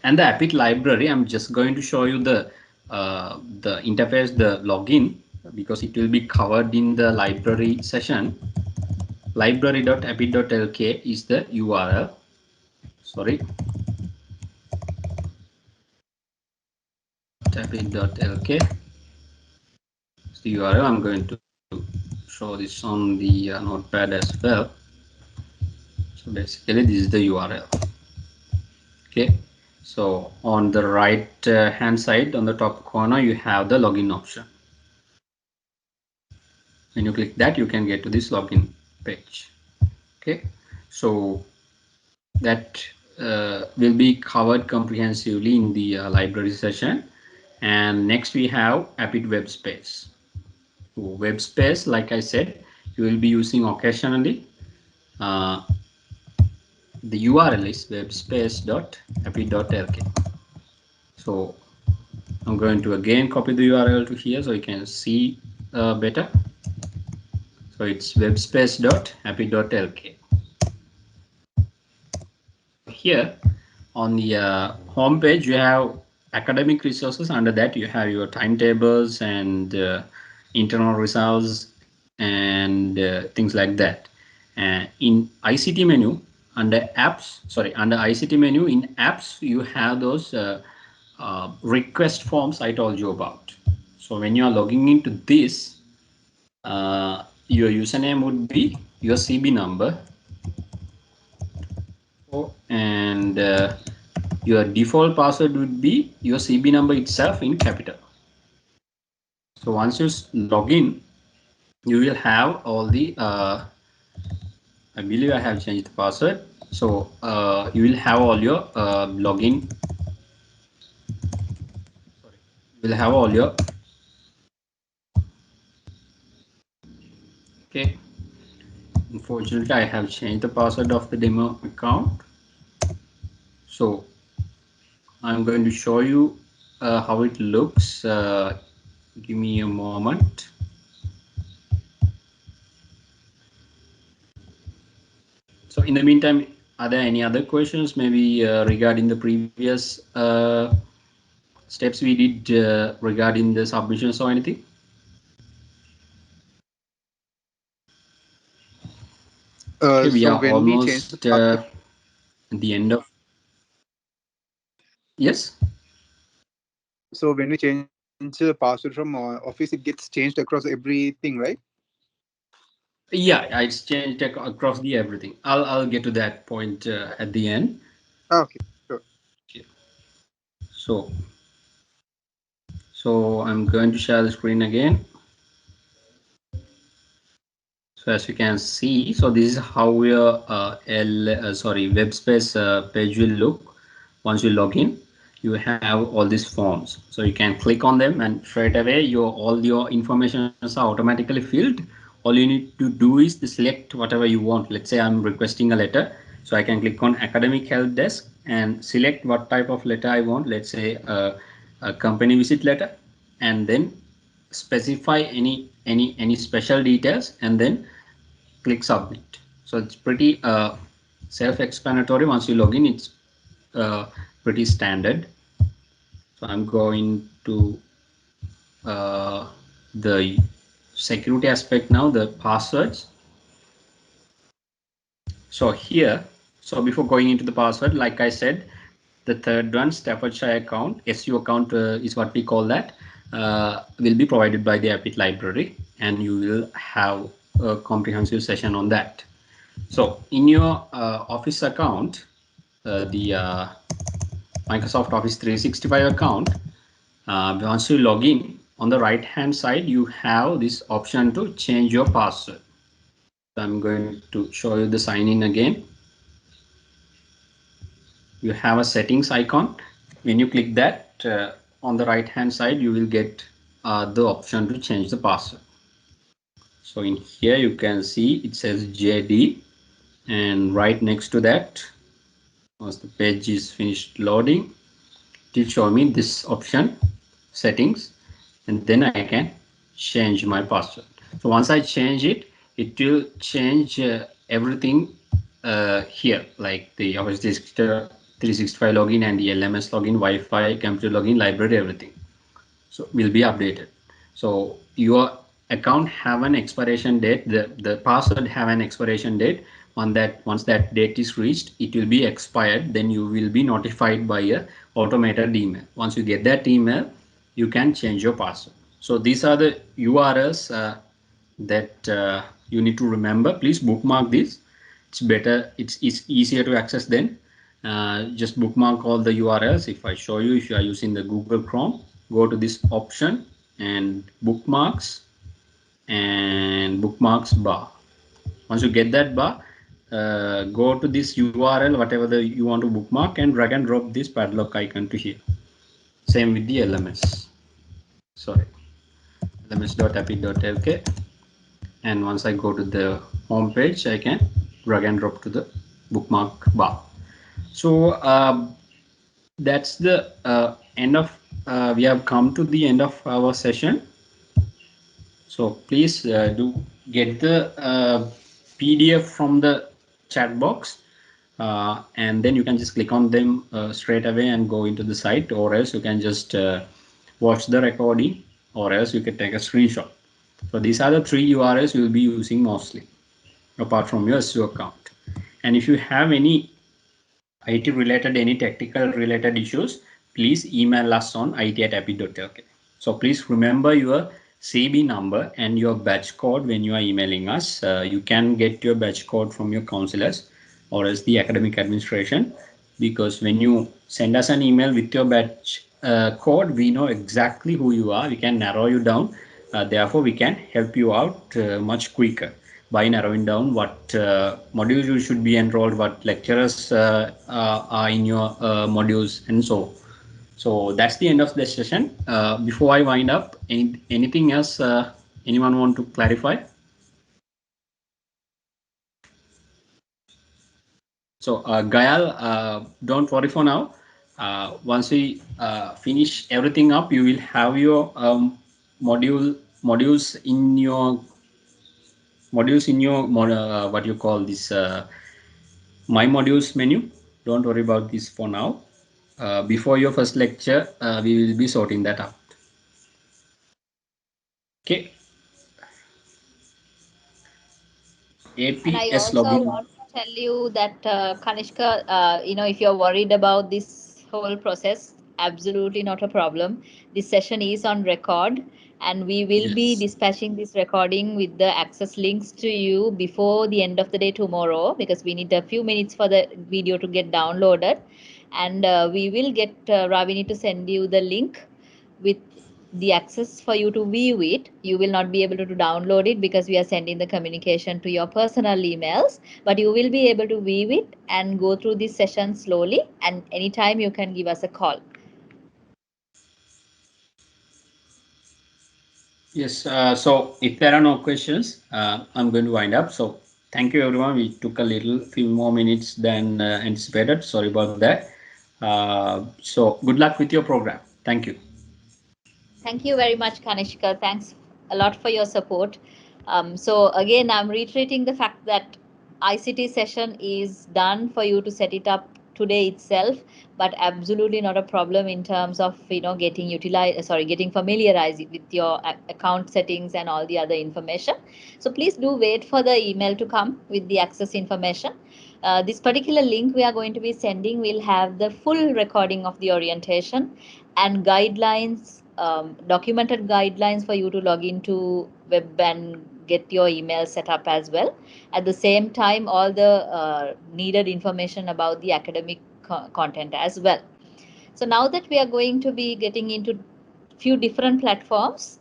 And the Apit library, I'm just going to show you the interface, the login, because it will be covered in the library session. Library.apit.lk is the URL. Sorry, apit.lk is the URL. I'm going to show this on the notepad as well. So basically this is the URL. Okay, so on the right hand side, on the top corner, you have the login option. When you click that, you can get to this login page. Okay, so that will be covered comprehensively in the library session. And next we have Apit web space. So web space, like I said, you will be using occasionally. uh, the URL is webspace.apit.lk. So I'm going to again copy the URL to here so you can see better. So it's webspace.apit.lk. Here on the home page you have academic resources. Under that you have your timetables and internal results and things like that. In ICT menu, under apps, sorry, under ICT menu in apps, you have those request forms I told you about. So when you are logging into this, your username would be your CB number, and your default password would be your CB number itself in capital. So once you log in, you will have all the I believe I have changed the password. So you will have all your login. Sorry, you will have all your, okay. Unfortunately, I have changed the password of the demo account. So I'm going to show you how it looks. Give me a moment. So in the meantime, are there any other questions maybe regarding the previous steps we did regarding the submissions or anything? Okay, we So are when we change the almost password, at the end of. Yes. so when we change the password from Office, it gets changed across everything, right? Yeah, it's changed across the everything. I'll get to that point at the end. Okay, sure. Okay. So I'm going to share the screen again. So as you can see, so this is how your web space page will look once you log in. You have all these forms, so you can click on them and straight away all your information are automatically filled. All you need to do is to select whatever you want. Let's say I'm requesting a letter, so I can click on academic help desk and select what type of letter I want. Let's say a company visit letter, and then specify any special details and then click submit. So it's pretty self-explanatory. Once you log in, it's pretty standard. So I'm going to uh, the security aspect now, the passwords. So here, so before going into the password, like I said, the third one, Staffordshire account, SU account is what we call that, will be provided by the Appit library, and you will have a comprehensive session on that. So in your Office account, the Microsoft Office 365 account, once you log in, on the right hand side, you have this option to change your password. So I'm going to show you the sign in again. You have a settings icon. When you click that, on the right hand side, you will get the option to change the password. So in here, you can see it says JD, and right next to that, once the page is finished loading, it will show me this option, settings, and then I can change my password. So once I change it, it will change everything here, like the Office 365 login and the LMS login, Wi-Fi, computer login, library, everything. So will be updated. So your account have an expiration date. The password have an expiration date. On that, once that date is reached, it will be expired. Then you will be notified by a automated email. Once you get that email, you can change your password. So these are the URLs that you need to remember. Please bookmark this. It's better, it's easier to access then. Just bookmark all the URLs. If I show you, if you are using the Google Chrome, go to this option and bookmarks bar. Once you get that bar, go to this URL, whatever you want to bookmark, and drag and drop this padlock icon to here. Same with the LMS. Sorry, lms.appit.lk. And once I go to the home page, I can drag and drop to the bookmark bar. So that's the end of we have come to the end of our session. So please do get the PDF from the chat box, and then you can just click on them straight away and go into the site, or else you can just watch the recording, or else you can take a screenshot. So these are the three URLs you will be using mostly, apart from your SEO account. And if you have any IT related, any technical related issues, please email us on it@appit.lk. So please remember your CB number and your batch code when you are emailing us. You can get your batch code from your counselors or else the academic administration, because when you send us an email with your batch code, we know exactly who you are. We can narrow you down. Therefore, we can help you out much quicker by narrowing down what modules you should be enrolled, what lecturers are in your modules, and so on. So that's the end of the session. Before I wind up, anything else anyone want to clarify? So Gayal, don't worry for now. Once we finish everything up, you will have your modules in your what you call this my modules menu. Don't worry about this for now. Before your first lecture, we will be sorting that out. Okay. And I APS also login. want to tell you that, Kanishka, if you're worried about this whole process, absolutely not a problem. This session is on record, and we will be Yes. dispatching this recording with the access links to you before the end of the day tomorrow, because we need a few minutes for the video to get downloaded. And we will get Ravini to send you the link with the access for you to view it. You will not be able to download it because we are sending the communication to your personal emails, but you will be able to view it and go through this session slowly, and anytime you can give us a call. Yes. So if there are no questions, I'm going to wind up. So thank you everyone. We took a little few more minutes than anticipated. Sorry about that. So good luck with your program. Thank you. Thank you very much, Kanishka. Thanks a lot for your support. So again, I'm reiterating the fact that ICT session is done for you to set it up today itself, but absolutely not a problem in terms of getting familiarized with your account settings and all the other information. So please do wait for the email to come with the access information. This particular link we are going to be sending will have the full recording of the orientation and guidelines, documented guidelines for you to log into web and get your email set up as well. At the same time, all the needed information about the academic content as well. So now that we are going to be getting into few different platforms,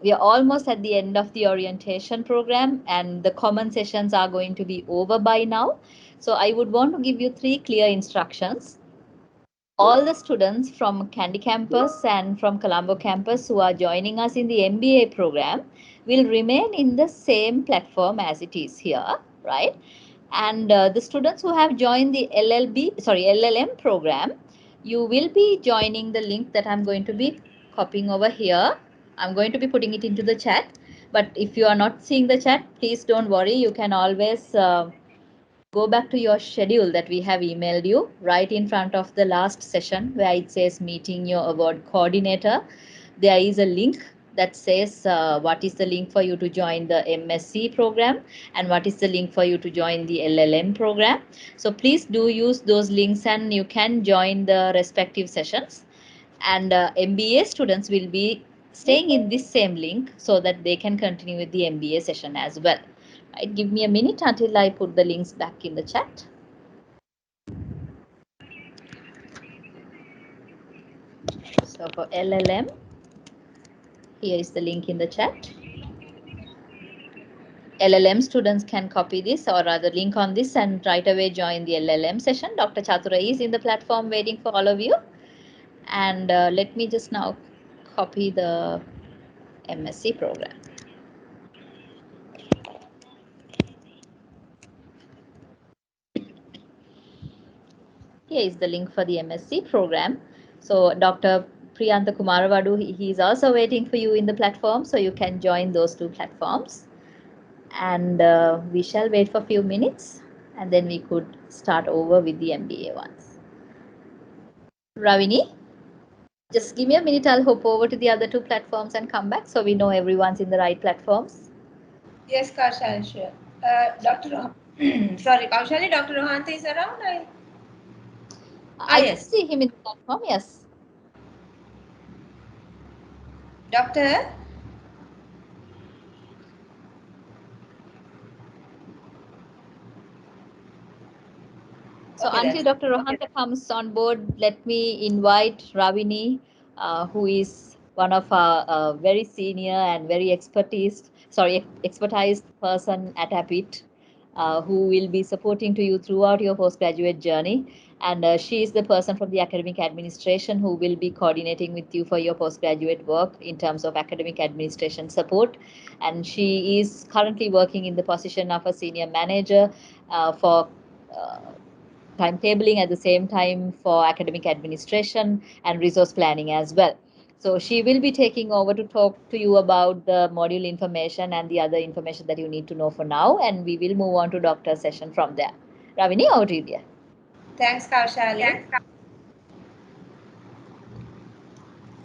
we are almost at the end of the orientation program, and the common sessions are going to be over by now. So I would want to give you 3 clear instructions. All the students from Candy campus and from Colombo campus who are joining us in the MBA program will remain in the same platform as it is here, right? And the students who have joined the LLM program, you will be joining the link that I'm going to be copying over here. I'm going to be putting it into the chat. But if you are not seeing the chat, please don't worry. You can always go back to your schedule that we have emailed you right in front of the last session where it says meeting your award coordinator. There is a link that says what is the link for you to join the MSc program and what is the link for you to join the LLM program. So please do use those links and you can join the respective sessions. And MBA students will be staying in this same link so that they can continue with the MBA session as well. Right, give me a minute until I put the links back in the chat. So for LLM, here is the link in the chat. LLM students can copy this or rather link on this and right away join the LLM session. Dr. Chatura is in the platform waiting for all of you. And let me just now copy the MSc program. Here is the link for the MSc program. So Dr. Priyanta Kumaravadu, he is also waiting for you in the platform. So you can join those 2 platforms. And we shall wait for a few minutes and then we could start over with the MBA ones. Ravini, just give me a minute. I'll hop over to the other 2 platforms and come back so we know everyone's in the right platforms. Yes, Kaushal, sure. Sorry, Kaushali, Dr. Rohanta is around? I can Yes. see him in the platform, yes. Doctor? So Okay, until Dr. Rohanta comes on board, let me invite Ravini, who is one of our very senior and very expertized person at APIT, who will be supporting to you throughout your postgraduate journey. And she is the person from the academic administration who will be coordinating with you for your postgraduate work in terms of academic administration support. And she is currently working in the position of a senior manager for timetabling at the same time for academic administration and resource planning as well. So she will be taking over to talk to you about the module information and the other information that you need to know for now, and we will move on to doctor's session from there. Ravini, over to you, dear. Thanks, Kaushali.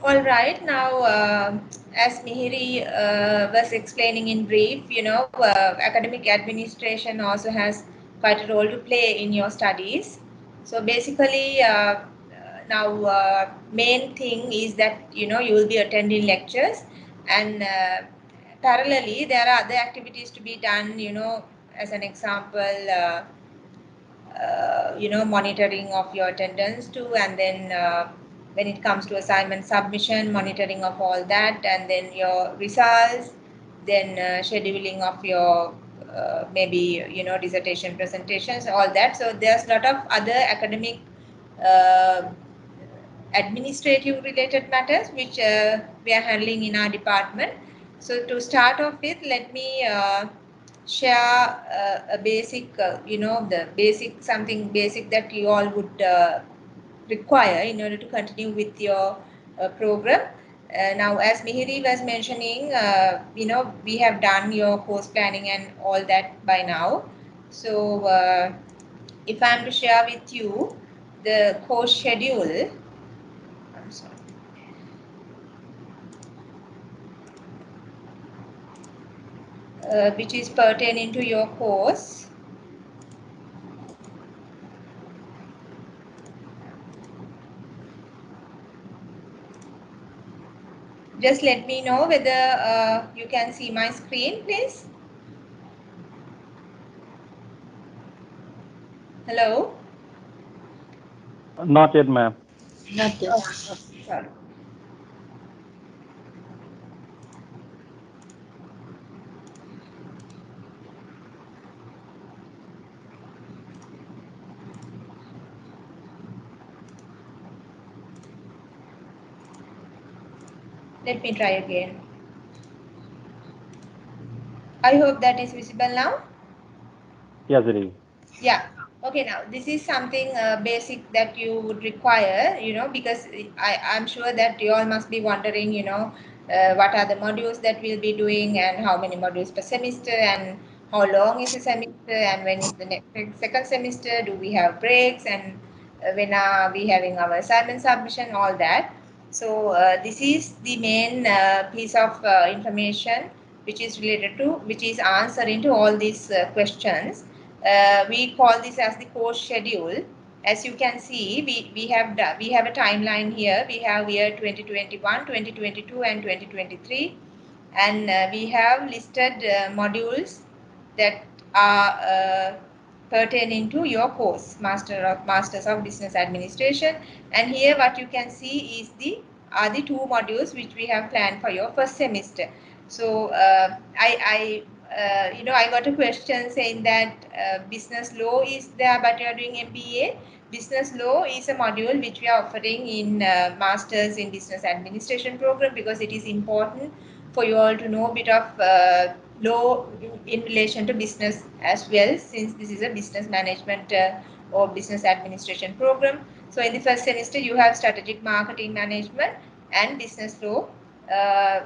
All right, now as Mihiri was explaining in brief, academic administration also has quite a role to play in your studies. So basically, now main thing is that you will be attending lectures, and parallelly there are other activities to be done. As an example. Monitoring of your attendance too, and then when it comes to assignment submission, monitoring of all that, and then your results, then scheduling of your maybe dissertation presentations, all that. So there's a lot of other academic uh, administrative related matters which we are handling in our department. So to start off with, let me share a basic, the basic, something basic that you all would require in order to continue with your program. Now, as Mihiri was mentioning, we have done your course planning and all that by now. So, if I am to share with you the course schedule, I'm sorry. Which is pertaining to your course. Just let me know whether you can see my screen, please. Hello? Not yet, ma'am. Not yet. Oh, sorry. Let me try again. I hope that is visible now. Yes, it is. Yeah. Okay, now this is something basic that you would require, because I'm sure that you all must be wondering, what are the modules that we'll be doing and how many modules per semester and how long is the semester and when is the next second semester, do we have breaks, and when are we having our assignment submission, all that. So this is the main piece of information which is related to, which is answering to all these questions. We call this as the course schedule. As you can see, we have a timeline here. We have year 2021, 2022, and 2023, and we have listed modules that are pertaining to your course, Masters of Business Administration. And here, what you can see is the two modules which we have planned for your first semester. So I got a question saying that business law is there, but you are doing MBA. Business law is a module which we are offering in Masters in Business Administration program, because it is important for you all to know a bit of law in relation to business as well, since this is a business management or business administration program. So in the first semester, you have strategic marketing management and business law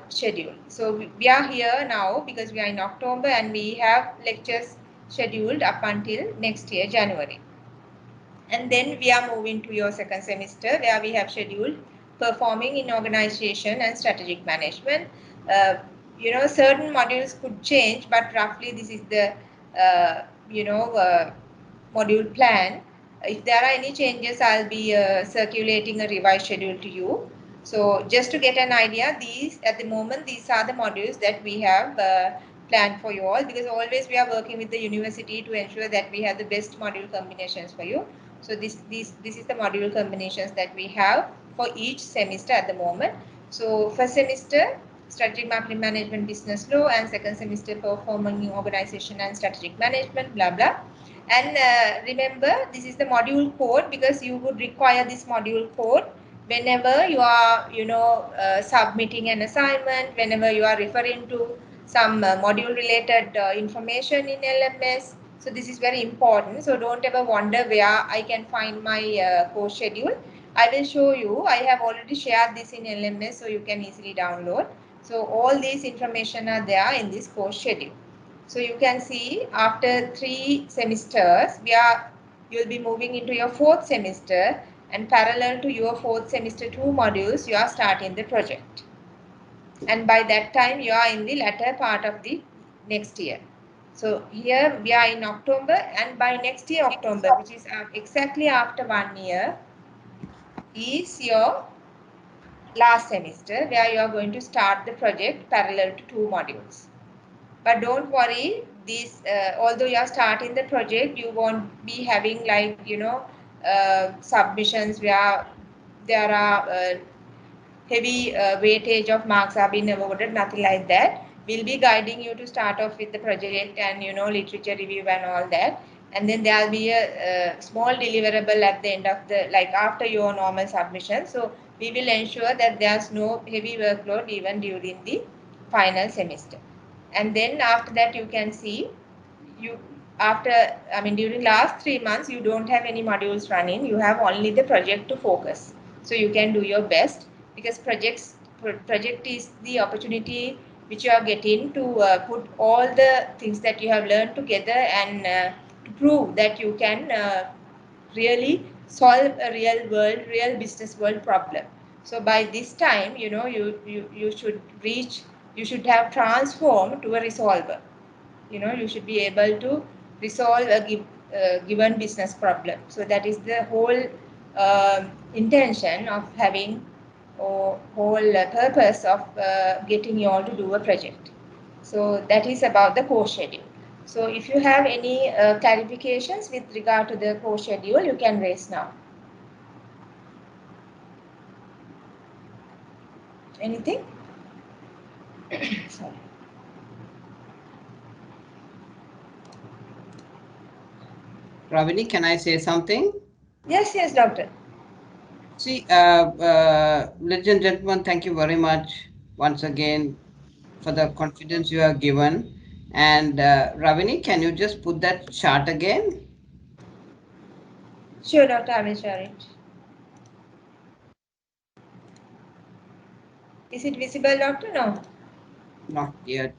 schedule. So we are here now because we are in October, and we have lectures scheduled up until next year, January. And then we are moving to your second semester, where we have scheduled performing in organization and strategic management. Certain modules could change, but roughly this is the module plan. If there are any changes, I'll be circulating a revised schedule to you. So just to get an idea, these at the moment, these are the modules that we have planned for you all, because always we are working with the university to ensure that we have the best module combinations for you. So this is the module combinations that we have for each semester at the moment. So first semester, strategic marketing management, business law, and second semester, performing organization and strategic management, blah blah. And remember, this is the module code, because you would require this module code whenever you are submitting an assignment, whenever you are referring to some module related information in LMS, So this is very important. So don't ever wonder where I can find my course schedule. I will show you. I have already shared this in LMS so you can easily download. So all these information are there in this course schedule. So you can see after 3 semesters, you'll be moving into your 4th semester, and parallel to your 4th semester 2 modules, you are starting the project. And by that time you are in the latter part of the next year. So here we are in October, and by next year October, which is exactly after 1 year, is your last semester where you are going to start the project parallel to 2 modules. But don't worry, these although you are starting the project, you won't be having like submissions where there are heavy weightage of marks are being awarded, nothing like that. We'll be guiding you to start off with the project and literature review and all that. And then there'll be a small deliverable at the end of the, like after your normal submission. So we will ensure that there's no heavy workload even during the final semester. And then after that you can see, you after I mean during last 3 months you don't have any modules running, you have only the project to focus. So you can do your best, because project is the opportunity which you are getting to put all the things that you have learned together, and to prove that you can really solve a real business world problem. So by this time, you should reach, you should have transformed to a resolver. You should be able to resolve a given business problem. So that is the whole intention of having, or whole purpose of getting you all to do a project. So that is about the course schedule. So if you have any clarifications with regard to the course schedule, you can raise now. Anything? Sorry. Ravini, can I say something? Yes, doctor. See, ladies and gentlemen, thank you very much once again for the confidence you have given. And Ravini, can you just put that chart again? Sure, doctor, I will share it. Is it visible, doctor? No. Not yet.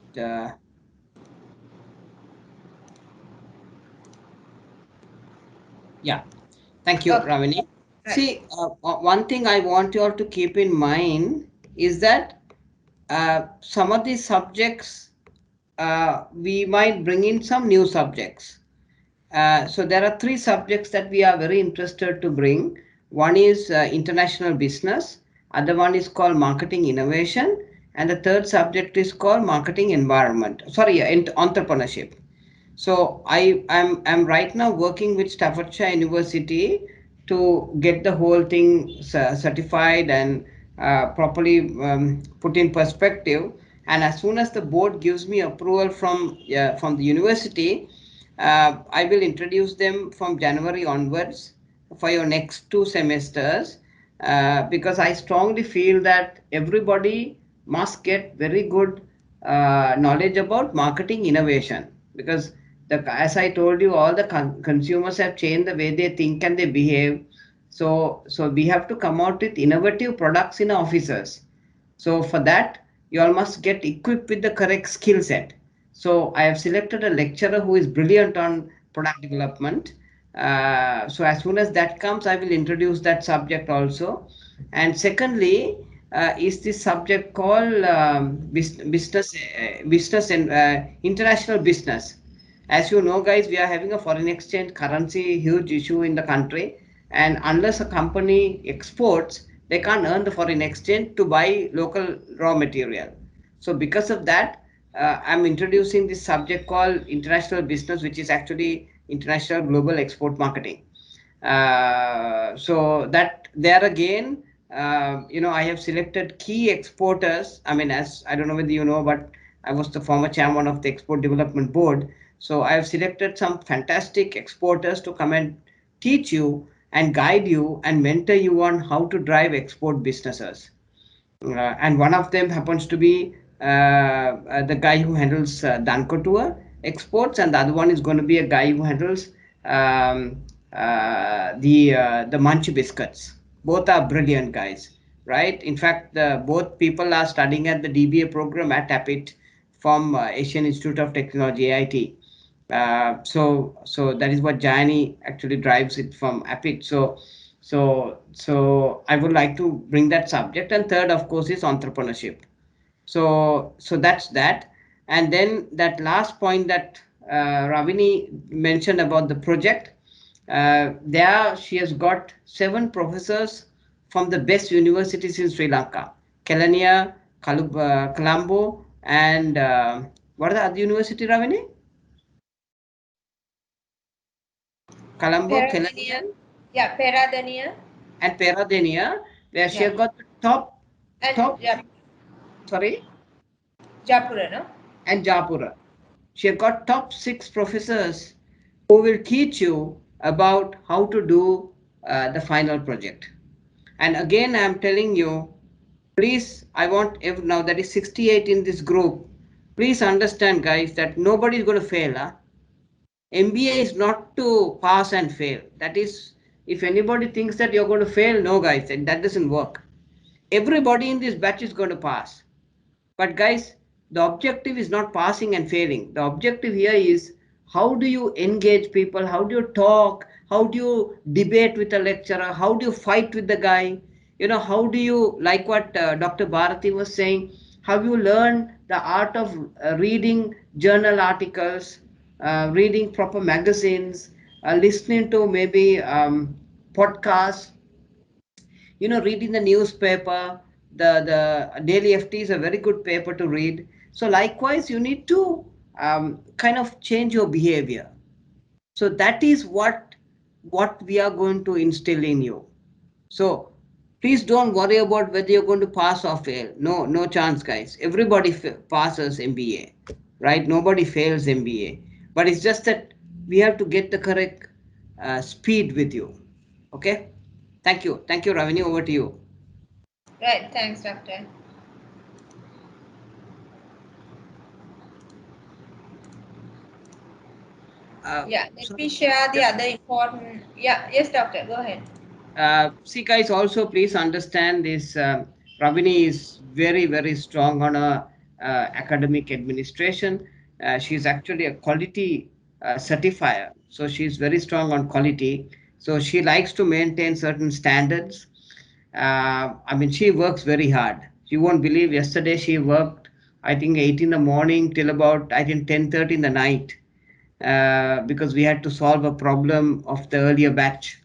Yeah. Thank you, Okay. Ravini. Right. See, one thing I want you all to keep in mind is that some of these subjects, we might bring in some new subjects. So there are three subjects that we are very interested to bring. One is international business, other one is called marketing innovation, and the third subject is called marketing environment. Sorry, entrepreneurship. So I'm right now working with Staffordshire University to get the whole thing certified and properly put in perspective. And as soon as the board gives me approval from the university, I will introduce them from January onwards for your next 2 semesters, because I strongly feel that everybody must get very good knowledge about marketing innovation, because as I told you, all the consumers have changed the way they think and they behave. So we have to come out with innovative products in offices. So for that, you all must get equipped with the correct skill set. So I have selected a lecturer who is brilliant on product development. So as soon as that comes, I will introduce that subject also. And secondly, is this subject called business and international business. As you know, guys, we are having a foreign exchange currency huge issue in the country, and unless a company exports, they can't earn the foreign exchange to buy local raw material. So because of that, I'm introducing this subject called international business, which is actually international global export marketing. So that there again, I have selected key exporters. I mean, as I don't know whether you know, but I was the former chairman of the Export Development Board. So I have selected some fantastic exporters to come and teach you and guide you and mentor you on how to drive export businesses. And one of them happens to be the guy who handles Danko Tour, exports, and the other one is going to be a guy who handles um, the Munch biscuits. Both are brilliant guys, right? In fact, both people are studying at the DBA program at APIT from Asian Institute of Technology (AIT). So that is what Jayani actually drives it from APIT. So I would like to bring that subject. And third, of course, is entrepreneurship. So that's that. And then that last point that Ravini mentioned about the project, there she has got 7 professors from the best universities in Sri Lanka: Kelania, Colombo, and what are the other university, Ravini? Colombo, Peradeniya. Kelania, Yeah, Peradeniya. and Peradeniya, where she Yeah. has got the top, And sorry, Japura, no? and Japura. She has got top 6 professors who will teach you about how to do the final project. And again, I am telling you, please, I want now that is 68 in this group. Please understand, guys, that nobody is going to fail. Huh? MBA is not to pass and fail. That is, if anybody thinks that you're going to fail, no, guys, that doesn't work. Everybody in this batch is going to pass. But guys, the objective is not passing and failing. The objective here is how do you engage people? How do you talk? How do you debate with a lecturer? How do you fight with the guy? How do you, like what Dr. Bharati was saying, have you learned the art of reading journal articles, reading proper magazines, listening to maybe podcasts, reading the newspaper. The Daily FT is a very good paper to read. So likewise, you need to kind of change your behavior. So that is what we are going to instill in you. So please don't worry about whether you're going to pass or fail. No, no chance, guys. Everybody passes MBA, right? Nobody fails MBA. But it's just that we have to get the correct speed with you. Okay? Thank you, Ravini. Over to you. Right, thanks, Doctor. Yeah, let me Sorry, share the just other important. Yeah, yes, Doctor, go ahead. see, guys, also please understand this. Ravini is very, very strong on a academic administration. She's actually a quality certifier, so she's very strong on quality. So she likes to maintain certain standards. I mean, she works very hard. You won't believe. Yesterday she worked, I think, 8 in the morning till about, I think, 10:30 in the night, because we had to solve a problem of the earlier batch,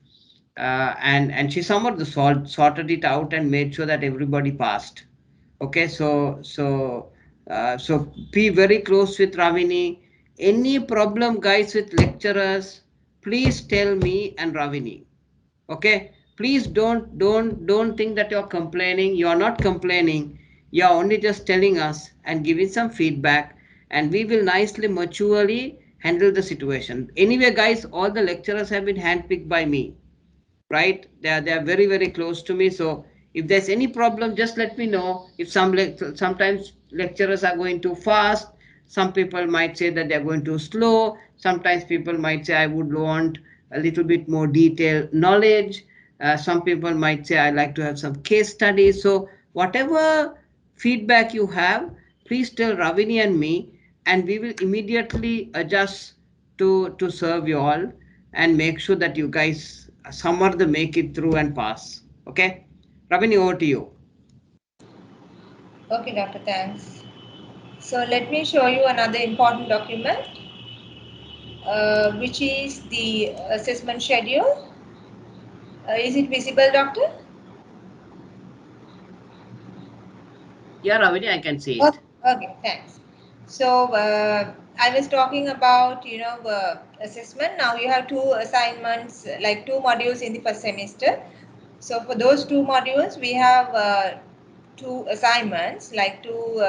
and she somewhat sorted it out and made sure that everybody passed. Okay, so be very close with Ravini. Any problem, guys, with lecturers, please tell me and Ravini. Okay, please don't think that you're complaining. You're not complaining. You're only just telling us and giving some feedback, and we will nicely, maturely handle the situation. Anyway, guys, all the lecturers have been handpicked by me, right? They are very, very close to me. So if there's any problem, just let me know. If sometimes lecturers are going too fast, some people might say that they're going too slow. Sometimes people might say I would want a little bit more detailed knowledge. Some people might say I like to have some case studies. So whatever feedback you have, please tell Ravini and me, and we will immediately adjust to serve you all and make sure that you guys some of them make it through and pass. Okay, Ravini, over to you. Okay, Doctor, thanks. So let me show you another important document, which is the assessment schedule. Is it visible, Doctor? Yeah, Ravini, I can see Oh, it. okay, thanks. So I was talking about assessment. Now you have 2 assignments, like 2 modules in the first semester. So for those 2 modules, we have 2 assignments, like 2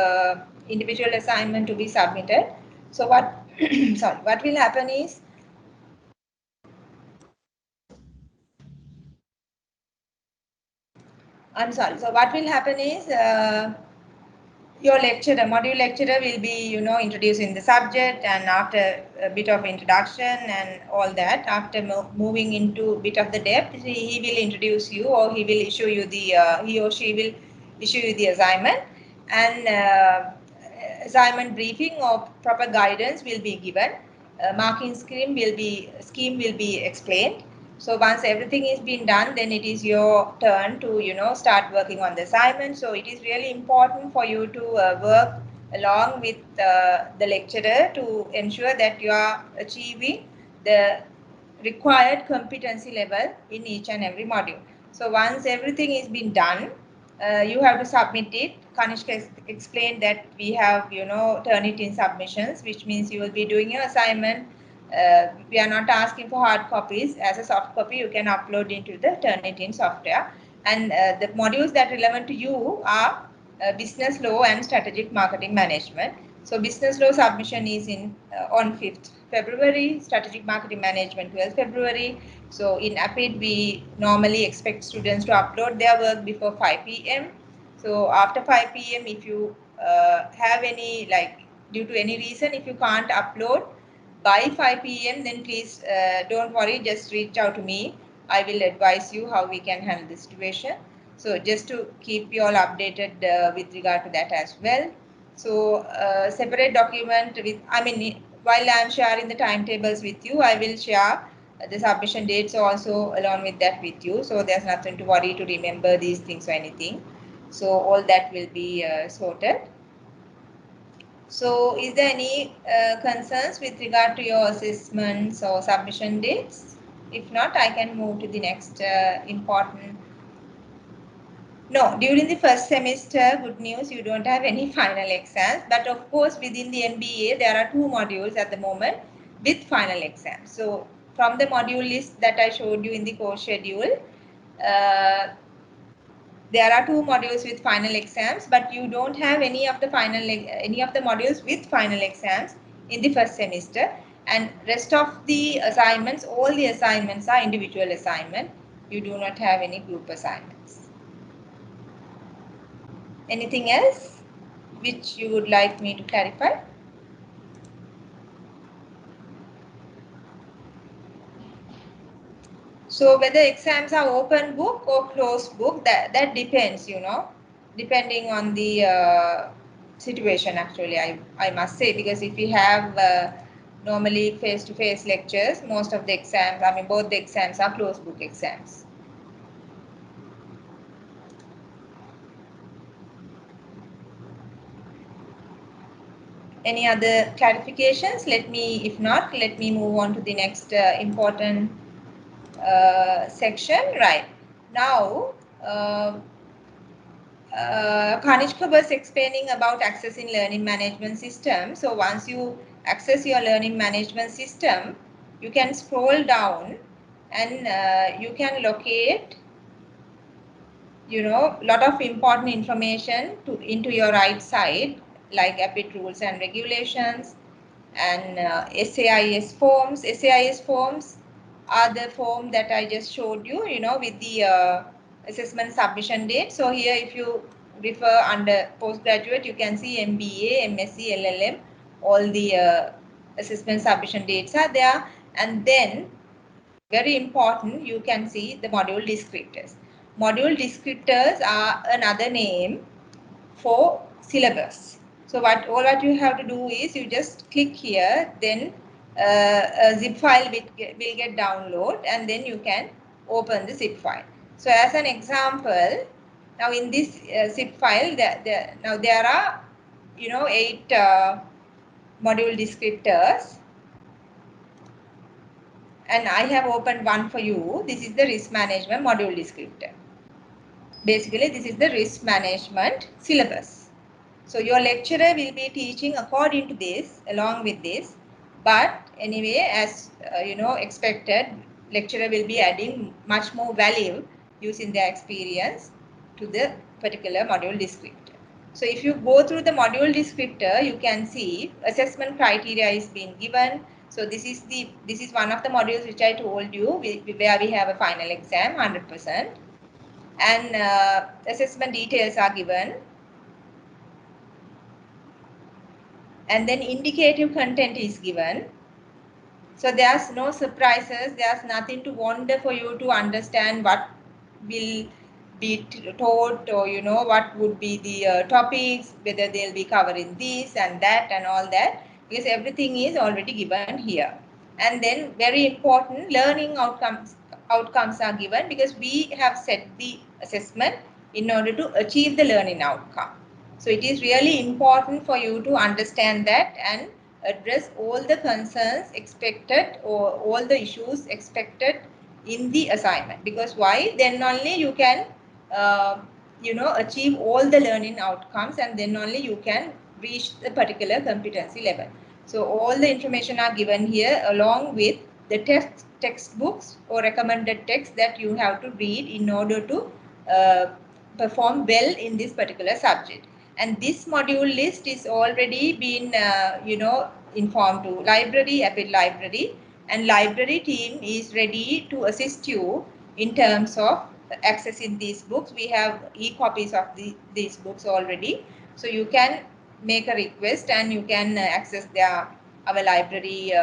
individual assignment to be submitted. So what sorry, what will happen is, I'm sorry. So what will happen is, your lecturer, module lecturer will be, introducing the subject, and after a bit of introduction and all that, after moving into a bit of the depth, he will introduce you, or he will issue you he or she will issue you the assignment, and assignment briefing or proper guidance will be given. Marking scheme will be explained. So once everything is being done, then it is your turn to start working on the assignment. So it is really important for you to work along with the lecturer to ensure that you are achieving the required competency level in each and every module. So once everything is been done, you have to submit it. Kanishka explained that we have, Turnitin submissions, which means you will be doing your assignment. We are not asking for hard copies. As a soft copy, you can upload into the Turnitin software. And the modules that are relevant to you are business law and strategic marketing management. So business law submission is on 5th February, strategic marketing management 12th February. So in APID, we normally expect students to upload their work before 5 p.m. So after 5 p.m., if you have any, due to any reason, if you can't upload by 5 p.m., then please don't worry, just reach out to me. I will advise you how we can handle the situation. So just to keep you all updated with regard to that as well. So separate document with, while I am sharing the timetables with you, I will share the submission dates also along with that with you. So there's nothing to worry to remember these things or anything. So all that will be sorted. So is there any concerns with regard to your assessments or submission dates? If not, I can move to the next important. No, during the first semester, good news, you don't have any final exams. But of course, within the MBA, there are 2 modules at the moment with final exams. So from the module list that I showed you in the course schedule, there are 2 modules with final exams, but you don't have any of the modules with final exams in the first semester. And rest of the assignments, all the assignments are individual assignment. You do not have any group assignments. Anything else which you would like me to clarify? So whether exams are open book or closed book, that depends, depending on the situation actually, I must say, because if we have normally face-to-face lectures, most of the exams, both the exams are closed book exams. Any other clarifications? If not, let me move on to the next important section. Right now, Kanishka was explaining about accessing learning management system. So once you access your learning management system, you can scroll down and you can locate, lot of important information into your right side, like APIT rules and regulations and SAIS forms. SAIS forms are the form that I just showed you, with the assessment submission date. So here, if you refer under postgraduate, you can see MBA, MSc, LLM, all the assessment submission dates are there. And then, very important, you can see the module descriptors. Module descriptors are another name for syllabus. So all what you have to do is you just click here, then a zip file will get download, and then you can open the zip file. So as an example, now in this zip file, now there are 8 module descriptors, and I have opened one for you. This is the risk management module descriptor. Basically, this is the risk management syllabus. So your lecturer will be teaching according to this, along with this. But anyway, as expected, lecturer will be adding much more value using their experience to the particular module descriptor. So if you go through the module descriptor, you can see assessment criteria is being given. So this is one of the modules which I told you, where we have a final exam, 100%. And assessment details are given. and then indicative content is given. So there's no surprises, there's nothing to wonder for you to understand what will be taught, or what would be the topics, whether they'll be covering this and that and all that, because everything is already given here. And then very important, learning outcomes are given, because we have set the assessment in order to achieve the learning outcome. So it is really important for you to understand that and address all the concerns expected, or all the issues expected in the assignment, because why, then only you can uh, achieve all the learning outcomes, and then only you can reach the particular competency level. So all the information are given here, along with the textbooks or recommended text that you have to read in order to uh, perform well in this particular subject. And this module list is already been informed to library, Apple library, and library team is ready to assist you in terms of accessing these books. We have e-copies of these books already, so you can make a request and you can access our library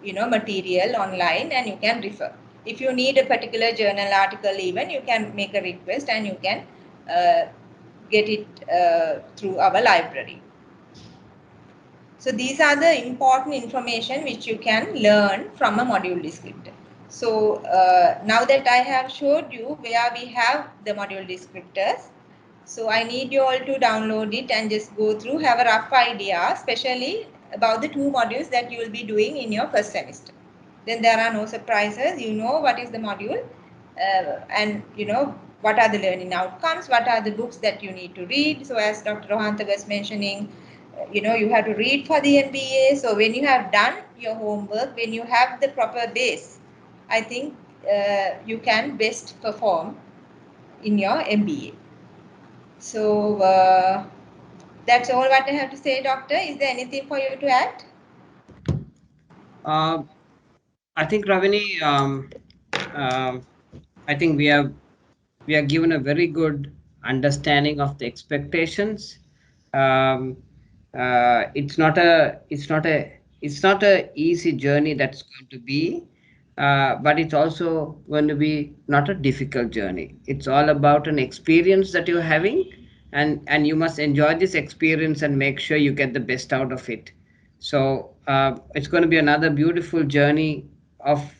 material online, and you can refer. If you need a particular journal article, even you can make a request and you can uh, get it through our library. So these are the important information which you can learn from a module descriptor. So now that I have showed you where we have the module descriptors, so I need you all to download it and just go through, have a rough idea, especially about the two modules that you will be doing in your first semester. Then there are no surprises. You know what is the module, and what are the learning outcomes, what are the books that you need to read. So as Dr. Rohanta was mentioning, you have to read for the MBA. So when you have done your homework, when you have the proper base, I think you can best perform in your MBA. So that's all what I have to say, Doctor. Is there anything for you to add? Uh, I think Ravini, um, I think we are given a very good understanding of the expectations. Um, it's not a easy journey that's going to be, but it's also going to be not a difficult journey. It's all about an experience that you're having, and you must enjoy this experience and make sure you get the best out of it. So it's going to be another beautiful journey of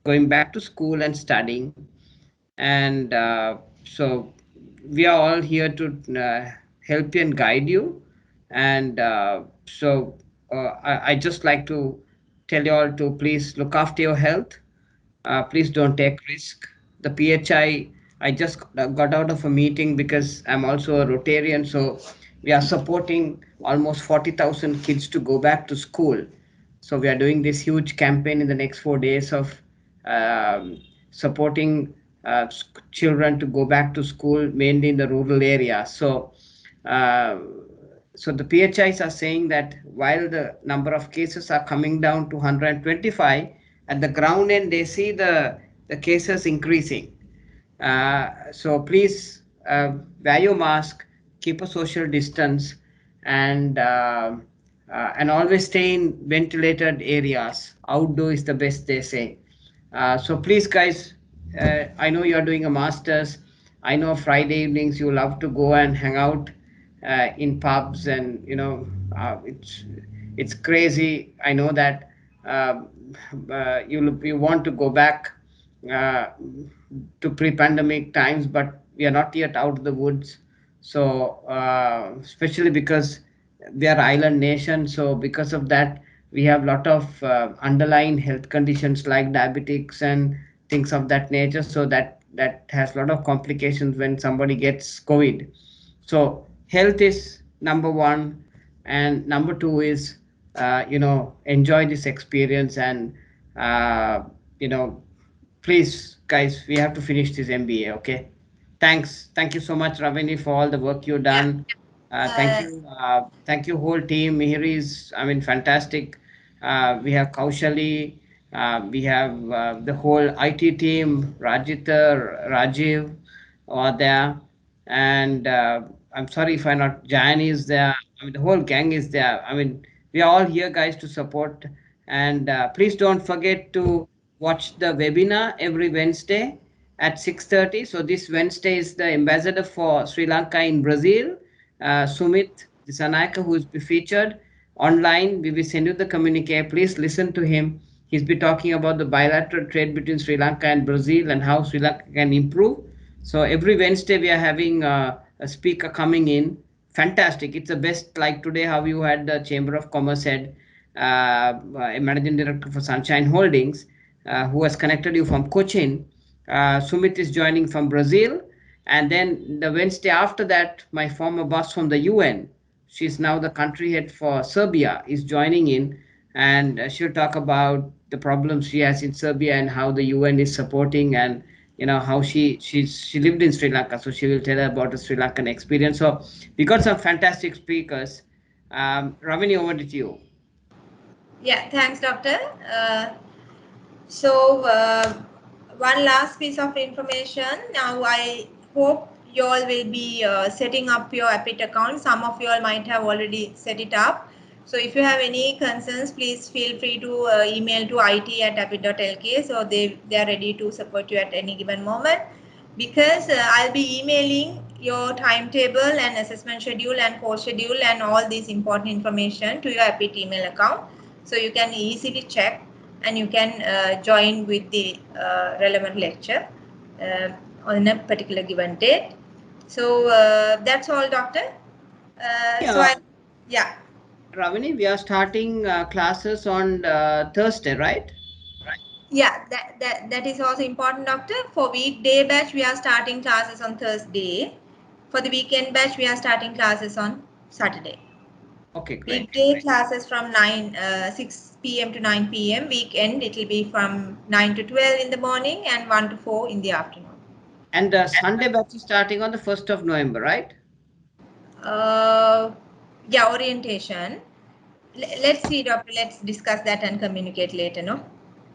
going back to school and studying. And so we are all here to help you and guide you. And I just like to tell you all to please look after your health. Please don't take risk. The I just got out of a meeting because I'm also a Rotarian, so we are supporting almost 40,000 kids to go back to school. So we are doing this huge campaign in the next 4 days of um, supporting children to go back to school, mainly in the rural area. Uh, so the PHIs are saying that while the number of cases are coming down to 125, at the ground end they see the cases increasing. So please wear your mask, keep a social distance, and and always stay in ventilated areas. Outdoor is the best, they say. So please, guys, I know you are doing a master's. I know Friday evenings you love to go and hang out in pubs, and it's crazy. I know that um you want to go back uh, to pre-pandemic times, but we are not yet out of the woods. So especially because we are island nation, so because of that we have a lot of underlying health conditions like diabetics and things of that nature. So that has a lot of complications when somebody gets COVID. So health is number one, and number two is enjoy this experience. And uh, you know please, guys, we have to finish this MBA. Okay. Thank you so much, Ravini, for all the work you've Yeah. done. Thank you, whole team. Mihir is, I mean, fantastic. We have Kaushali, we have the whole IT team, Rajita, Rajiv, are there, and I'm sorry if I not. Jan is there. I mean, the whole gang is there. I mean, we are all here, guys, to support. And please don't forget to watch the webinar every Wednesday at 6:30. So this Wednesday is the ambassador for Sri Lanka in Brazil, Sumit Disanayaka, who is be featured online. We will send you the communique. Please listen to him. He's been talking about the bilateral trade between Sri Lanka and Brazil and how Sri Lanka can improve. So every Wednesday we are having a speaker coming in. Fantastic! It's the best. Like today, how you had the Chamber of Commerce head, a managing director for Sunshine Holdings, who has connected you from Cochin. Sumit is joining from Brazil, and then the Wednesday after that, my former boss from the UN, she's now the country head for Serbia, is joining in, and she'll talk about the problems she has in Serbia and how the UN is supporting, and how she lived in Sri Lanka, so she will tell her about the Sri Lankan experience. So we got some fantastic speakers. Ravini, over to you. Yeah, thanks, doctor. So one last piece of information. Now I hope you all will be setting up your Appit account. Some of you all might have already set it up. So if you have any concerns, please feel free to email to it@appit.lk. So they are ready to support you at any given moment. Because I'll be emailing your timetable and assessment schedule and course schedule and all this important information to your Appit email account. So you can easily check and you can join with the relevant lecture on a particular given date. So that's all, doctor. Ravini, Yeah. Ravini, we are starting classes on Thursday, right? Yeah, that is also important, doctor. For weekday batch, we are starting classes on Thursday. For the weekend batch, we are starting classes on Saturday. Okay, great. Weekday classes from 6 p.m. to 9 p.m. Weekend, it will be from 9 to 12 in the morning and 1 to 4 in the afternoon. And Sunday batch is starting on the 1st of November, right? Yeah, orientation. Let's see, doctor. Let's discuss that and communicate later, no?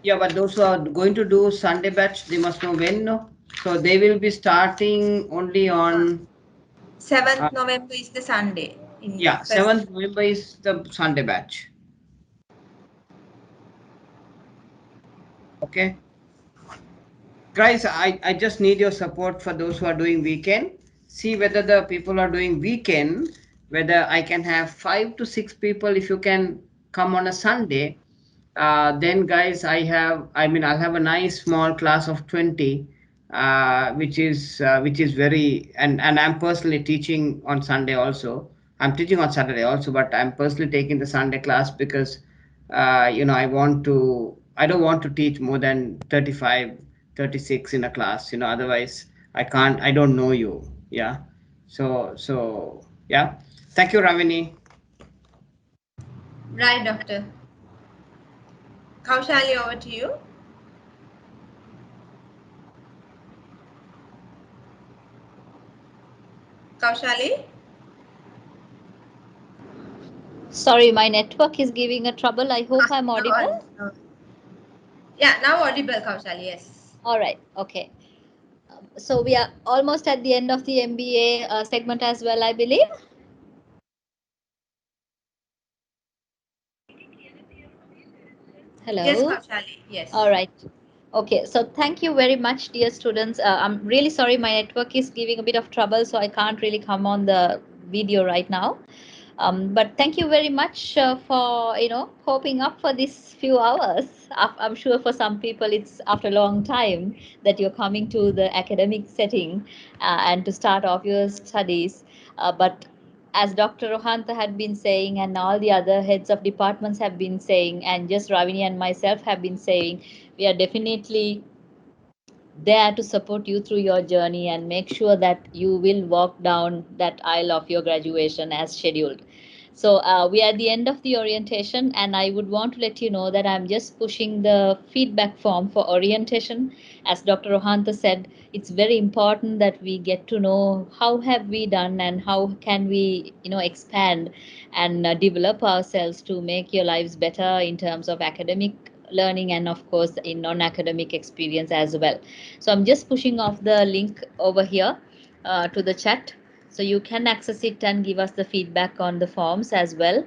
Yeah, but those who are going to do Sunday batch, they must know when, no? So they will be starting only on 7th November is the Sunday. Yeah, 7th November is the Sunday batch. Okay. Guys, I just need your support for those who are doing weekend. See whether the people are doing weekend, whether I can have 5 to 6 people if you can come on a Sunday. Then guys, I'll have a nice small class of 20, which is very, and I'm personally teaching on Sunday also. I'm teaching on Saturday also, but I'm personally taking the Sunday class because I don't want to teach more than 35, 36 in a class, otherwise I don't know you. Yeah. So yeah. Thank you, Ravini. Right, doctor. Kaushali, over to you. Kaushali? Sorry, my network is giving a trouble. I hope I'm audible. Yeah, now audible, Kaushali, yes. All right. Okay. So we are almost at the end of the MBA segment as well, I believe. Hello. Yes, Kaushali, yes. All right. Okay, so thank you very much, dear students. I'm really sorry my network is giving a bit of trouble, so I can't really come on the video right now. But thank you very much for coping up for these few hours. I'm sure for some people it's after a long time that you're coming to the academic setting and to start off your studies. But as Dr. Rohanta had been saying, and all the other heads of departments have been saying, and just Ravini and myself have been saying, we are definitely there to support you through your journey and make sure that you will walk down that aisle of your graduation as scheduled. So we are at the end of the orientation, and I would want to let you know that I'm just pushing the feedback form for orientation. As Dr. Rohanta said, it's very important that we get to know how have we done and how can we expand and develop ourselves to make your lives better in terms of academic learning and of course in non-academic experience as well. So I'm just pushing off the link over here to the chat, so you can access it and give us the feedback on the forms as well.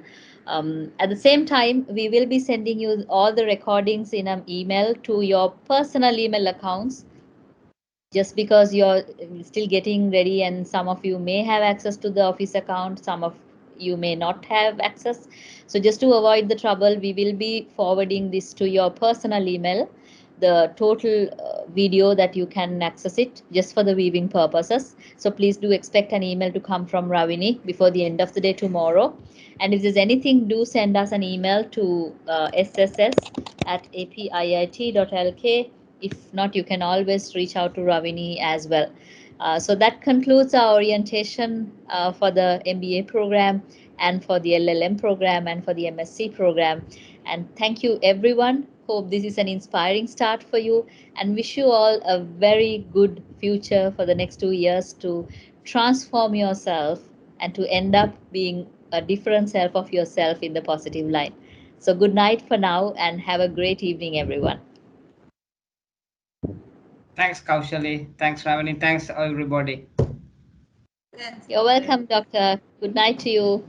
At the same time, we will be sending you all the recordings in an email to your personal email accounts, just because you're still getting ready, and some of you may have access to the office account, some of you may not have access. So just to avoid the trouble, we will be forwarding this to your personal email, the total video that you can access it just for the viewing purposes. So please do expect an email to come from Ravini before the end of the day tomorrow. And if there's anything, do send us an email to sss@apiit.lk. If not, you can always reach out to Ravini as well. So that concludes our orientation for the MBA program and for the LLM program and for the MSc program. And thank you, everyone. Hope this is an inspiring start for you, and wish you all a very good future for the next 2 years to transform yourself and to end up being a different self of yourself in the positive line. So good night for now, and have a great evening, everyone. Thanks, Kaushali. Thanks, Ravani. Thanks, everybody. Thanks, You're Doctor. welcome, Doctor. Good night to you.